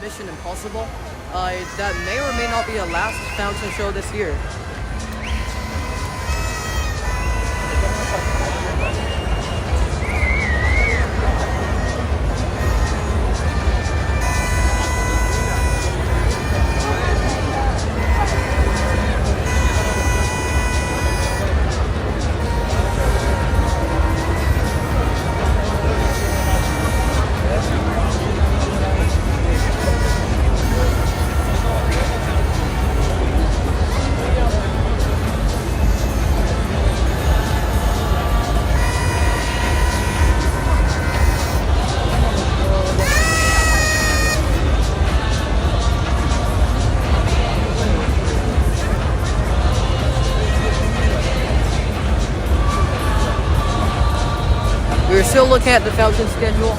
Mission Impossible. That may or may not be a last fountain show this year. We're still looking at the fountain schedule.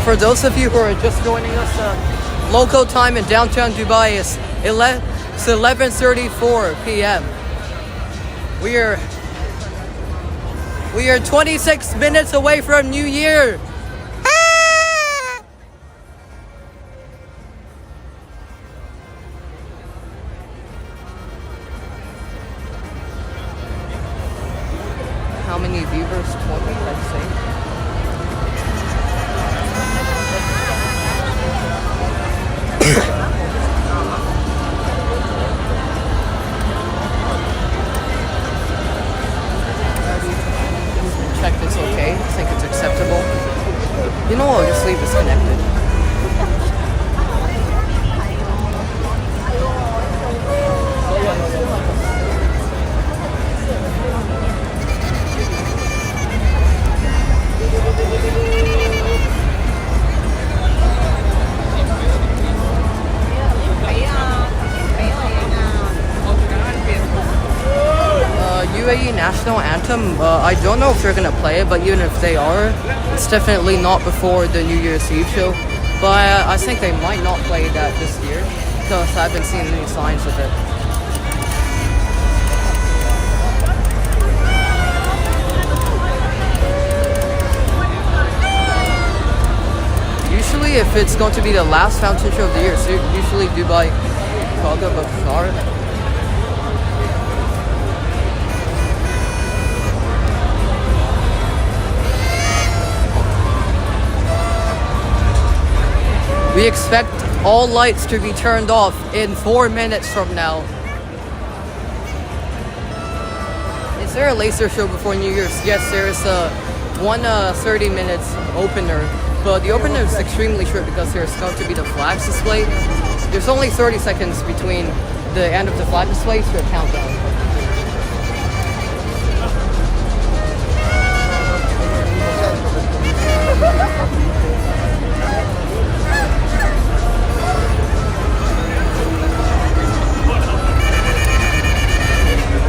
For those of you who are just joining us, local time in downtown Dubai is 11:34 p.m. We are 26 minutes away from New Year. How many viewers? 20, let's say. Check it's okay. I think it's acceptable. You know what? I'll just leave this connected. UAE national anthem, I don't know if they're gonna play it, but even if they are, it's definitely not before the New Year's Eve show. But I think they might not play that this year, because I haven't seen any signs of it. Usually if it's going to be the last fountain show of the year, so usually Dubai, Qatar, but Qatar. We expect all lights to be turned off in 4 minutes from now. Is there a laser show before New Year's? Yes, there's one 30 minutes opener, but the opener is extremely short because there's going to be the flags display. There's only 30 seconds between the end of the flag display to a countdown.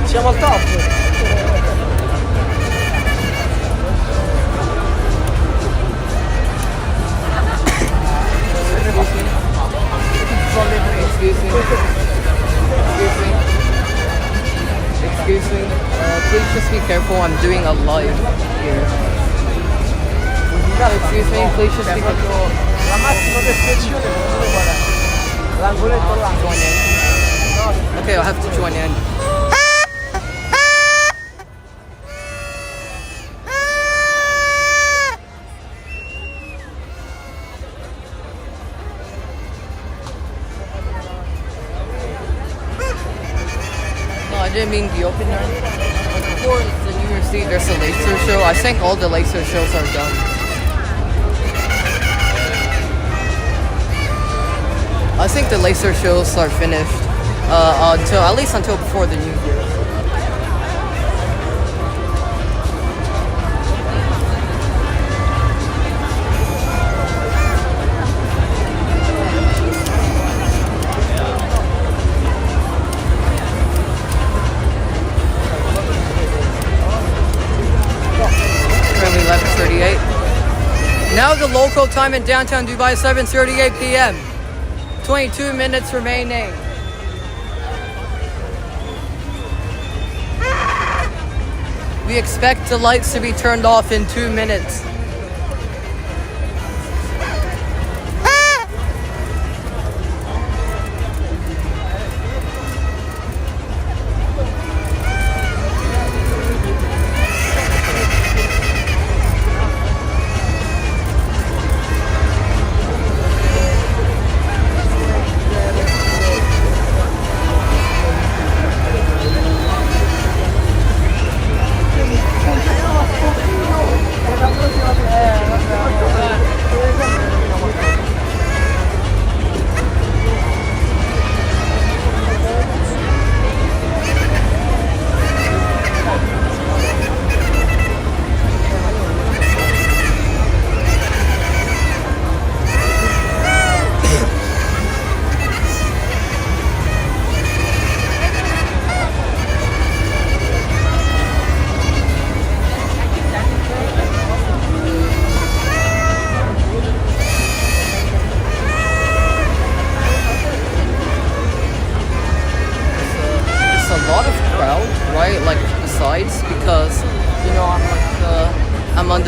Siamo al top! Excuse me. Please just be careful. I'm doing a live here. Excuse me. Please just be careful. La massima descrizione l'angoletto là. Join in. Okay, I'll have to join in. I didn't mean the opener. Before the New Year's Eve, there's a laser show. I think all the laser shows are done. I think the laser shows are finished until at least until before the New Year. Currently 11:38. Now the local time in downtown Dubai, 7:38 p.m. 22 minutes remaining. We expect the lights to be turned off in 2 minutes.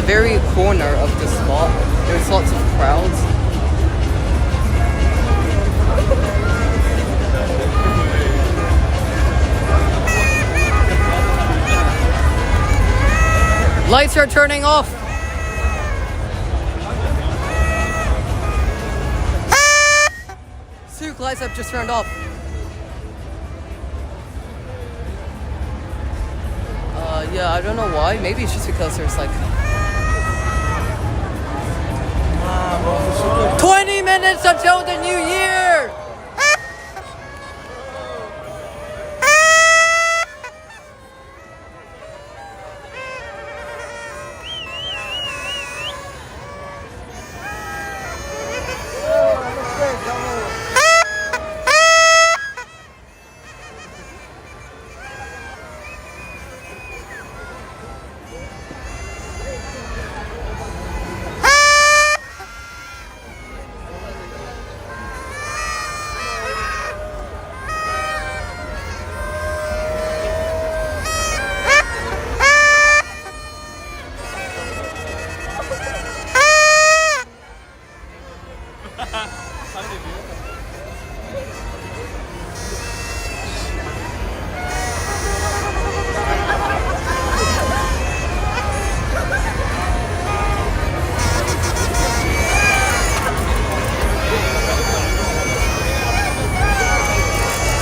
very corner of the spot. There's lots of crowds. Lights are turning off. Souk, lights have just turned off. Yeah, I don't know why. Maybe it's just because there's like 20 minutes until the new year!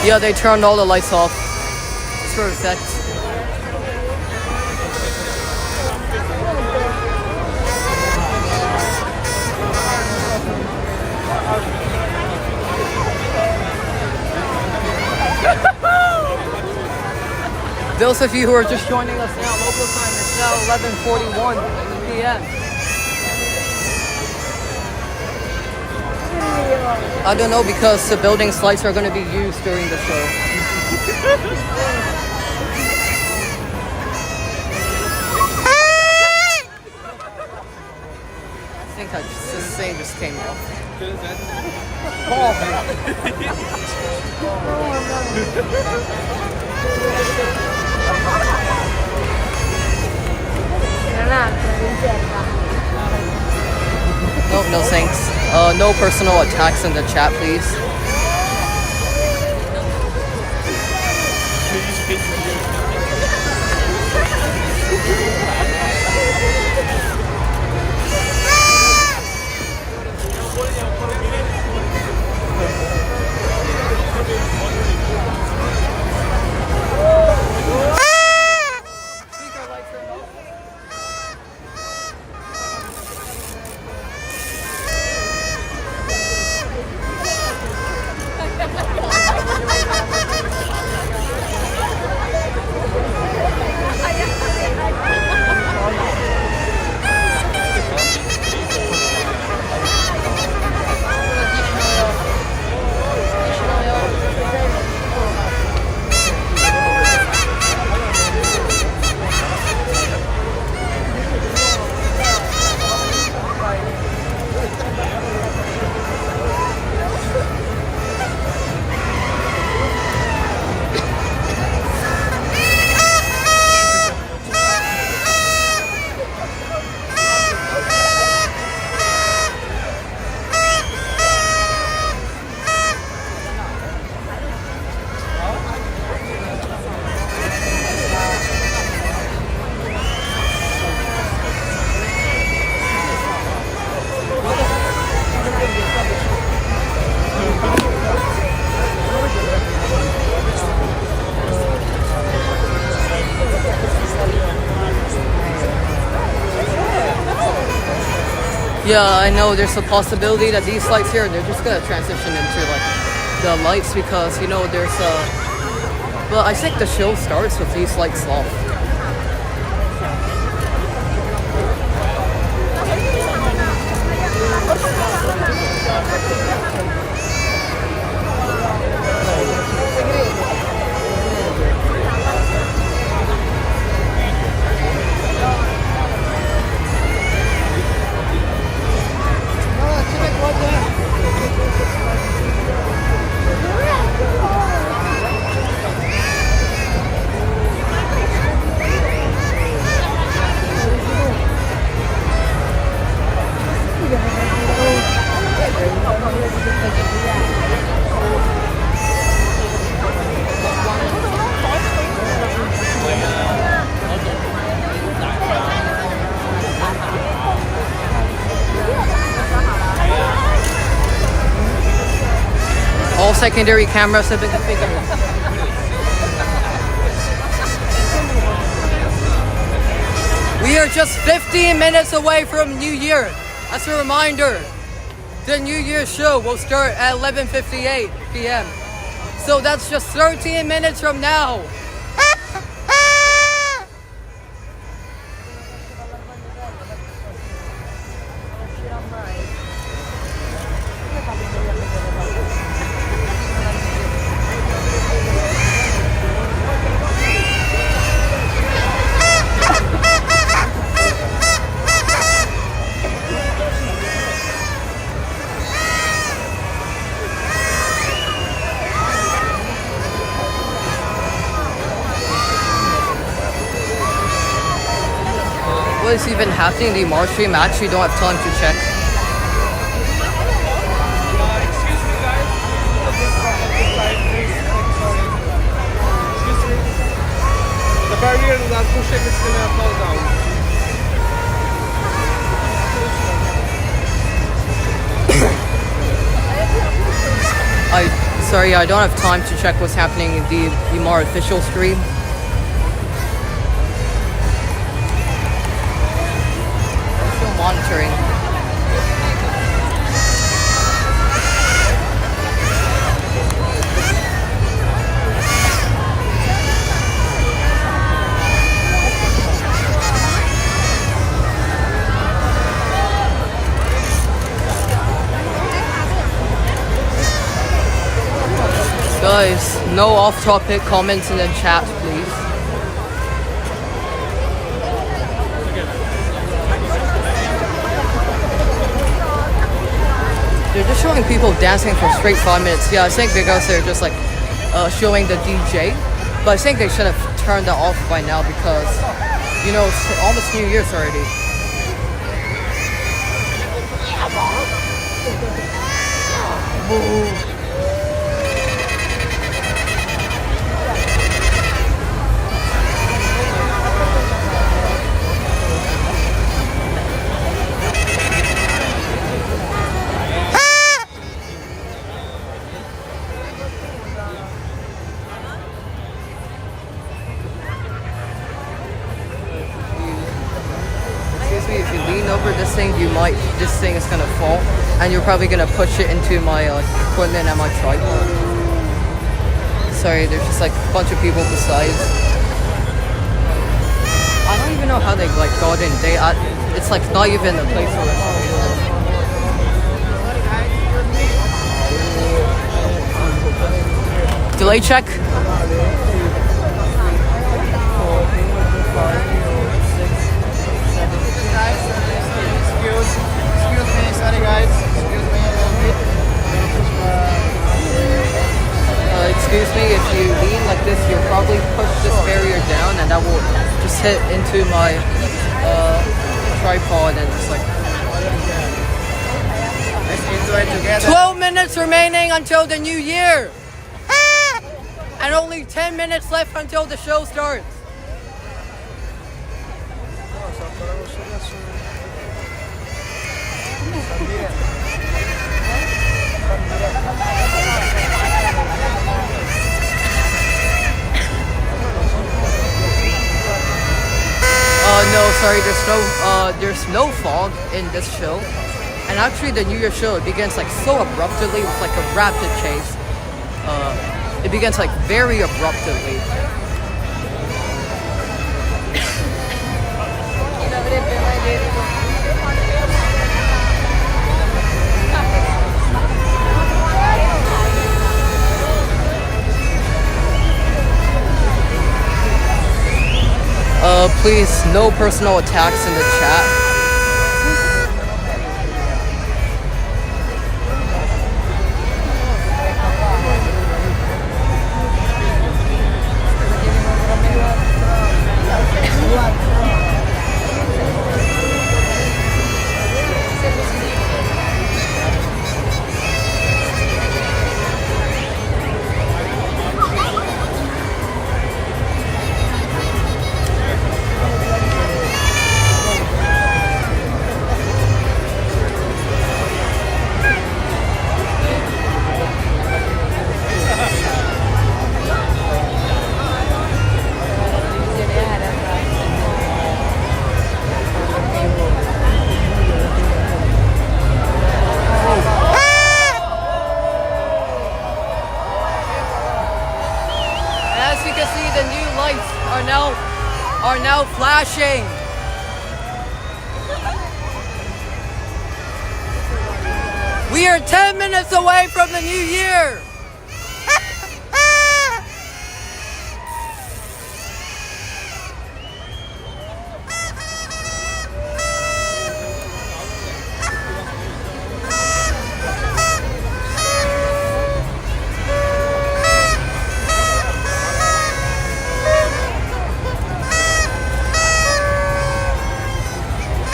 Yeah, they turned all the lights off. It's for effect. Those of you who are just joining us now, local time is now 11:41 p.m. I don't know because the building's lights are going to be used during the show. I think this thing just came off. No thanks. No personal attacks in the chat, please. Yeah, I know there's a possibility that these lights here, they're just gonna transition into like the lights because, you know, there's but I think the show starts with these lights off. All secondary cameras have been configured. We are just 15 minutes away from New Year. As a reminder, the New Year's show will start at 11:58 p.m. So that's just 13 minutes from now. What is even happening in the Emaar stream? I actually don't have time to check. The barrier that pushing is gonna fall down. Sorry, I don't have time to check what's happening in the Emaar official stream. Monitoring. Guys, no off-topic comments in the chat, please. They're just showing people dancing for straight 5 minutes. Yeah, I think because they're just like showing the DJ. But I think they should have turned that off by now because, you know, it's almost New Year's already. If you lean over this thing, this thing is gonna fall, and you're probably gonna push it into my equipment and my tripod. Sorry, there's just like a bunch of people besides. I don't even know how they like got in. It's like not even a place for it. Delay check. Excuse me, sorry guys. Excuse me a little bit. Excuse me, if you lean like this, you'll probably push this barrier down and that will just hit into my tripod and just like... Let's enjoy together. 12 minutes remaining until the new year! And only 10 minutes left until the show starts. No, sorry, there's no fog in this show. And actually the New Year show, it begins like so abruptly with like a rapid chase. It begins like very abruptly. Please, no personal attacks in the chat. are now flashing. We are 10 minutes away from the new year.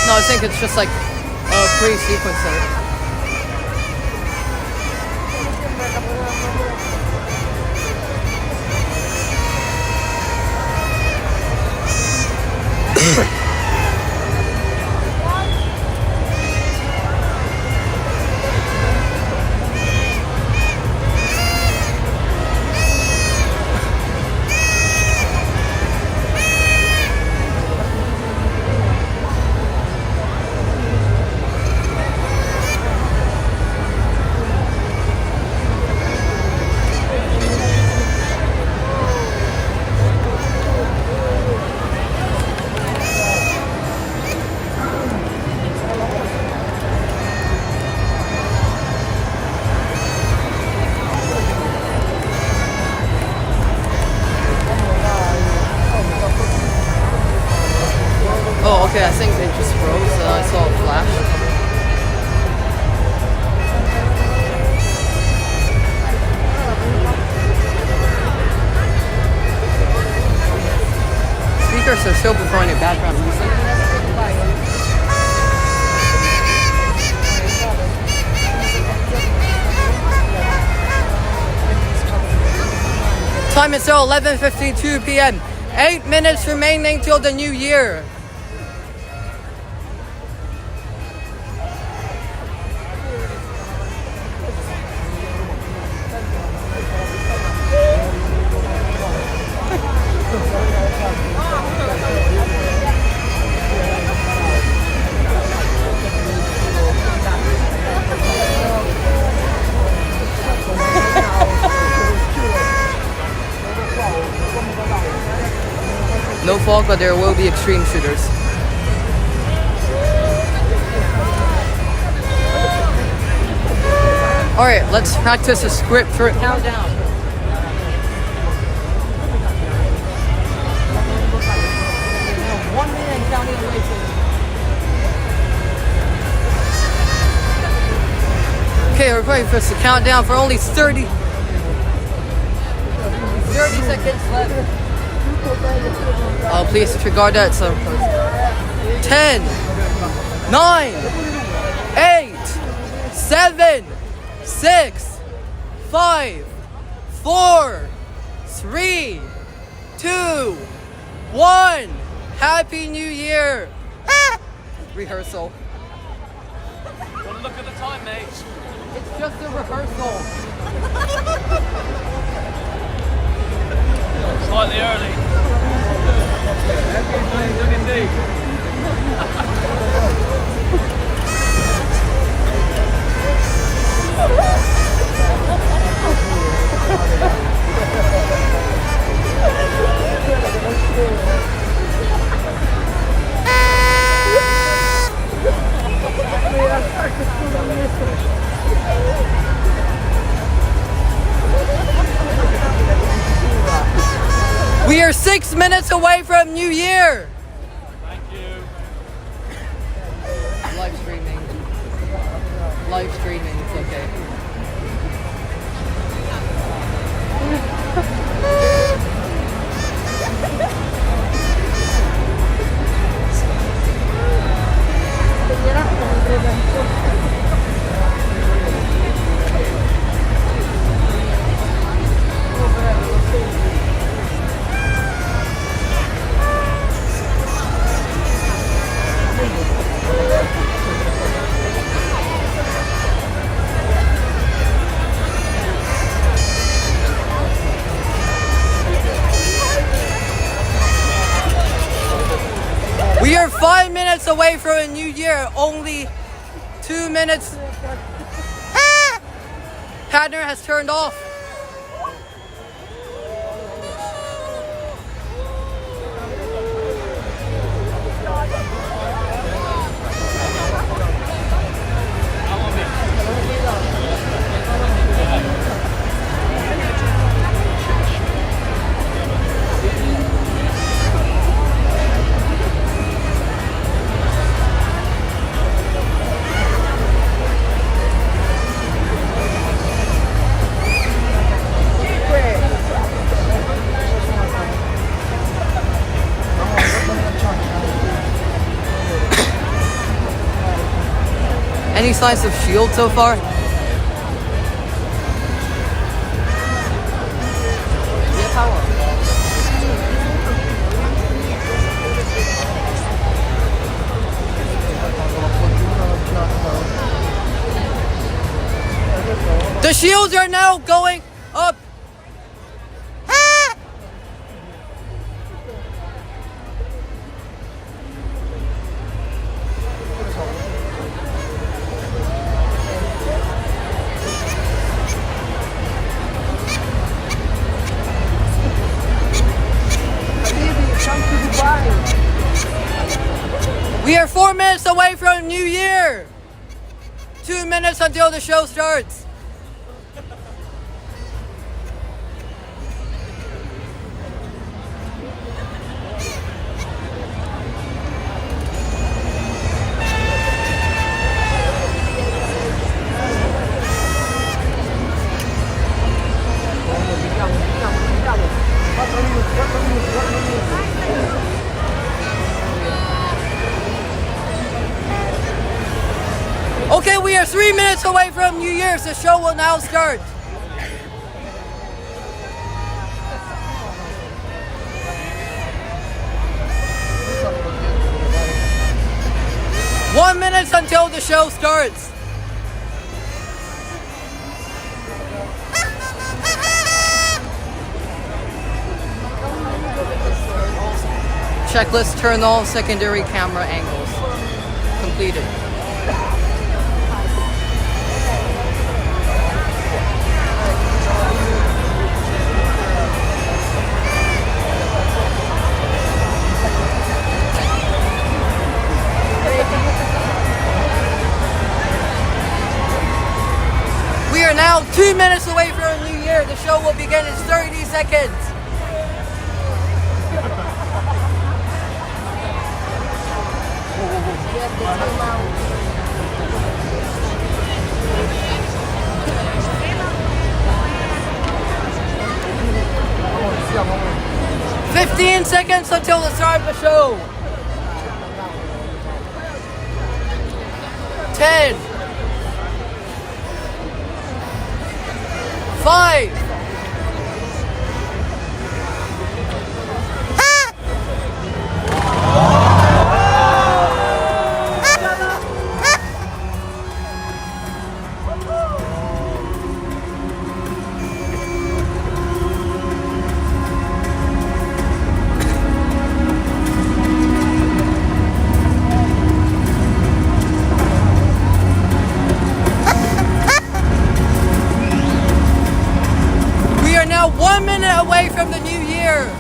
No, I think it's just like a pre-sequencer. Oh, okay, I think it just froze. I saw a flash. Speakers are still performing in background music. Time is still 11:52 p.m. 8 minutes remaining till the new year. No fog, but there will be extreme shooters. Alright, let's practice a script for a countdown. Now 1 minute and counting away to... Okay, we're playing for the countdown for only 30 seconds left. Oh, please disregard that. So 10, 9, 8, 7, 6, 5, 4, 3, 2, 1. Happy New Year! Rehearsal. Don't look at the time, mate. It's just a rehearsal. Slightly early. Look indeed. We are 6 minutes away from New Year. Thank you. Live streaming. Live streaming, it's okay. We are 5 minutes away from a new year. Only 2 minutes. Padner has turned off. signs of shield so far? The shields are now going up. We are 4 minutes away from New Year. 2 minutes until the show starts. Okay, we are 3 minutes away from New Year's. The show will now start. One minute until the show starts. Checklist, turn all secondary camera angles. Completed. We are now 2 minutes away from New Year. The show will begin in 30 seconds. "15 seconds until the start of the show. 10, 5, 1 minute away from the new year.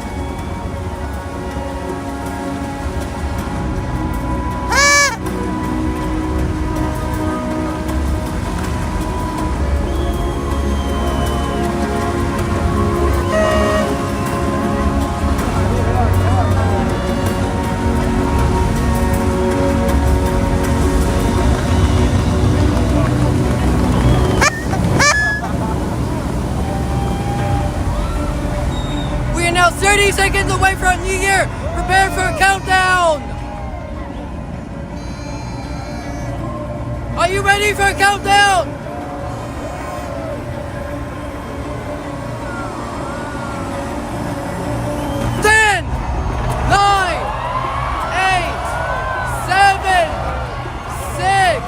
We are now 30 seconds away from New Year. Prepare for a countdown. Are you ready for a countdown? 10, 9, 8, 7, 6,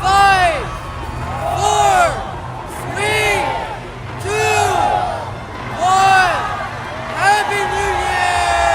5, 4, 3, 2, 1. Happy New Year!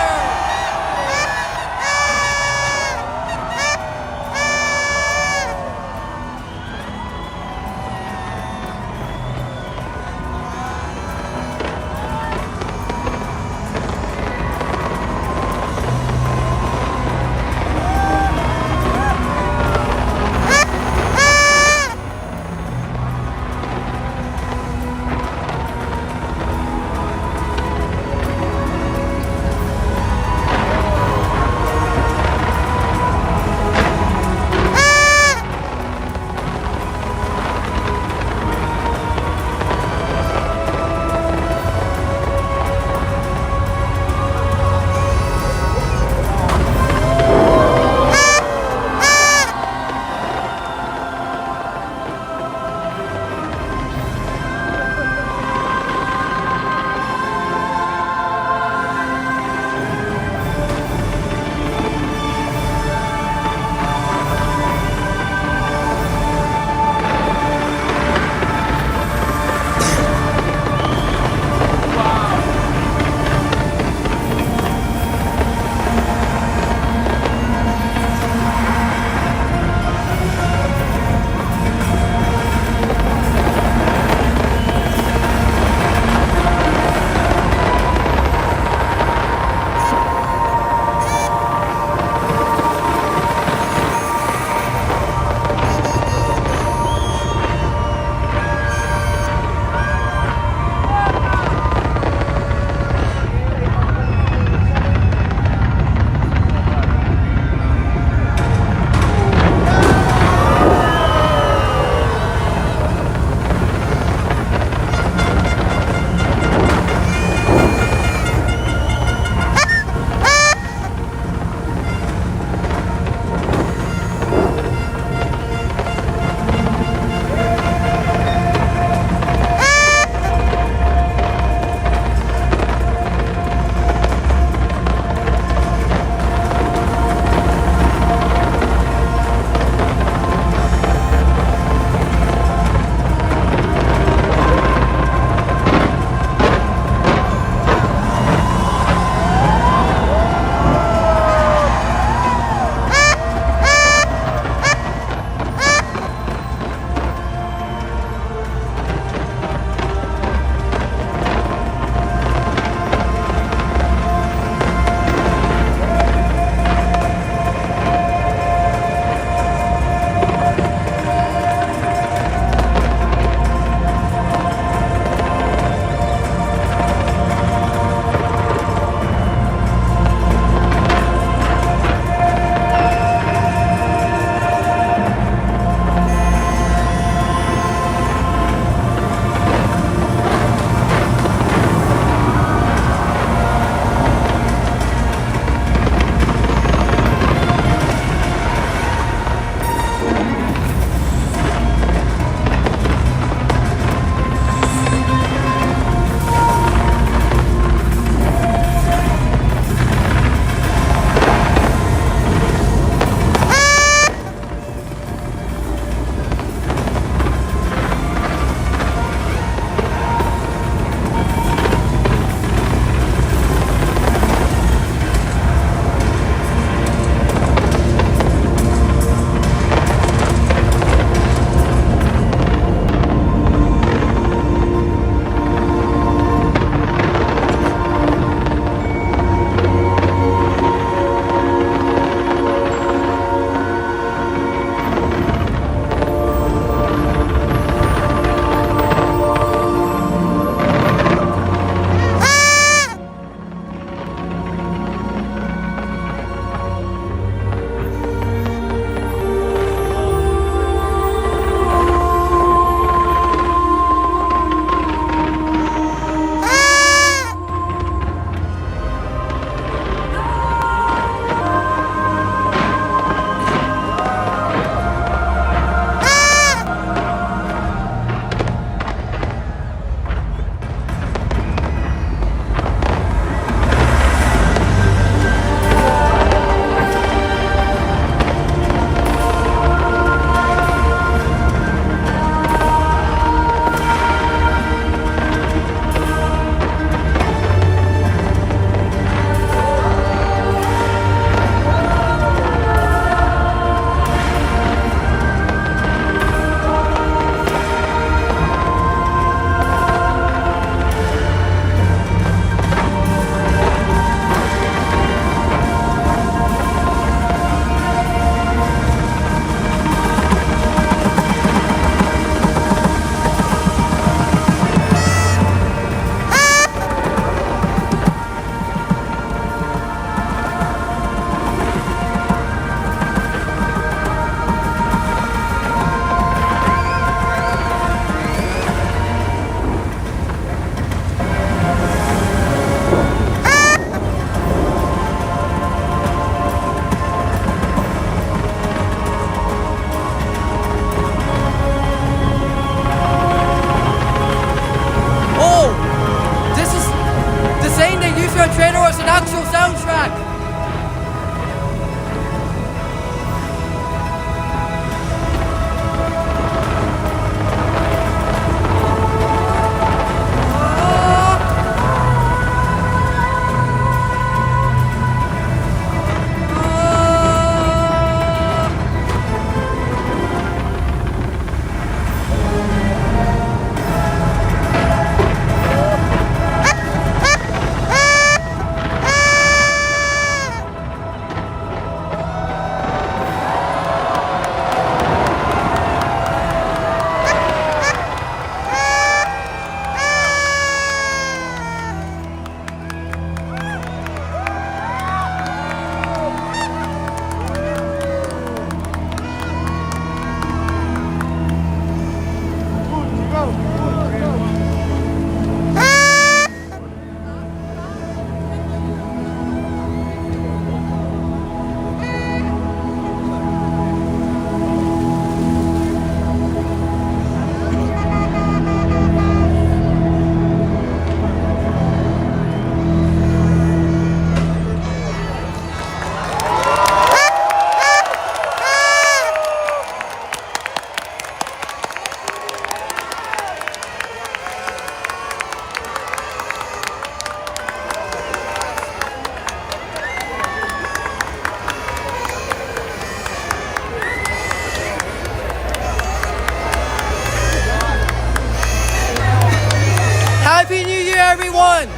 everyone!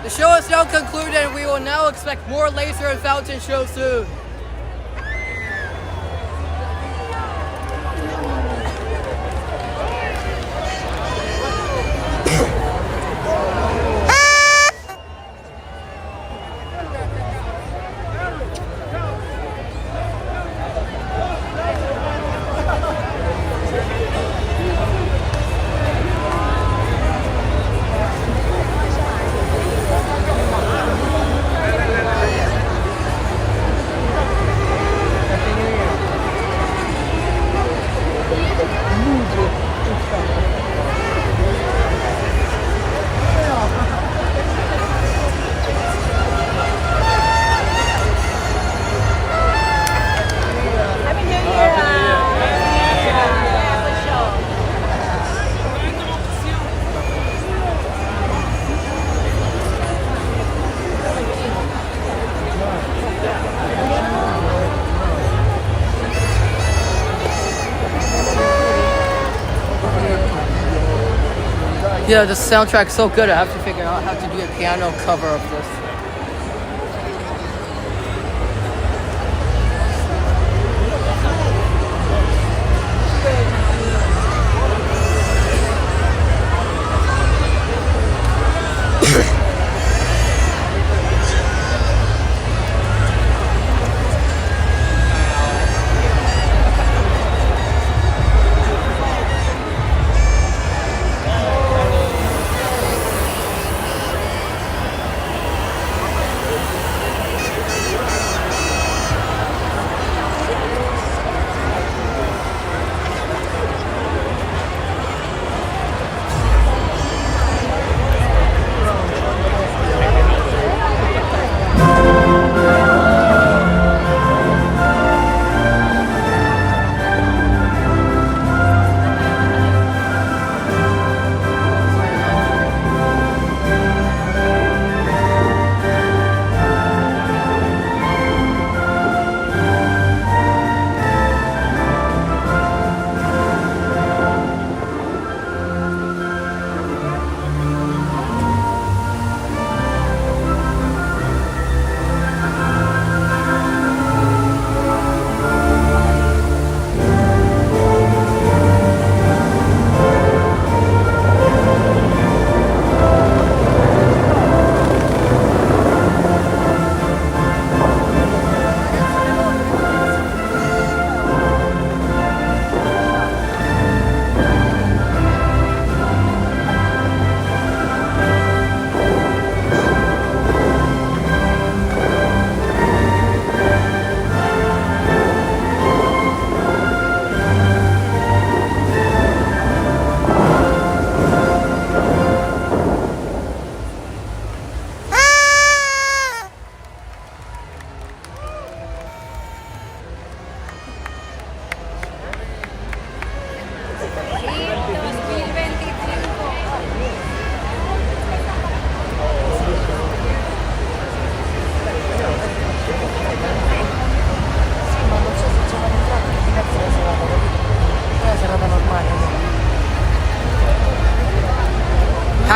The show is now concluded and we will now expect more laser and fountain shows soon. Yeah, the soundtrack's so good, I have to figure out how to do a piano cover of this.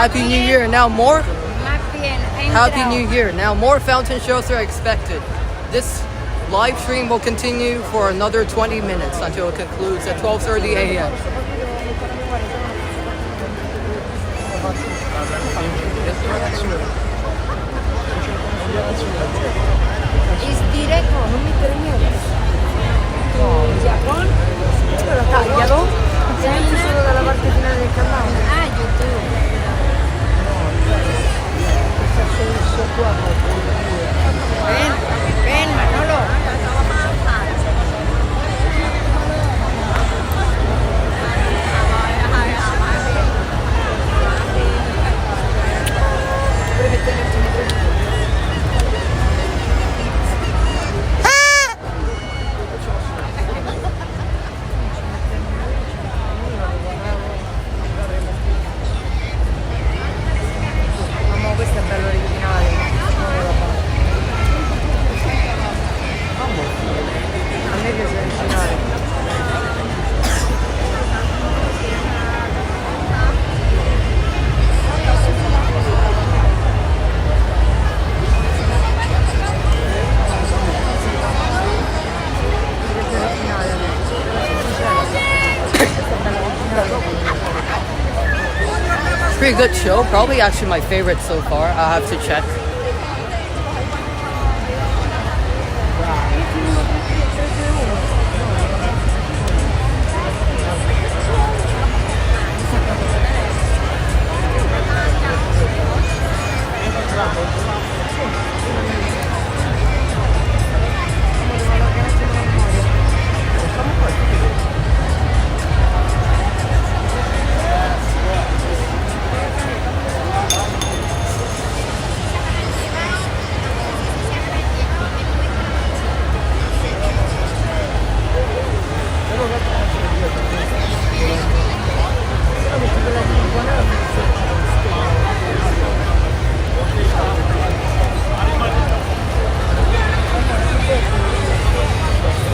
Happy New Year! Now more. Happy New Year! Now more fountain shows are expected. This live stream will continue for another 20 minutes until it concludes at 12:30 a.m. Es directo, non mettere niente. Lo tagliano, si mette solo dalla parte finale del canale. Ah, YouTube. Ven, ven, Manolo. Pretty good show. Probably actually my favorite so far. I'll have to check.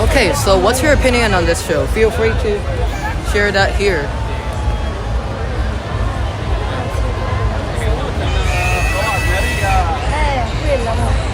Okay, so what's your opinion on this show? Feel free to share that here. Quella, amore.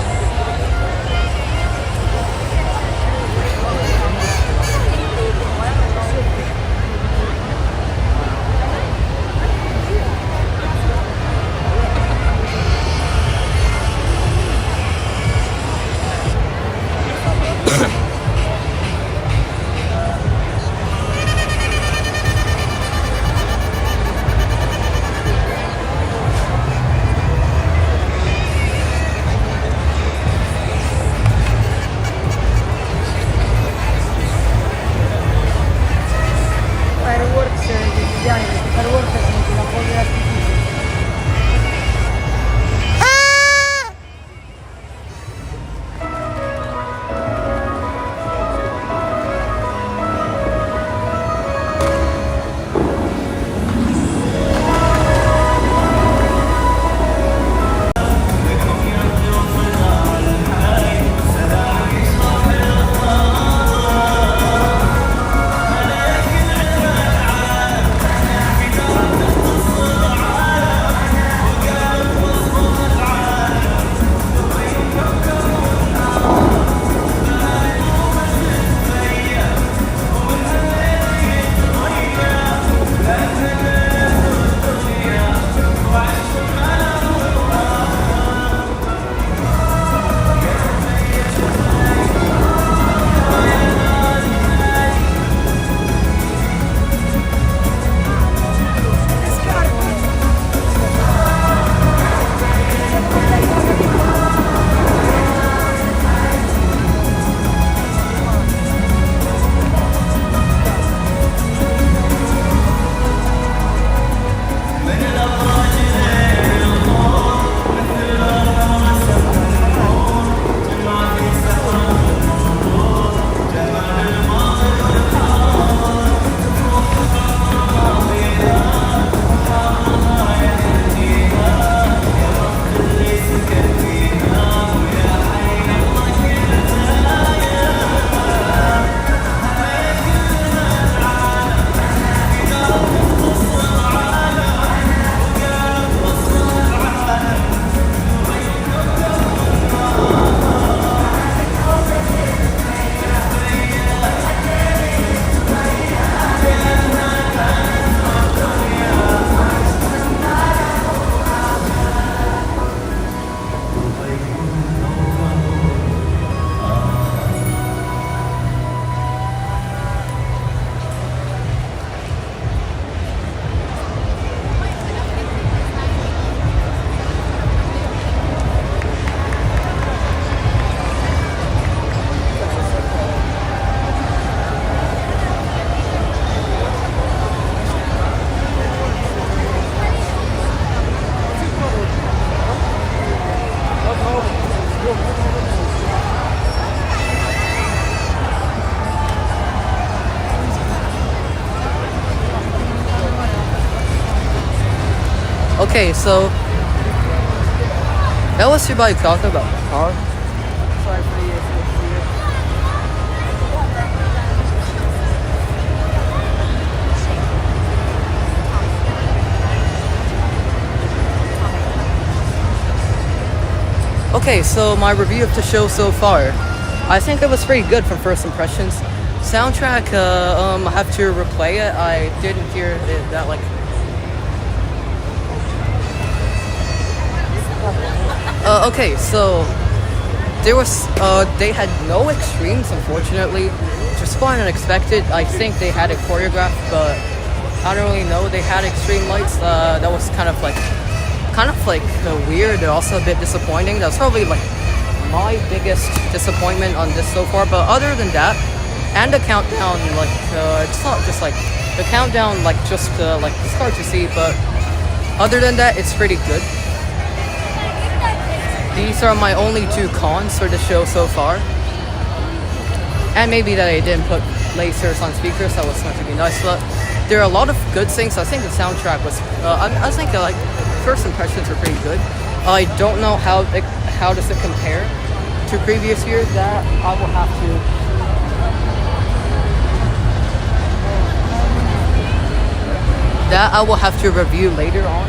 Fireworks, fireworks sono una fuoco d'artificio. Okay, so that was everybody talking about car. Sorry for the Okay, so my review of the show so far, I think it was pretty good from first impressions. Soundtrack, I have to replay it. I didn't hear it that like Okay, so they had no extremes, unfortunately, which was quite unexpected. I think they had it choreographed, but I don't really know. They had extreme lights. That was kind of like weird and also a bit disappointing. That was probably like my biggest disappointment on this so far. But other than that, and the countdown, it's not just like the countdown, it's hard to see, but other than that, it's pretty good. These are my only two cons for the show so far. And maybe that I didn't put lasers on speakers, that was going to be nice, but there are a lot of good things. I think the soundtrack was, I think first impressions were pretty good. I don't know how does it compare to previous years. That I will have to review later on.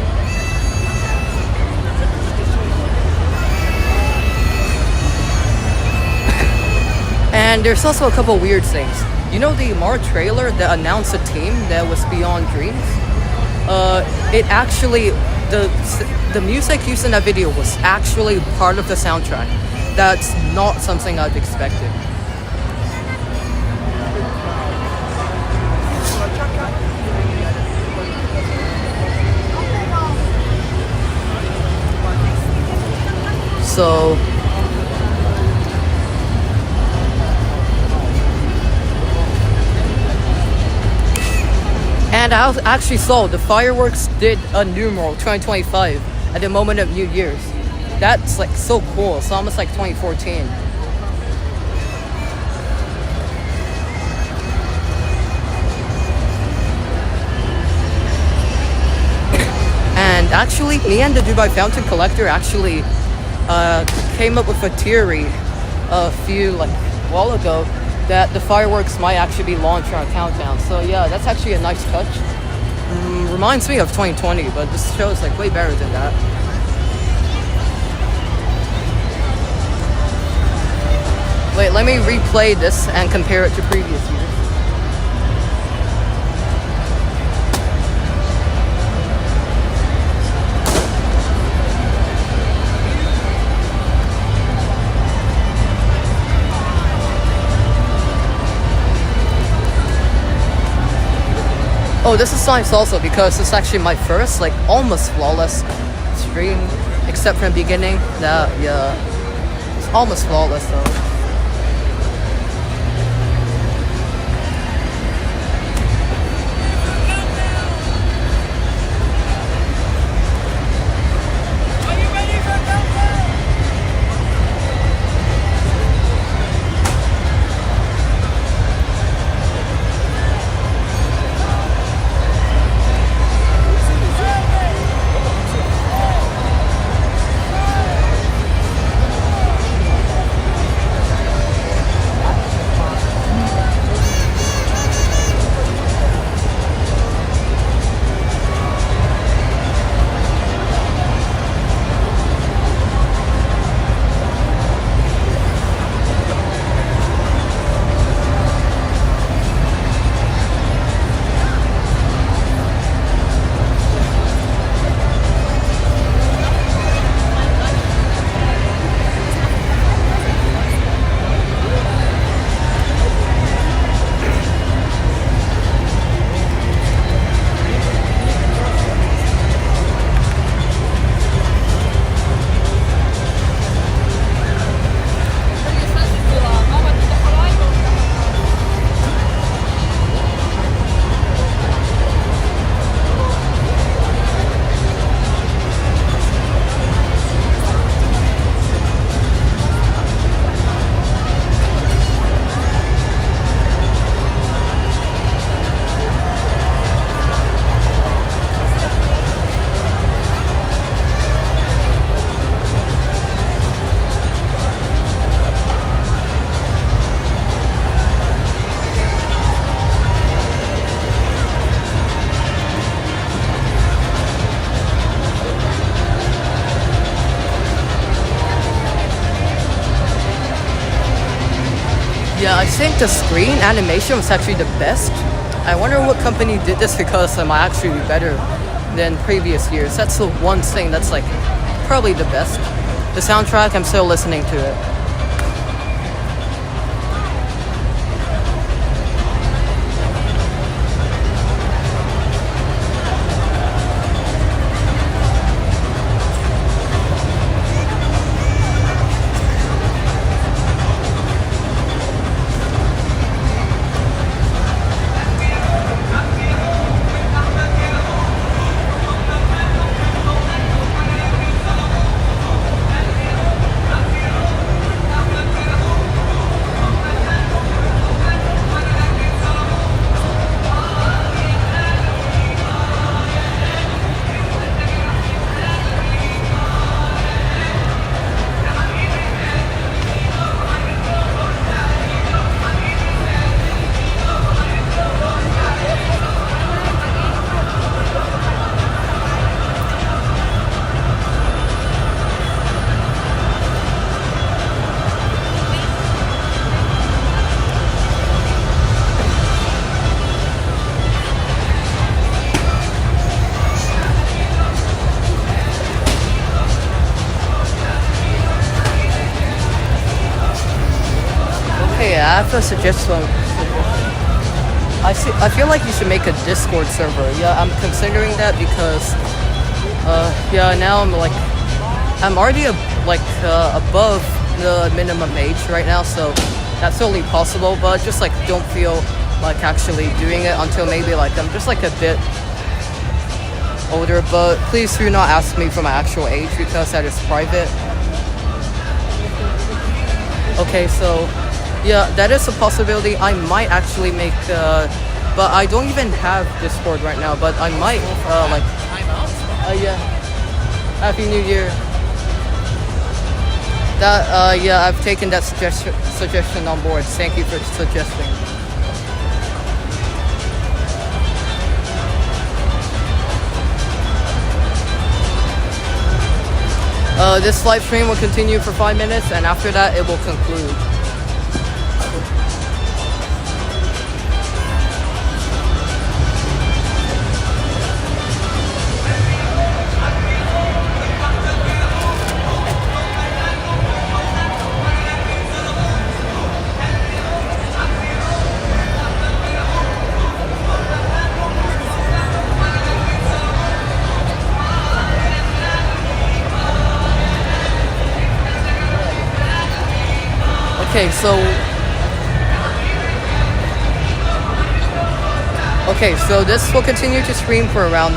And there's also a couple weird things. You know the Emaar trailer that announced a team that was Beyond Dreams? It actually, the music used in that video was actually part of the soundtrack. That's not something I've expected. So and I actually saw the fireworks did a numeral 2025 at the moment of New Year's. That's like so cool. It's almost like 2014. And actually, me and the Dubai Fountain Collector actually came up with a theory a while ago that the fireworks might actually be launched on a countdown. So yeah, that's actually a nice touch. Reminds me of 2020, but this show is like way better than that. Wait, let me replay this and compare it to previous years. Oh, this is nice also because it's actually my first, almost flawless stream, except from the beginning. Yeah, it's almost flawless though. Yeah, I think the screen animation was actually the best. I wonder what company did this because it might actually be better than previous years. That's the one thing that's probably the best. The soundtrack, I'm still listening to it. I have a suggestion. I feel like you should make a Discord server. Yeah, I'm considering that because, yeah, now I'm already above the minimum age right now, so that's only possible. But just like don't feel like actually doing it until maybe like I'm just like a bit older. But please do not ask me for my actual age because that is private. Okay, so. Yeah, that is a possibility. I might actually make, but I don't even have Discord right now. But I might, yeah. Happy New Year. That, yeah, I've taken that suggestion on board. Thank you for suggesting. This live stream will continue for 5 minutes, and after that, it will conclude. Okay, so this will continue to stream for around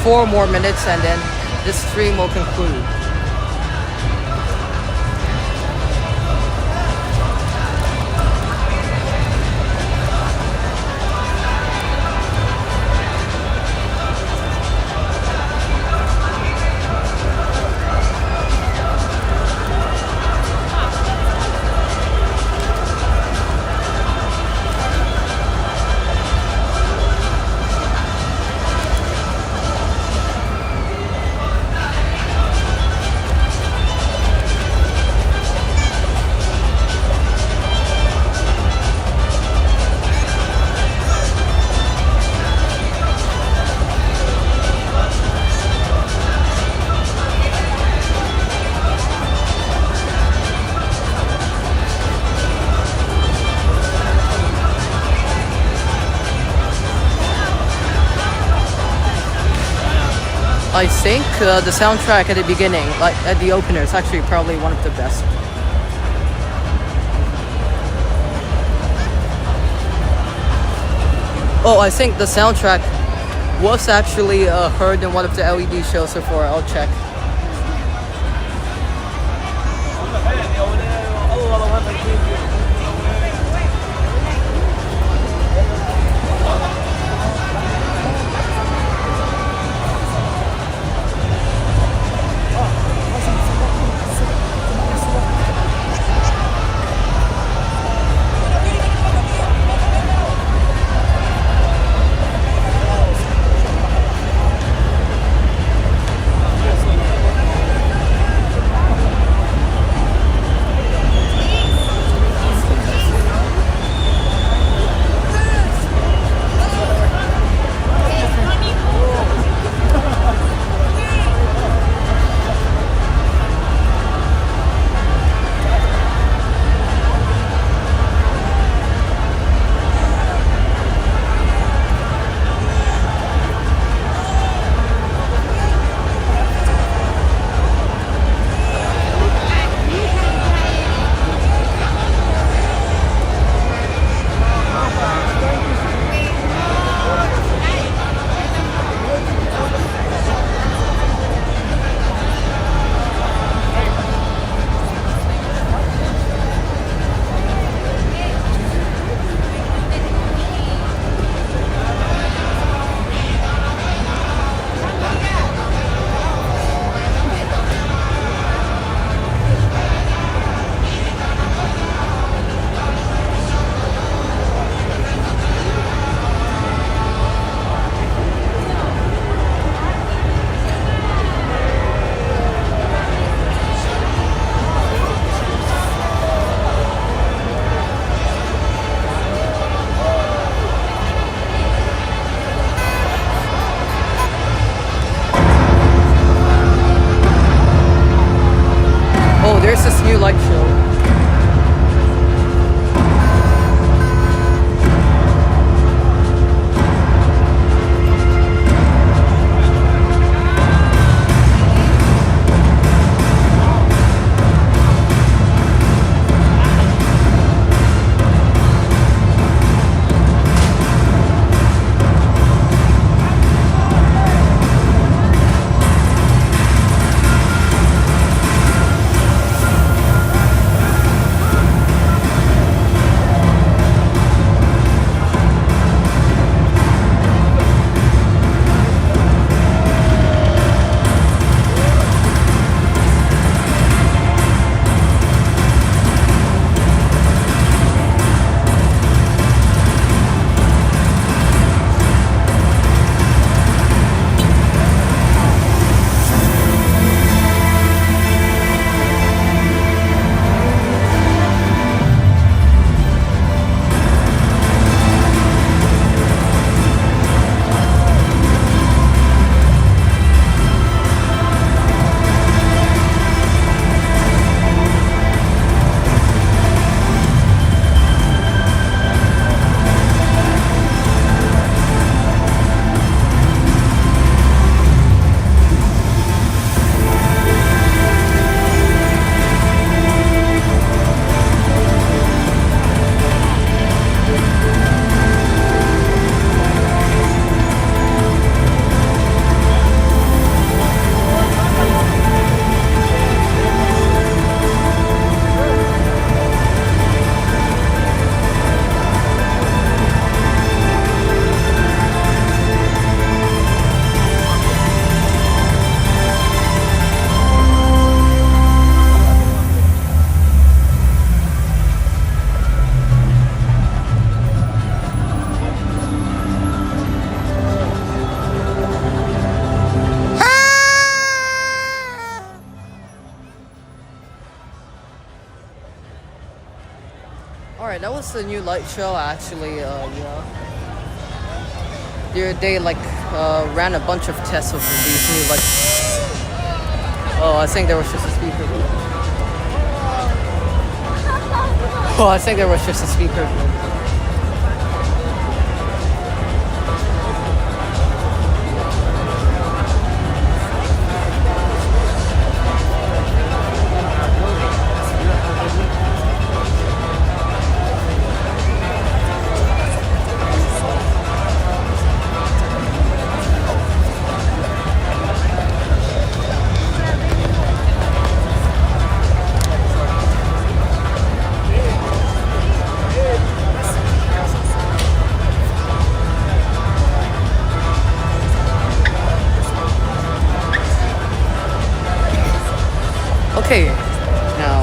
4 more minutes, and then this stream will conclude. I think the soundtrack at the beginning, like at the opener, is actually probably one of the best. Oh, I think the soundtrack was actually heard in one of the LED shows before. I'll check. Alright, that was the new light show actually. They ran a bunch of tests of these new lights. Oh, I think there was just a speaker. Oh, I think there was just a speaker. Okay, now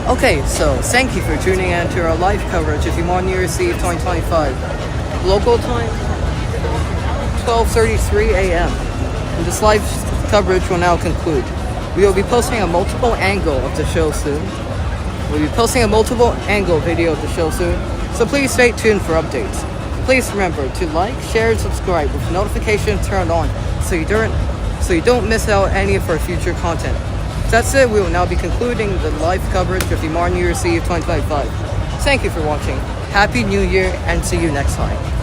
okay, so thank you for tuning in to our live coverage of Emaar New Year's Eve 2025. Local time, 12:33 a.m. And this live coverage will now conclude. We will be posting a multiple angle of the show soon. We'll be posting a multiple angle video of the show soon, so please stay tuned for updates. Please remember to like, share, and subscribe with notifications turned on so you don't miss out any of our future content. That's it. We will now be concluding the live coverage of Emaar New Year's Eve 2025. Thank you for watching. Happy New Year, and see you next time.